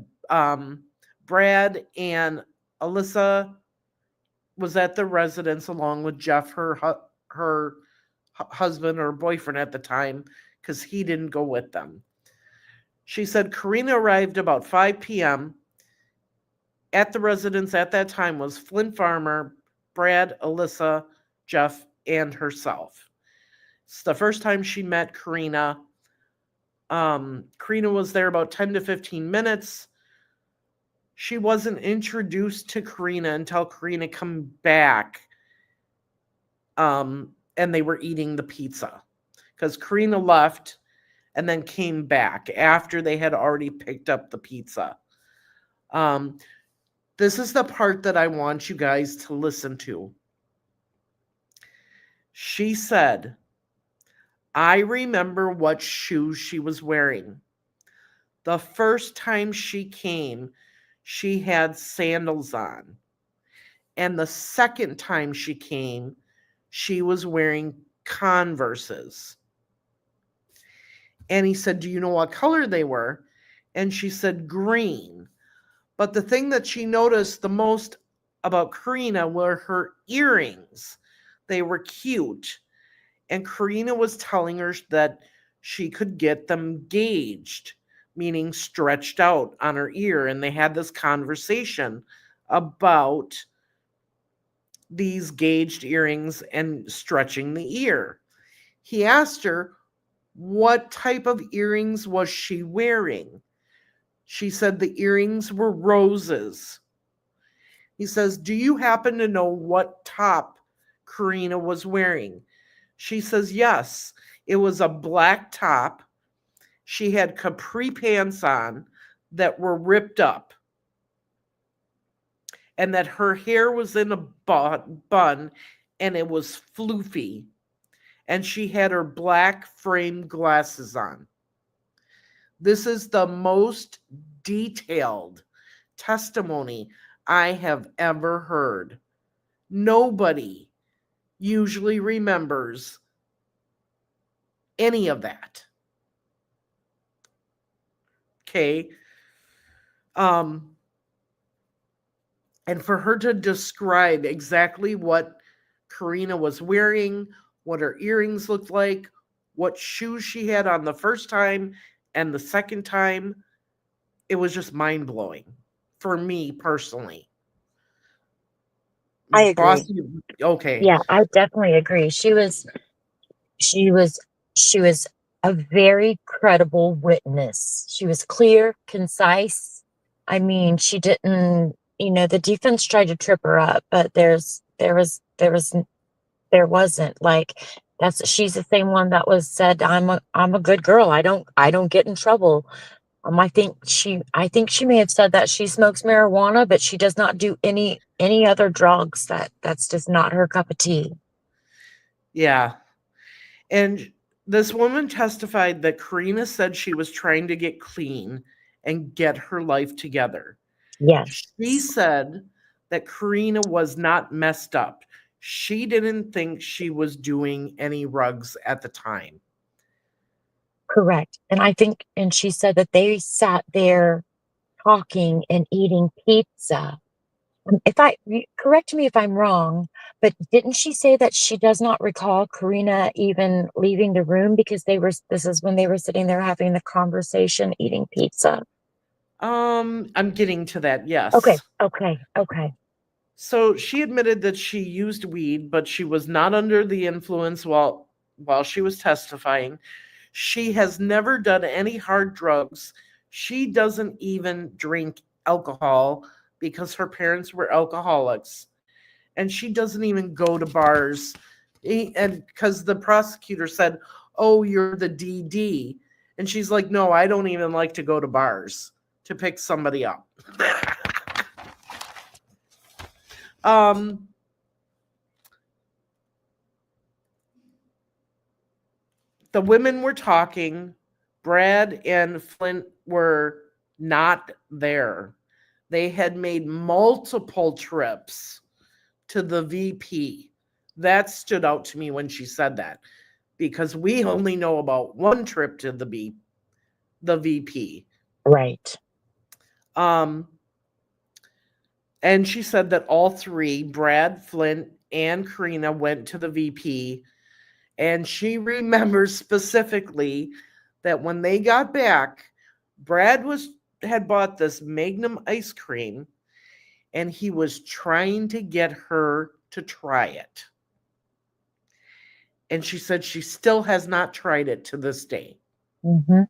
Brad and Alyssa was at the residence along with Jeff, her husband or boyfriend at the time, because he didn't go with them. She said Karena arrived about 5 p.m. At the residence at that time was Flint Farmer, Brad, Alyssa, Jeff, and herself. It's the first time she met Karena. Karena was there about 10 to 15 minutes. She wasn't introduced to Karena until Karena come back, and they were eating the pizza, because Karena left and then came back after they had already picked up the pizza. This is the part that I want you guys to listen to. She said, I remember what shoes she was wearing. The first time she came, she had sandals on. And the second time she came, she was wearing Converses. And he said, do you know what color they were? And she said, green. But the thing that she noticed the most about Karena were her earrings. They were cute. And Karena was telling her that she could get them gauged, meaning stretched out on her ear. And they had this conversation about these gauged earrings and stretching the ear. He asked her, what type of earrings was she wearing? She said the earrings were roses. He says, do you happen to know what top Karena was wearing? She says, yes, it was a black top. She had capri pants on that were ripped up, and that her hair was in a bun and it was floofy. And she had her black framed glasses on. This is the most detailed testimony I have ever heard. Nobody usually remembers any of that. Okay. And for her to describe exactly what Karena was wearing, what her earrings looked like, what shoes she had on the first time and the second time, it was just mind-blowing for me personally. I agree. Bossy, okay. Yeah, I definitely agree. She was a very credible witness. She was clear, concise. I mean, she didn't, the defense tried to trip her up, but there wasn't. Like, she's the same one that was said, I'm a good girl. I don't get in trouble. I think she may have said that she smokes marijuana, but she does not do any other drugs. That's just not her cup of tea. Yeah. And this woman testified that Karena said she was trying to get clean and get her life together. Yes. She said that Karena was not messed up. She didn't think she was doing any drugs at the time. Correct. And she said that they sat there talking and eating pizza. Correct me if I'm wrong, but didn't she say that she does not recall Karena even leaving the room because this is when they were sitting there having the conversation, eating pizza? I'm getting to that. Yes. Okay. So she admitted that she used weed, but she was not under the influence while she was testifying. She has never done any hard drugs. She doesn't even drink alcohol because her parents were alcoholics. And she doesn't even go to bars. And because the prosecutor said, oh, you're the DD. And she's like, no, I don't even like to go to bars to pick somebody up. The women were talking. Brad and Flint were not there. They had made multiple trips to the VP. That stood out to me when she said that, because we only know about one trip to the VP. Right. And she said that all three, Brad, Flint, and Karena, went to the VP. And she remembers specifically that when they got back, Brad had bought this Magnum ice cream, and he was trying to get her to try it. And she said she still has not tried it to this day. Mm-hmm.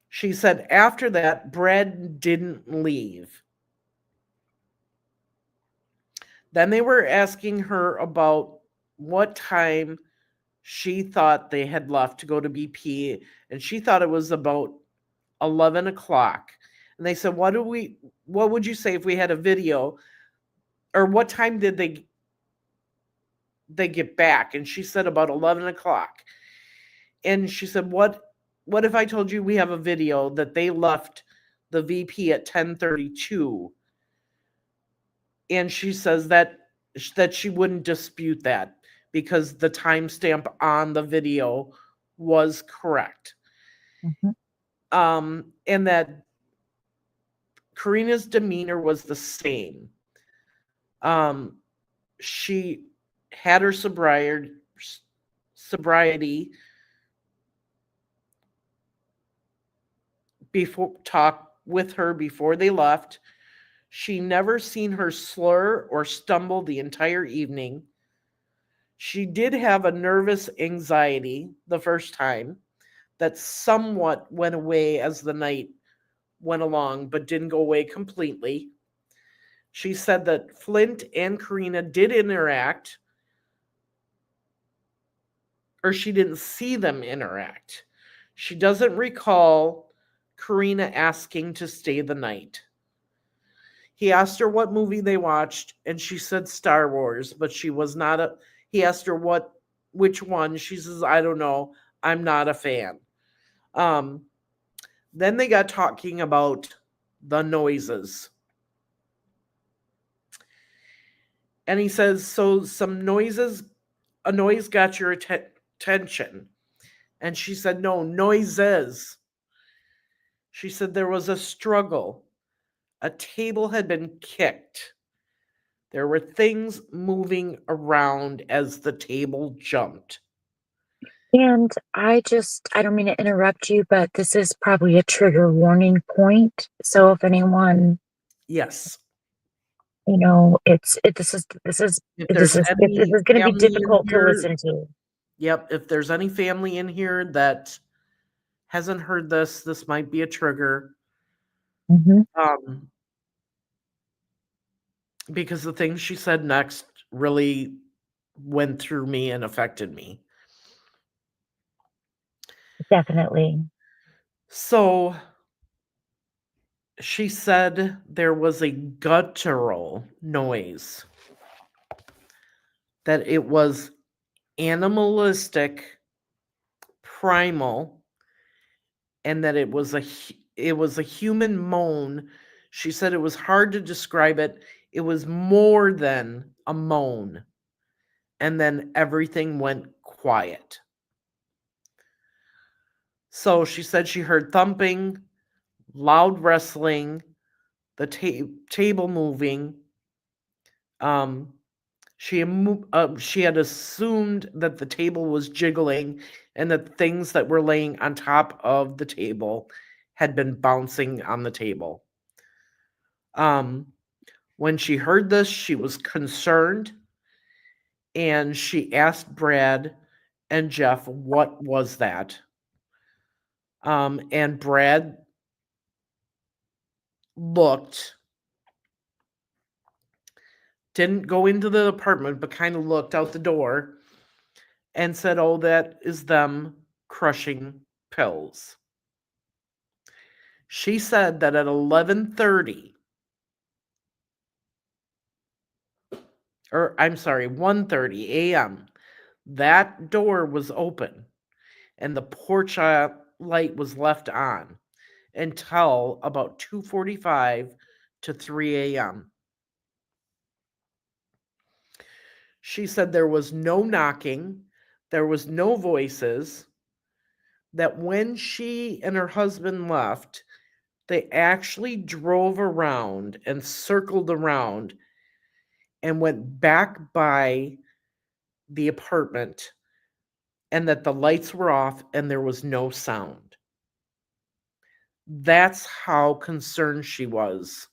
She said after that, Brad didn't leave. Then they were asking her about what time she thought they had left to go to BP, and she thought it was about 11 o'clock. And they said, what would you say if we had a video, or what time did they get back? And she said about 11 o'clock. And she said, what if I told you we have a video that they left the VP at 10:32? And she says that she wouldn't dispute that because the timestamp on the video was correct. Mm-hmm. And that Karena's demeanor was the same. She had her sobriety talk with her before they left. She never seen her slur or stumble the entire evening. She did have a nervous anxiety the first time that somewhat went away as the night went along, but didn't go away completely. She said that Flint and Karena did interact, or she didn't see them interact. She doesn't recall Karena asking to stay the night. He asked her what movie they watched, and she said Star Wars, but she was not he asked her which one. She says, I don't know. I'm not a fan. Then they got talking about the noises. And he says, so a noise got your attention. And she said, no, noises. She said there was a struggle. A table had been kicked. There were things moving around as the table jumped. And I don't mean to interrupt you, but this is probably a trigger warning point. So if anyone, Yes. you know, this is going to be difficult to listen to. Yep. If there's any family in here that hasn't heard this might be a trigger. Mm-hmm. Because the things she said next really went through me and affected me. Definitely. So she said there was a guttural noise, that it was animalistic, primal, and that it was a human moan. She said it was hard to describe it. It was more than a moan. And then everything went quiet. So she said she heard thumping, loud wrestling, the table moving. She had assumed that the table was jiggling and that things that were laying on top of the table had been bouncing on the table. When she heard this, she was concerned, and she asked Brad and Jeff, what was that? And Brad looked, didn't go into the apartment, but kind of looked out the door and said, oh, that is them crushing pills. She said that at 11:30, or I'm sorry, 1:30 a.m., that door was open and the porch light was left on until about 2:45 to 3 a.m. She said there was no knocking, there was no voices, that when she and her husband left, they actually drove around and circled around and went back by the apartment, and that the lights were off and there was no sound. That's how concerned she was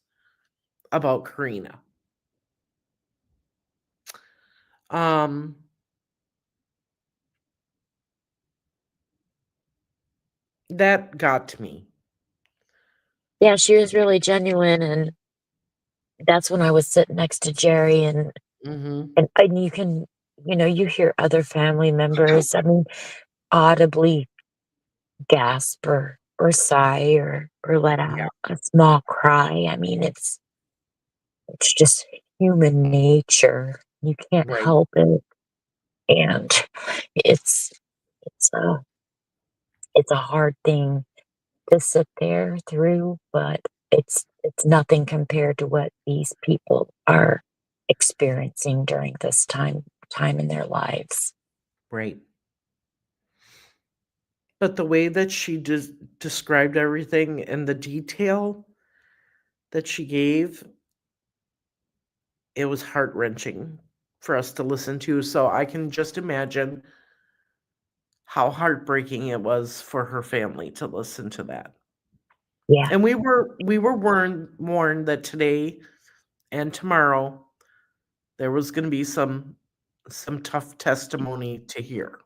about Karena. That got to me. Yeah, she was really genuine, and that's when I was sitting next to Jerry, and you can, you hear other family members, I mean, audibly gasp or sigh or let out a small cry. I mean, it's just human nature. You can't Right. help it, and it's a hard thing to sit there through, but it's nothing compared to what these people are experiencing during this time in their lives. Right. But the way that she described everything and the detail that she gave, it was heart-wrenching for us to listen to. So I can just imagine how heartbreaking it was for her family to listen to that. Yeah, And we were warned that today and tomorrow there was going to be some tough testimony to hear.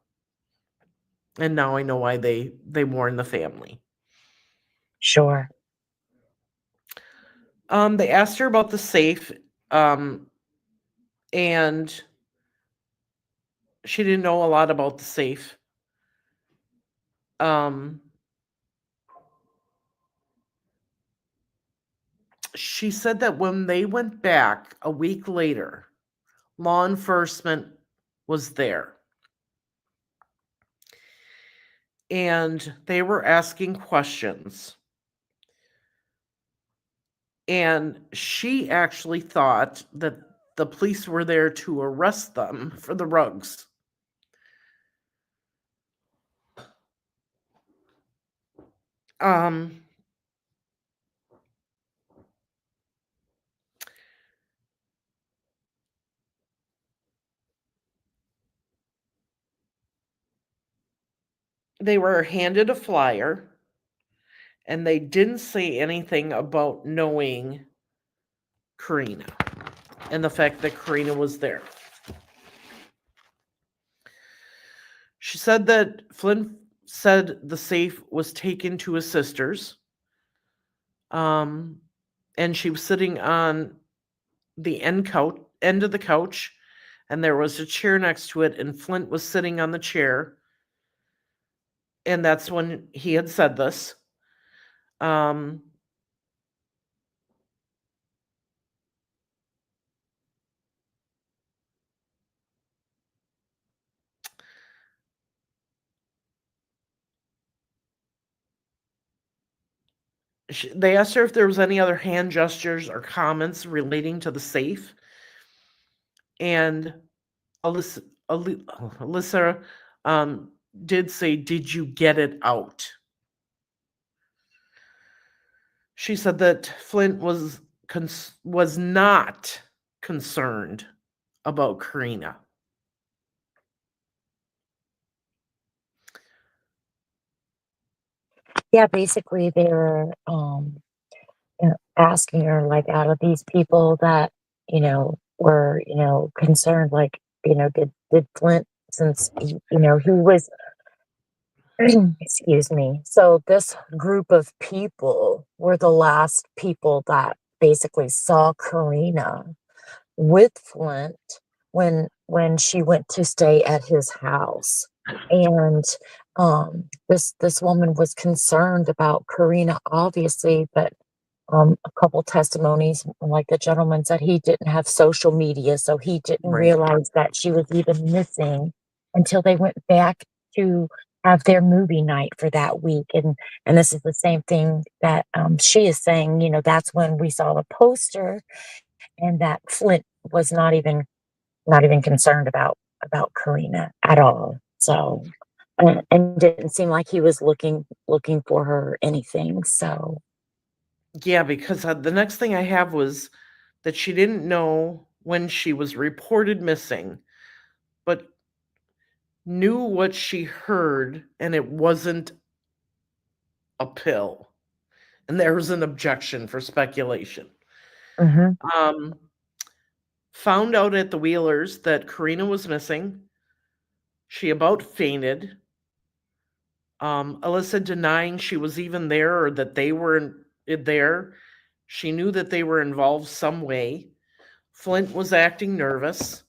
And now I know why they warned the family. sure. They asked her about the safe, and she didn't know a lot about the safe. She said that when they went back a week later, law enforcement was there. And they were asking questions. And she actually thought that the police were there to arrest them for the rugs. They were handed a flyer, and they didn't say anything about knowing Karena and the fact that Karena was there. She said that Flint said the safe was taken to his sister's, and she was sitting on the end of the couch, and there was a chair next to it, and Flint was sitting on the chair, and that's when he had said this. They asked her if there was any other hand gestures or comments relating to the safe, and Alyssa did say, "Did you get it out?" She said that Flint was not concerned about Karena. Yeah, basically they were asking her, like, out of these people that were concerned, like, did Flint, since he was excuse me. So this group of people were the last people that basically saw Karena with Flint when she went to stay at his house. And this woman was concerned about Karena, obviously, but a couple testimonies, like the gentleman said, he didn't have social media, so he didn't Right. realize that she was even missing until they went back to have their movie night for that week. And this is the same thing that she is saying. That's when we saw the poster, and that Flint was not even concerned about Karena at all. So and didn't seem like he was looking for her or anything. So Yeah, because the next thing I have was that she didn't know when she was reported missing, but knew what she heard, and it wasn't a pill. And there was an objection for speculation. mhm. Found out at the Wheelers that Karena was missing. She about fainted. Alyssa denying she was even there or that they were there. She knew that they were involved some way. Flint was acting nervous,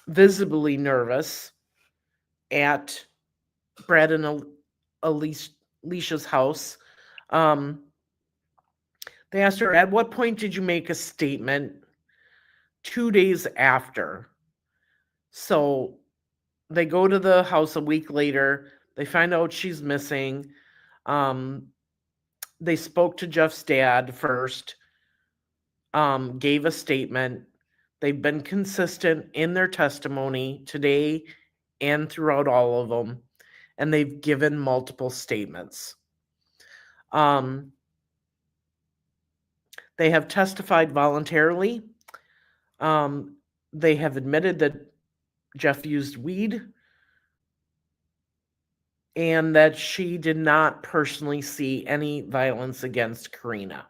visibly nervous at Brad and Alicia's house. They asked her, at what point did you make a statement? 2 days after. So they go to the house a week later. They find out she's missing. They spoke to Jeff's dad first, gave a statement. They've been consistent in their testimony today and throughout all of them, and they've given multiple statements. They have testified voluntarily. They have admitted that Jeff used weed and that she did not personally see any violence against Karena.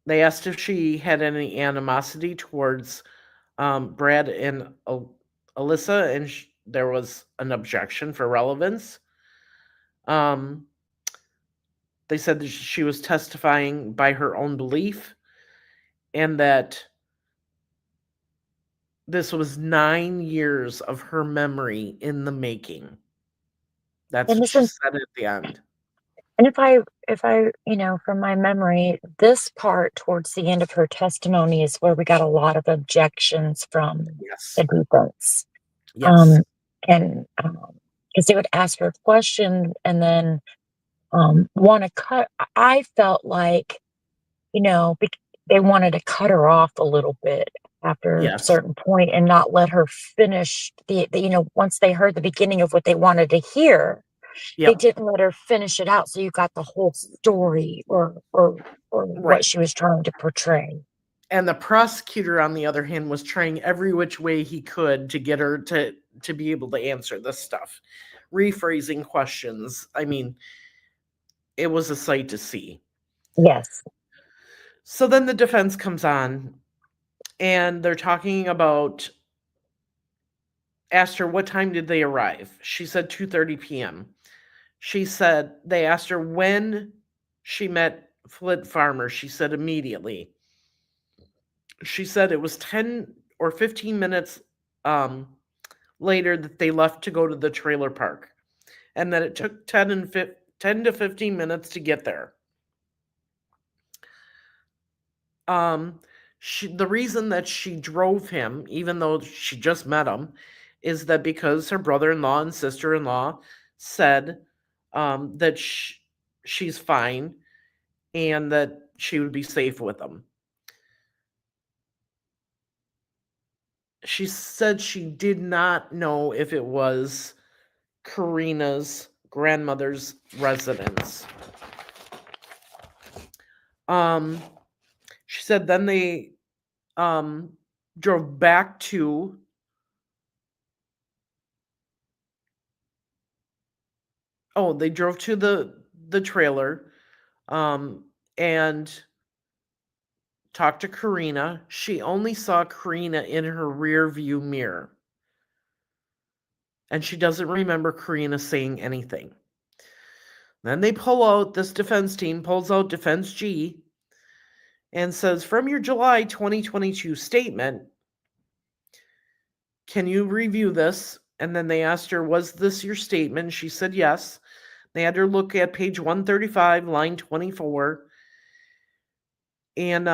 They asked if she had any animosity towards Brad and Alyssa, and there was an objection for relevance. They said that she was testifying by her own belief and that this was 9 years of her memory in the making. That's And what she isn't said at the end. and if I from my memory, this part towards the end of her testimony is where we got a lot of objections from Yes. the defense. Yes. And because they would ask her a question and then want to cut. I felt like, they wanted to cut her off a little bit after a Yes. certain point and not let her finish the once they heard the beginning of what they wanted to hear, they Yep. didn't let her finish it out. So you got the whole story or Right. what she was trying to portray. And the prosecutor, on the other hand, was trying every which way he could to get her to be able to answer this stuff, rephrasing questions. I mean, it was a sight to see. Yes. So then the defense comes on, and they're talking about, asked her, what time did they arrive? She said 2:30 p.m. She said, they asked her when she met Flint Farmer. She said immediately. She said it was 10 or 15 minutes later that they left to go to the trailer park, and that it took 10 to 15 minutes to get there. The reason that she drove him, even though she just met him, is that because her brother-in-law and sister-in-law said that she's fine and that she would be safe with him. She said she did not know if it was Karena's grandmother's residence. She said then they drove back to they drove to the trailer and talked to Karena. She only saw Karena in her rear view mirror. And she doesn't remember Karena saying anything. Then they this defense team pulls out Defense G and says, from your July 2022 statement, can you review this? And then they asked her, was this your statement? She said yes. They had her look at page 135, line 24. And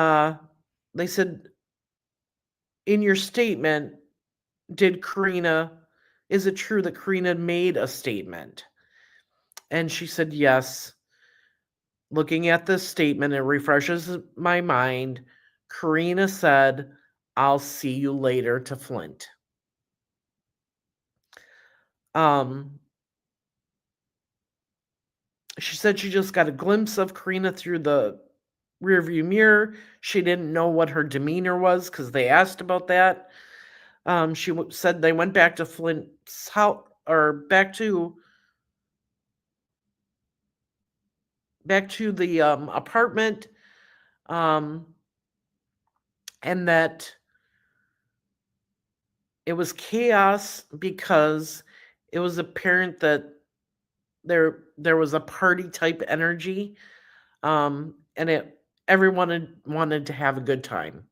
they said, in your statement, is it true that Karena made a statement? And she said yes. Looking at this statement, it refreshes my mind. Karena said, I'll see you later to Flint. She said she just got a glimpse of Karena through the rearview mirror. She didn't know what her demeanor was because they asked about that. She said they went back to Flint's house, or back to the apartment, and that it was chaos because it was apparent that there was a party type energy, and everyone wanted to have a good time.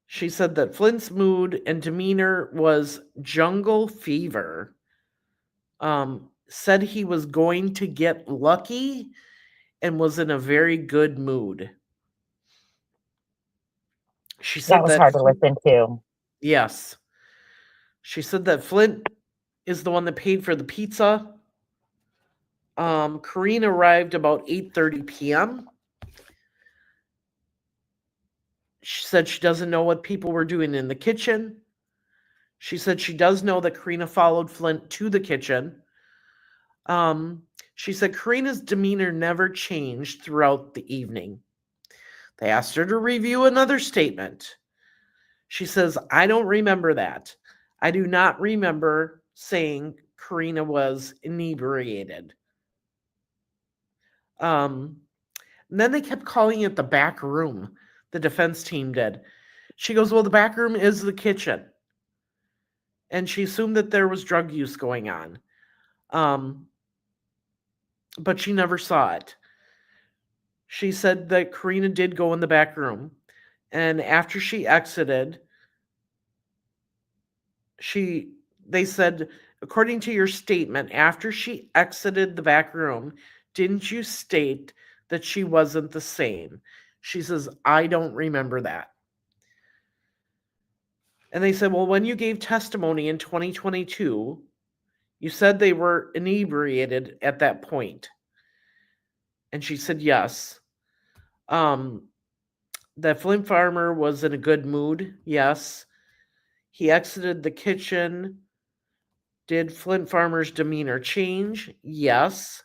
She said that Flint's mood and demeanor was jungle fever. Said he was going to get lucky and was in a very good mood. She said That was hard to listen to. Yes. She said that Flint is the one that paid for the pizza. Karena arrived about 8:30 p.m. She said she doesn't know what people were doing in the kitchen. She said she does know that Karena followed Flint to the kitchen. She said Karena's demeanor never changed throughout the evening. They asked her to review another statement. She says, I don't remember that. I do not remember saying Karena was inebriated. And then they kept calling it the back room. The defense team did. She goes, well, the back room is the kitchen. And she assumed that there was drug use going on. But she never saw it. She said that Karena did go in the back room. And after she exited, they said, according to your statement, after she exited the back room, didn't you state that she wasn't the same? She says, I don't remember that. And they said, well, when you gave testimony in 2022, you said they were inebriated at that point. And she said, yes. That Flint Farmer was in a good mood. Yes. He exited the kitchen. Did Flint Farmer's demeanor change? Yes.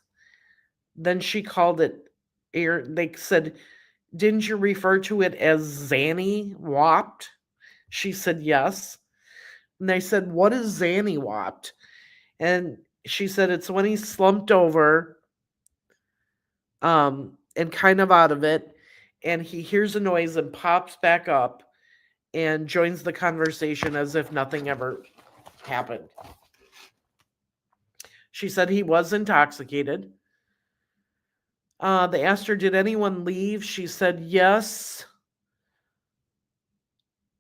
Then she called it air. They said, didn't you refer to it as Zanny Whopped? She said, yes. And they said, what is Zanny Whopped? And she said, it's when he's slumped over and kind of out of it, and he hears a noise and pops back up and joins the conversation as if nothing ever happened. She said he was intoxicated. They asked her, did anyone leave? She said yes.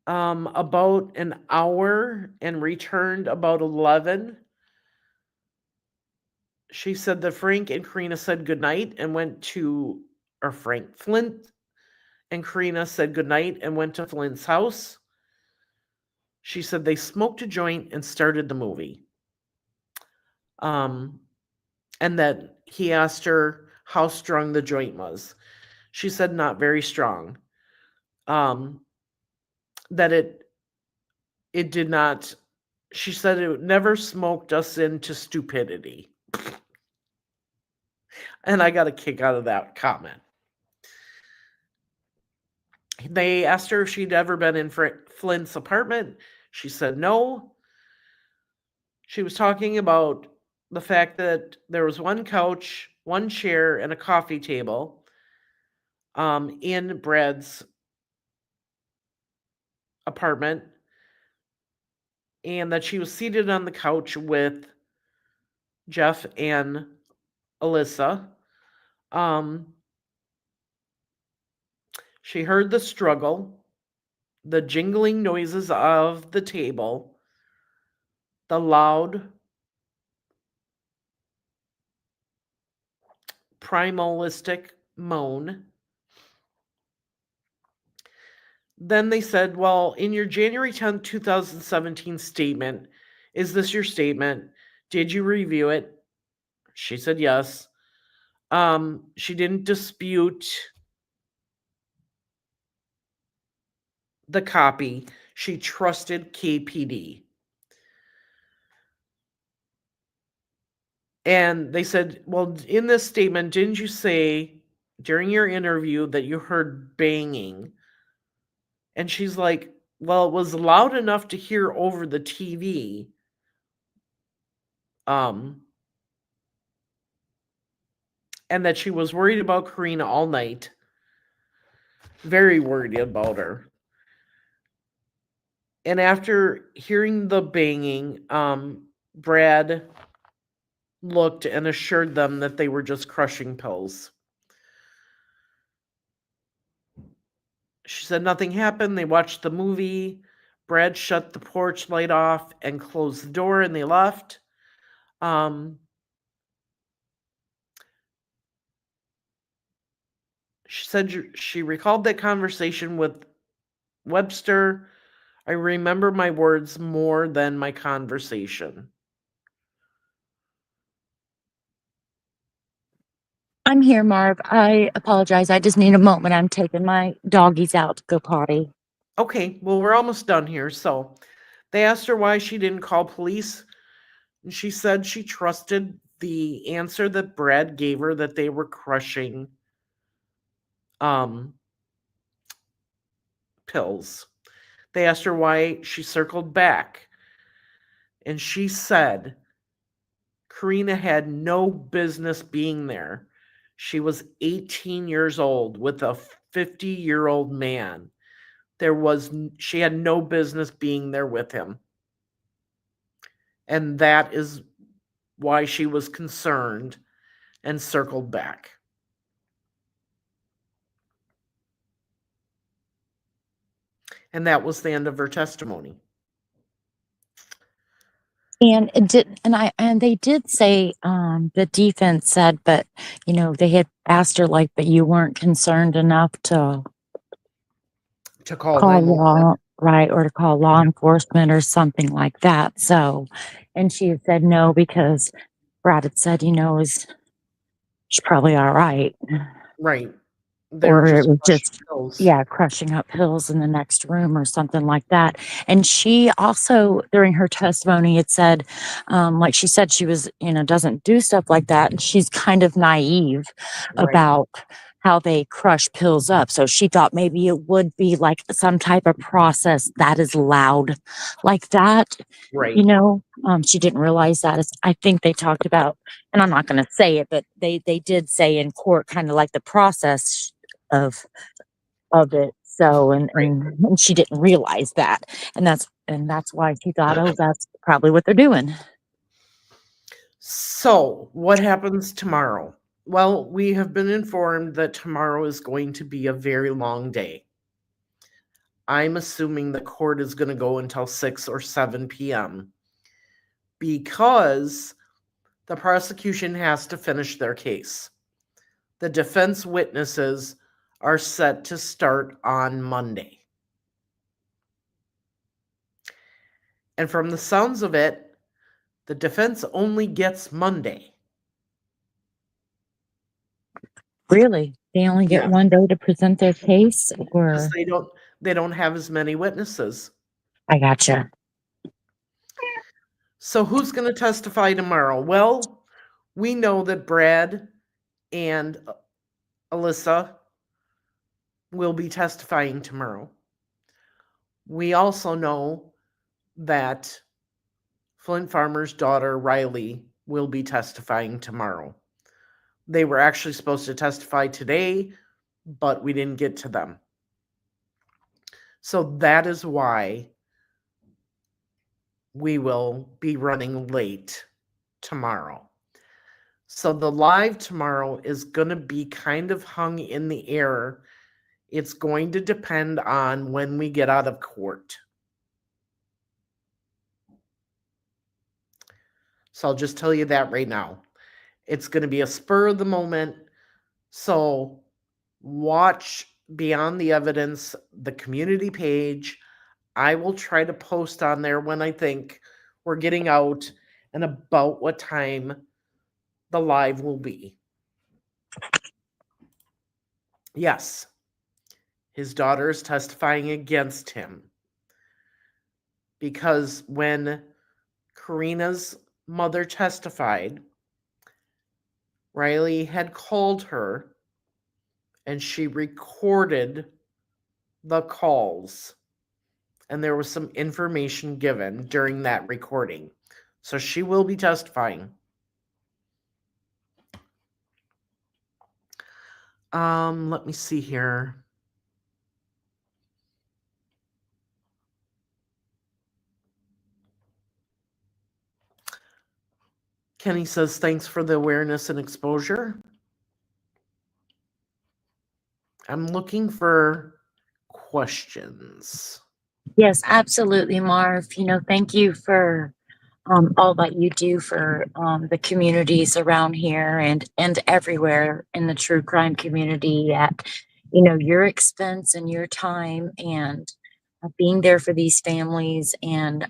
About an hour and returned about 11. She said that Frank and Karena said goodnight and went to, or Flint and Karena said goodnight and went to Flint's house. She said they smoked a joint and started the movie. And that he asked her how strong the joint was. She said not very strong. That it did not, she said it never smoked us into stupidity. And I got a kick out of that comment. They asked her if she'd ever been in Flint's apartment. She said no. She was talking about the fact that there was one couch, one chair, and a coffee table in Brad's apartment, and that she was seated on the couch with Jeff and Alyssa. She heard the struggle, the jingling noises of the table, the loud primalistic moan. Then they said, well, in your January 10th, 2017 statement, is this your statement? Did you review it? She said yes. She didn't dispute the copy. She trusted KPD. And they said, well, in this statement, didn't you say during your interview that you heard banging? And she's like, well, it was loud enough to hear over the TV. And that she was worried about Karena all night. Very worried about her. And after hearing the banging, Brad looked and assured them that they were just crushing pills. She said nothing happened. They watched the movie. Brad shut the porch light off and closed the door, and they left. She said she recalled that conversation with Webster. I remember my words more than my conversation. I'm here, Marv. I apologize. I just need a moment. I'm taking my doggies out to go potty. Okay, well, we're almost done here. So they asked her why she didn't call police. And she said she trusted the answer that Brad gave her, that they were crushing pills. They asked her why she circled back. And she said Karena had no business being there. She was 18 years old with a 50-year-old man. She had no business being there with him. And that is why she was concerned and circled back. And that was the end of her testimony. And they did say, the defense said, but they had asked her like, but you weren't concerned enough to call law, right, or to call law enforcement or something like that. So, and she had said no because Brad had said, she's probably all right. Right. Or it was just, crushing up pills in the next room or something like that. And she also, during her testimony, had said, like she said, she was, doesn't do stuff like that. And she's kind of naive about how they crush pills up. So she thought maybe it would be like some type of process that is loud like that. Right. She didn't realize that. I think they talked about, and I'm not going to say it, but they did say in court kind of like the process of it. So, and she didn't realize that. And that's why she thought, oh, that's probably what they're doing. So what happens tomorrow? Well, we have been informed that tomorrow is going to be a very long day. I'm assuming the court is going to go until 6 or 7 p.m. because the prosecution has to finish their case. The defense witnesses are set to start on Monday. And from the sounds of it, the defense only gets Monday. Really? They only get one day to present their case? Or because they don't have as many witnesses. I gotcha. So who's going to testify tomorrow? Well, we know that Brad and Alyssa will be testifying tomorrow. We also know that Flint Farmer's daughter, Riley, will be testifying tomorrow. They were actually supposed to testify today, but we didn't get to them. So that is why we will be running late tomorrow. So the live tomorrow is going to be kind of hung in the air. It's going to depend on when we get out of court. So I'll just tell you that right now. It's going to be a spur of the moment. So watch Beyond the Evidence, the community page. I will try to post on there when I think we're getting out and about what time the live will be. Yes, his daughter is testifying against him because when Karena's mother testified, Riley had called her and she recorded the calls. And there was some information given during that recording. So she will be testifying. Let me see here. Kenny says, thanks for the awareness and exposure. I'm looking for questions. Yes, absolutely, Marv. Thank you for all that you do for the communities around here and everywhere in the true crime community at your expense and your time and being there for these families. And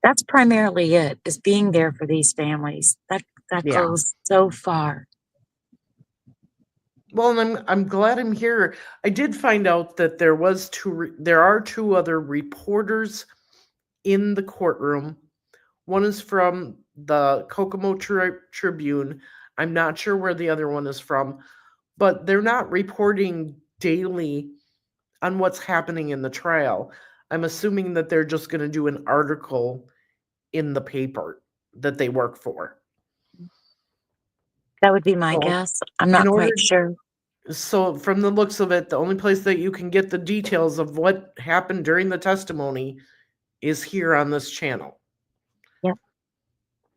that's primarily it, is being there for these families. That Yeah. goes so far. Well, and I'm glad I'm here. I did find out that there are two other reporters in the courtroom. One is from the Kokomo Tribune. I'm not sure where the other one is from, but they're not reporting daily on what's happening in the trial. I'm assuming that they're just going to do an article in the paper that they work for. That would be my guess. I'm not quite sure. So from the looks of it, the only place that you can get the details of what happened during the testimony is here on this channel. Yep.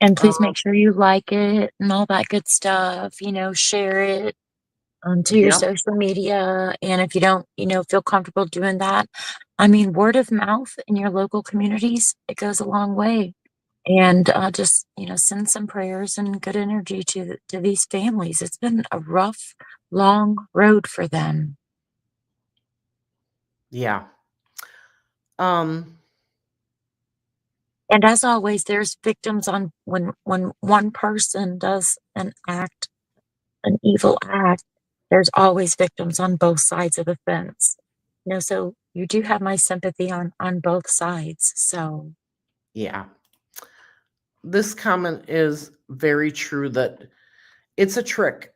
And please make sure you like it and all that good stuff, share it to your social media. And if you don't, feel comfortable doing that, word of mouth in your local communities, it goes a long way. And just, send some prayers and good energy to these families. It's been a rough, long road for them. Yeah. And as always, there's victims on when one person does an evil act, there's always victims on both sides of the fence. So you do have my sympathy on both sides. So yeah. This comment is very true that it's a trick.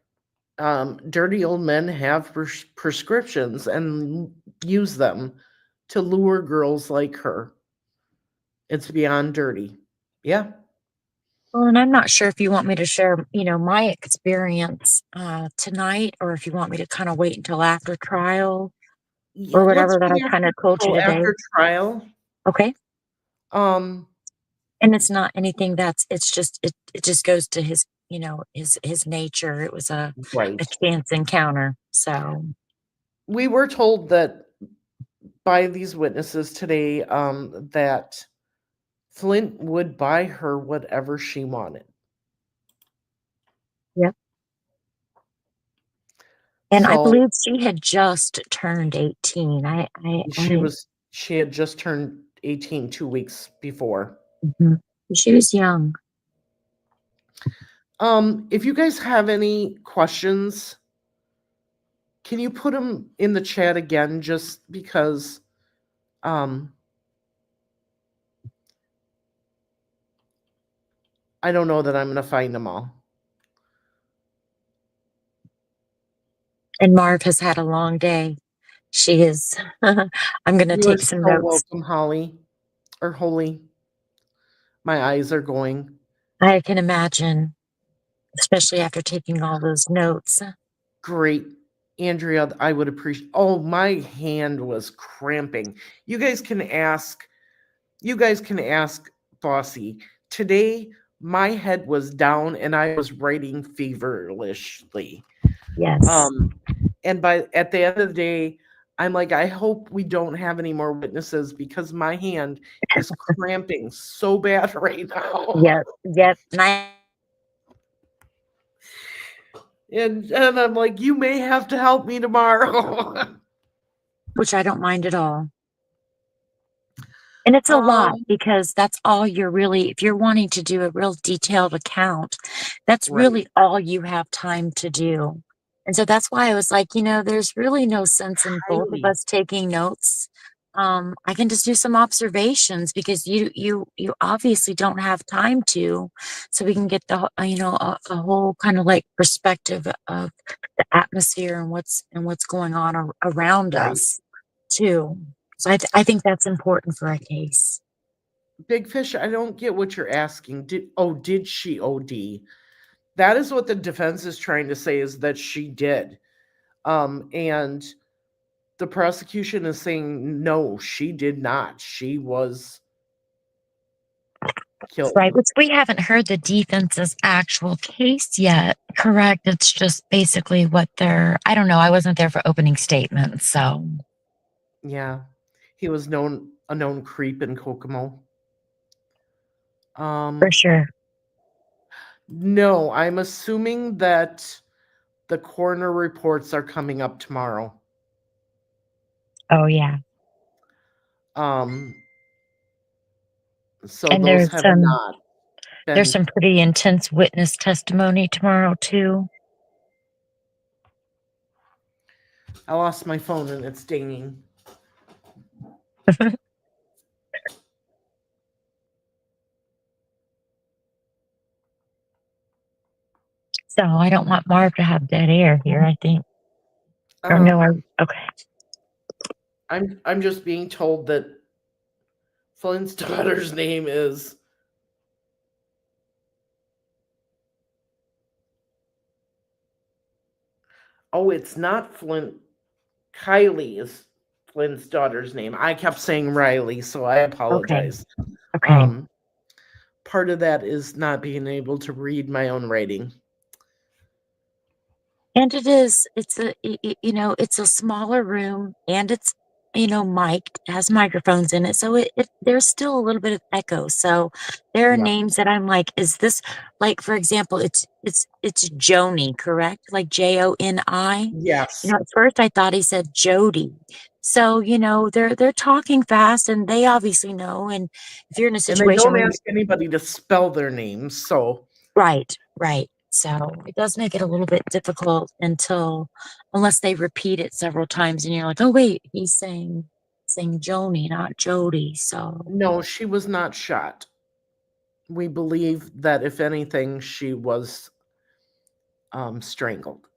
Dirty old men have prescriptions and use them to lure girls like her. It's beyond dirty. Yeah. Well, and I'm not sure if you want me to share, my experience tonight, or if you want me to kind of wait until after trial or whatever that I kind of told you today. After trial. Okay. And it's not anything it's just, it just goes to his, his nature. It was a chance encounter. So we were told that by these witnesses today, that Flint would buy her whatever she wanted. Yep. And I believe she had just turned 18. She had just turned 18 2 weeks before. Mm-hmm. She was young. If you guys have any questions, can you put them in the chat again, just because I don't know that I'm going to find them all. And Marv has had a long day. She is. I'm going to take some notes. Welcome, Holly. Or Holy. My eyes are going. I can imagine, especially after taking all those notes. Great. Andrea, I would appreciate. Oh, my hand was cramping. You guys can ask Bossy. Today, my head was down and I was writing feverishly. Yes. And at the end of the day, I'm like, I hope we don't have any more witnesses because my hand is cramping so bad right now. Yep. And I'm like, you may have to help me tomorrow. Which I don't mind at all. And it's a lot, because that's all you're really, if you're wanting to do a real detailed account, that's really all you have time to do. And so that's why I was like, there's really no sense in both of us taking notes I can just do some observations because you obviously don't have time to, so we can get the a whole kind of like perspective of the atmosphere and what's going on around Right. us too. So I think that's important for a case. Big Fish, I don't get what you're asking. Did she OD? That is what the defense is trying to say, is that she did. And the prosecution is saying, no, she did not. She was killed. Right, which we haven't heard the defense's actual case yet, correct? It's just basically what I don't know, I wasn't there for opening statements, so. Yeah. He was a known creep in Kokomo. For sure. No, I'm assuming that the coroner reports are coming up tomorrow. Oh, yeah. So And those have not been. There's some pretty intense witness testimony tomorrow, too. I lost my phone and it's dinging. So I don't want Marv to have dead air here, I think. Or no, okay. I'm just being told that Flint's daughter's name is it's not Flint. Kylie is Flint's daughter's name. I kept saying Riley, so I apologize. Okay. Part of that is not being able to read my own writing. And it's a smaller room, and it's, mic'd, has microphones in it. So there's still a little bit of echo. So there are names that I'm like, is this, like, for example, it's Joanie, correct? Like Joni? Yes. At first I thought he said Jody. So, they're talking fast, and they obviously know. And if you're in a situation and they don't where ask anybody to spell their names, so. Right. So it does make it a little bit difficult unless they repeat it several times and you're like, oh wait, he's saying Joanie, not Jody. So no, she was not shot. We believe that if anything, she was strangled.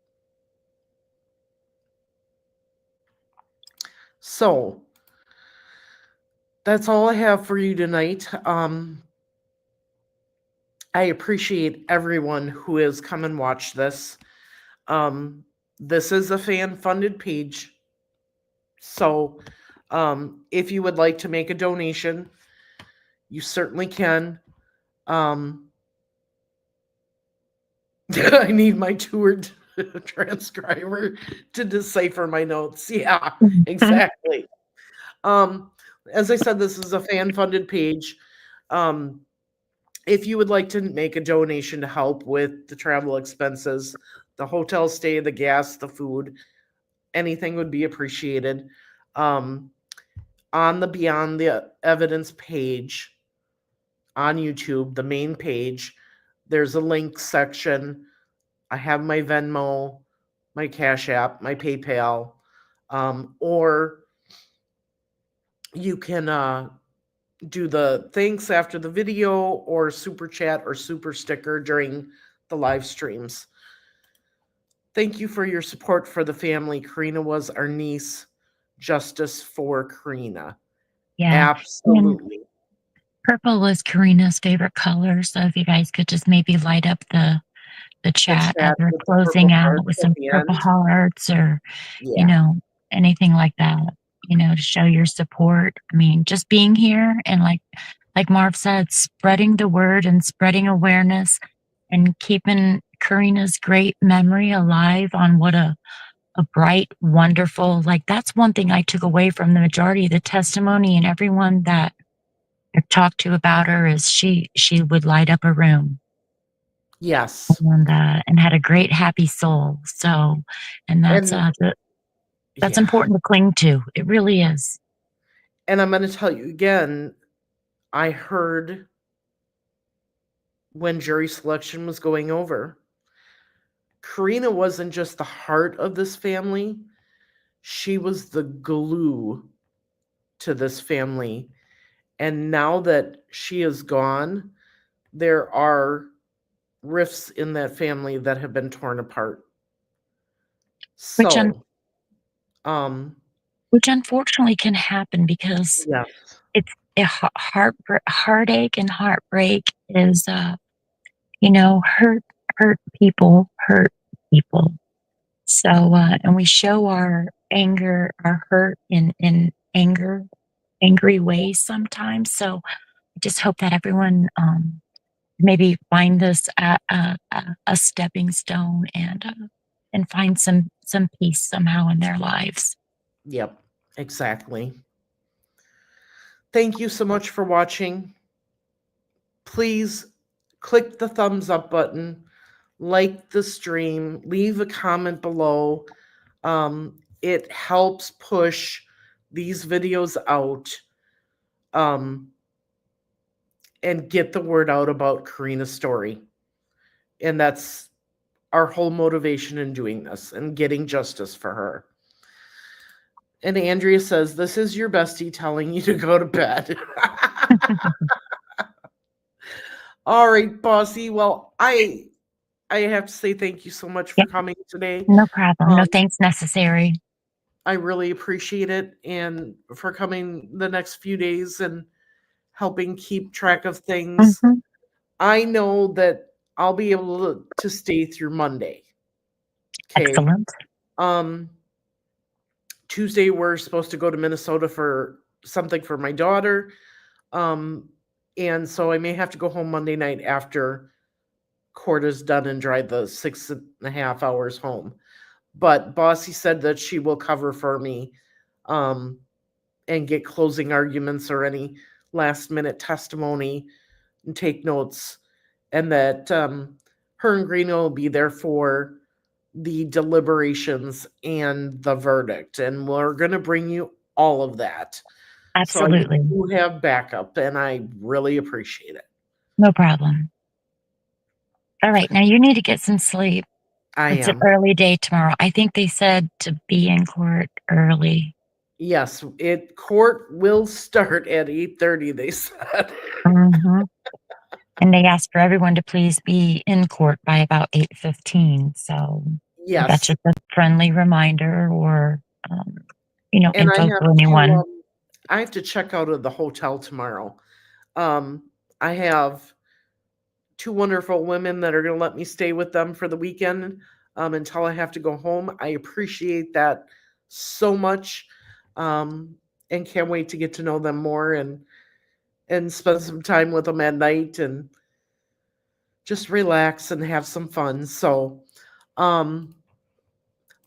So that's all I have for you tonight. I appreciate everyone who has come and watched this. This is a fan-funded page. So if you would like to make a donation, you certainly can. I need my toured transcriber to decipher my notes. Yeah, exactly. As I said, this is a fan-funded page. If you would like to make a donation to help with the travel expenses, the hotel stay, the gas, the food, anything would be appreciated. On the Beyond the Evidence page on YouTube, the main page, there's a link section. I have my Venmo, my Cash App, my PayPal, or you can do the thanks after the video, or super chat or super sticker during the live streams. Thank you for your support for the family. Karena was our niece. Justice for Karena. yeah, Absolutely. And purple was Karina's favorite color. So if you guys could just maybe light up the chat as we're closing out with some purple hearts or, anything like that, to show your support. I mean, just being here and like Marv said, spreading the word and spreading awareness and keeping Karina's great memory alive on what a bright, wonderful, that's one thing I took away from the majority of the testimony, and everyone that I've talked to about her is she would light up a room. Yes. And had a great, happy soul. So, and that's important to cling to. It really is. And I'm going to tell you again, I heard when jury selection was going over, Karena wasn't just the heart of this family. She was the glue to this family. And now that she is gone, there are rifts in that family that have been torn apart. Which Which unfortunately can happen because yes. it's a heartache and heartbreak is, hurt people hurt people. So, and we show our anger, our hurt in angry ways sometimes. So I just hope that everyone, maybe find this a stepping stone and find some peace somehow in their lives. Yep, exactly. Thank you so much for watching. Please click the thumbs up button, like the stream, leave a comment below. It helps push these videos out and get the word out about Karina's story. And that's our whole motivation in doing this and getting justice for her. And Andrea says, this is your bestie telling you to go to bed. All right, Bossy. Well, I have to say thank you so much for coming today. No problem. No thanks necessary. I really appreciate it, and for coming the next few days and helping keep track of things. Mhm. I know that I'll be able to stay through Monday. Okay. Excellent. Tuesday, we're supposed to go to Minnesota for something for my daughter. And so I may have to go home Monday night after court is done and drive the 6.5 hours home. But Bossy said that she will cover for me and get closing arguments or any last minute testimony and take notes. And that her and Greeno will be there for the deliberations and the verdict. And we're going to bring you all of that. Absolutely. So you have backup, and I really appreciate it. No problem. All right. Now you need to get some sleep. It's an early day tomorrow. I think they said to be in court early. Yes, court will start at 8:30, they said. Mhm. And they asked for everyone to please be in court by about 8:15. So that's just a friendly reminder or, And info for anyone. I have to check out of the hotel tomorrow. I have 2 wonderful women that are going to let me stay with them for the weekend until I have to go home. I appreciate that so much, and can't wait to get to know them more and spend some time with them at night and just relax and have some fun. So,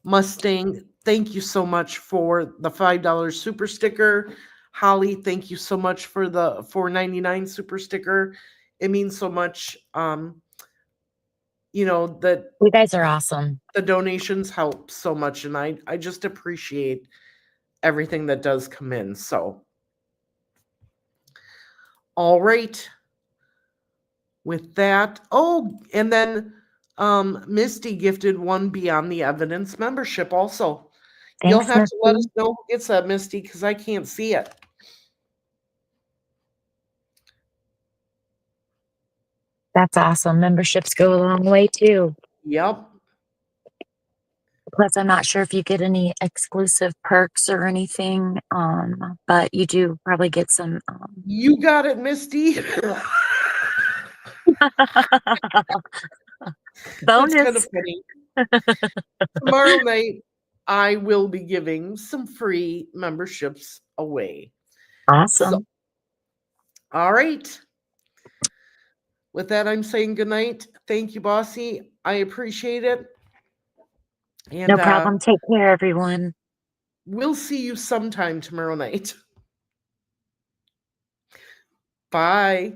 Mustang, thank you so much for the $5 super sticker. Holly, thank you so much for the $4.99 super sticker. It means so much. That you guys are awesome. The donations help so much, and I just appreciate everything that does come in. So, all right. With that, and then Misty gifted one Beyond the Evidence membership also. Thanks, You'll have Misty. to let us know who gets that, Misty, because I can't see it. That's awesome. Memberships go a long way too. Yep. Plus, I'm not sure if you get any exclusive perks or anything, but you do probably get some. You got it, Misty. Bonus. That's kind of funny. Tomorrow night, I will be giving some free memberships away. Awesome. So, all right. With that, I'm saying goodnight. Thank you, Bossy. I appreciate it. And, no problem. Take care, everyone. We'll see you sometime tomorrow night. Bye.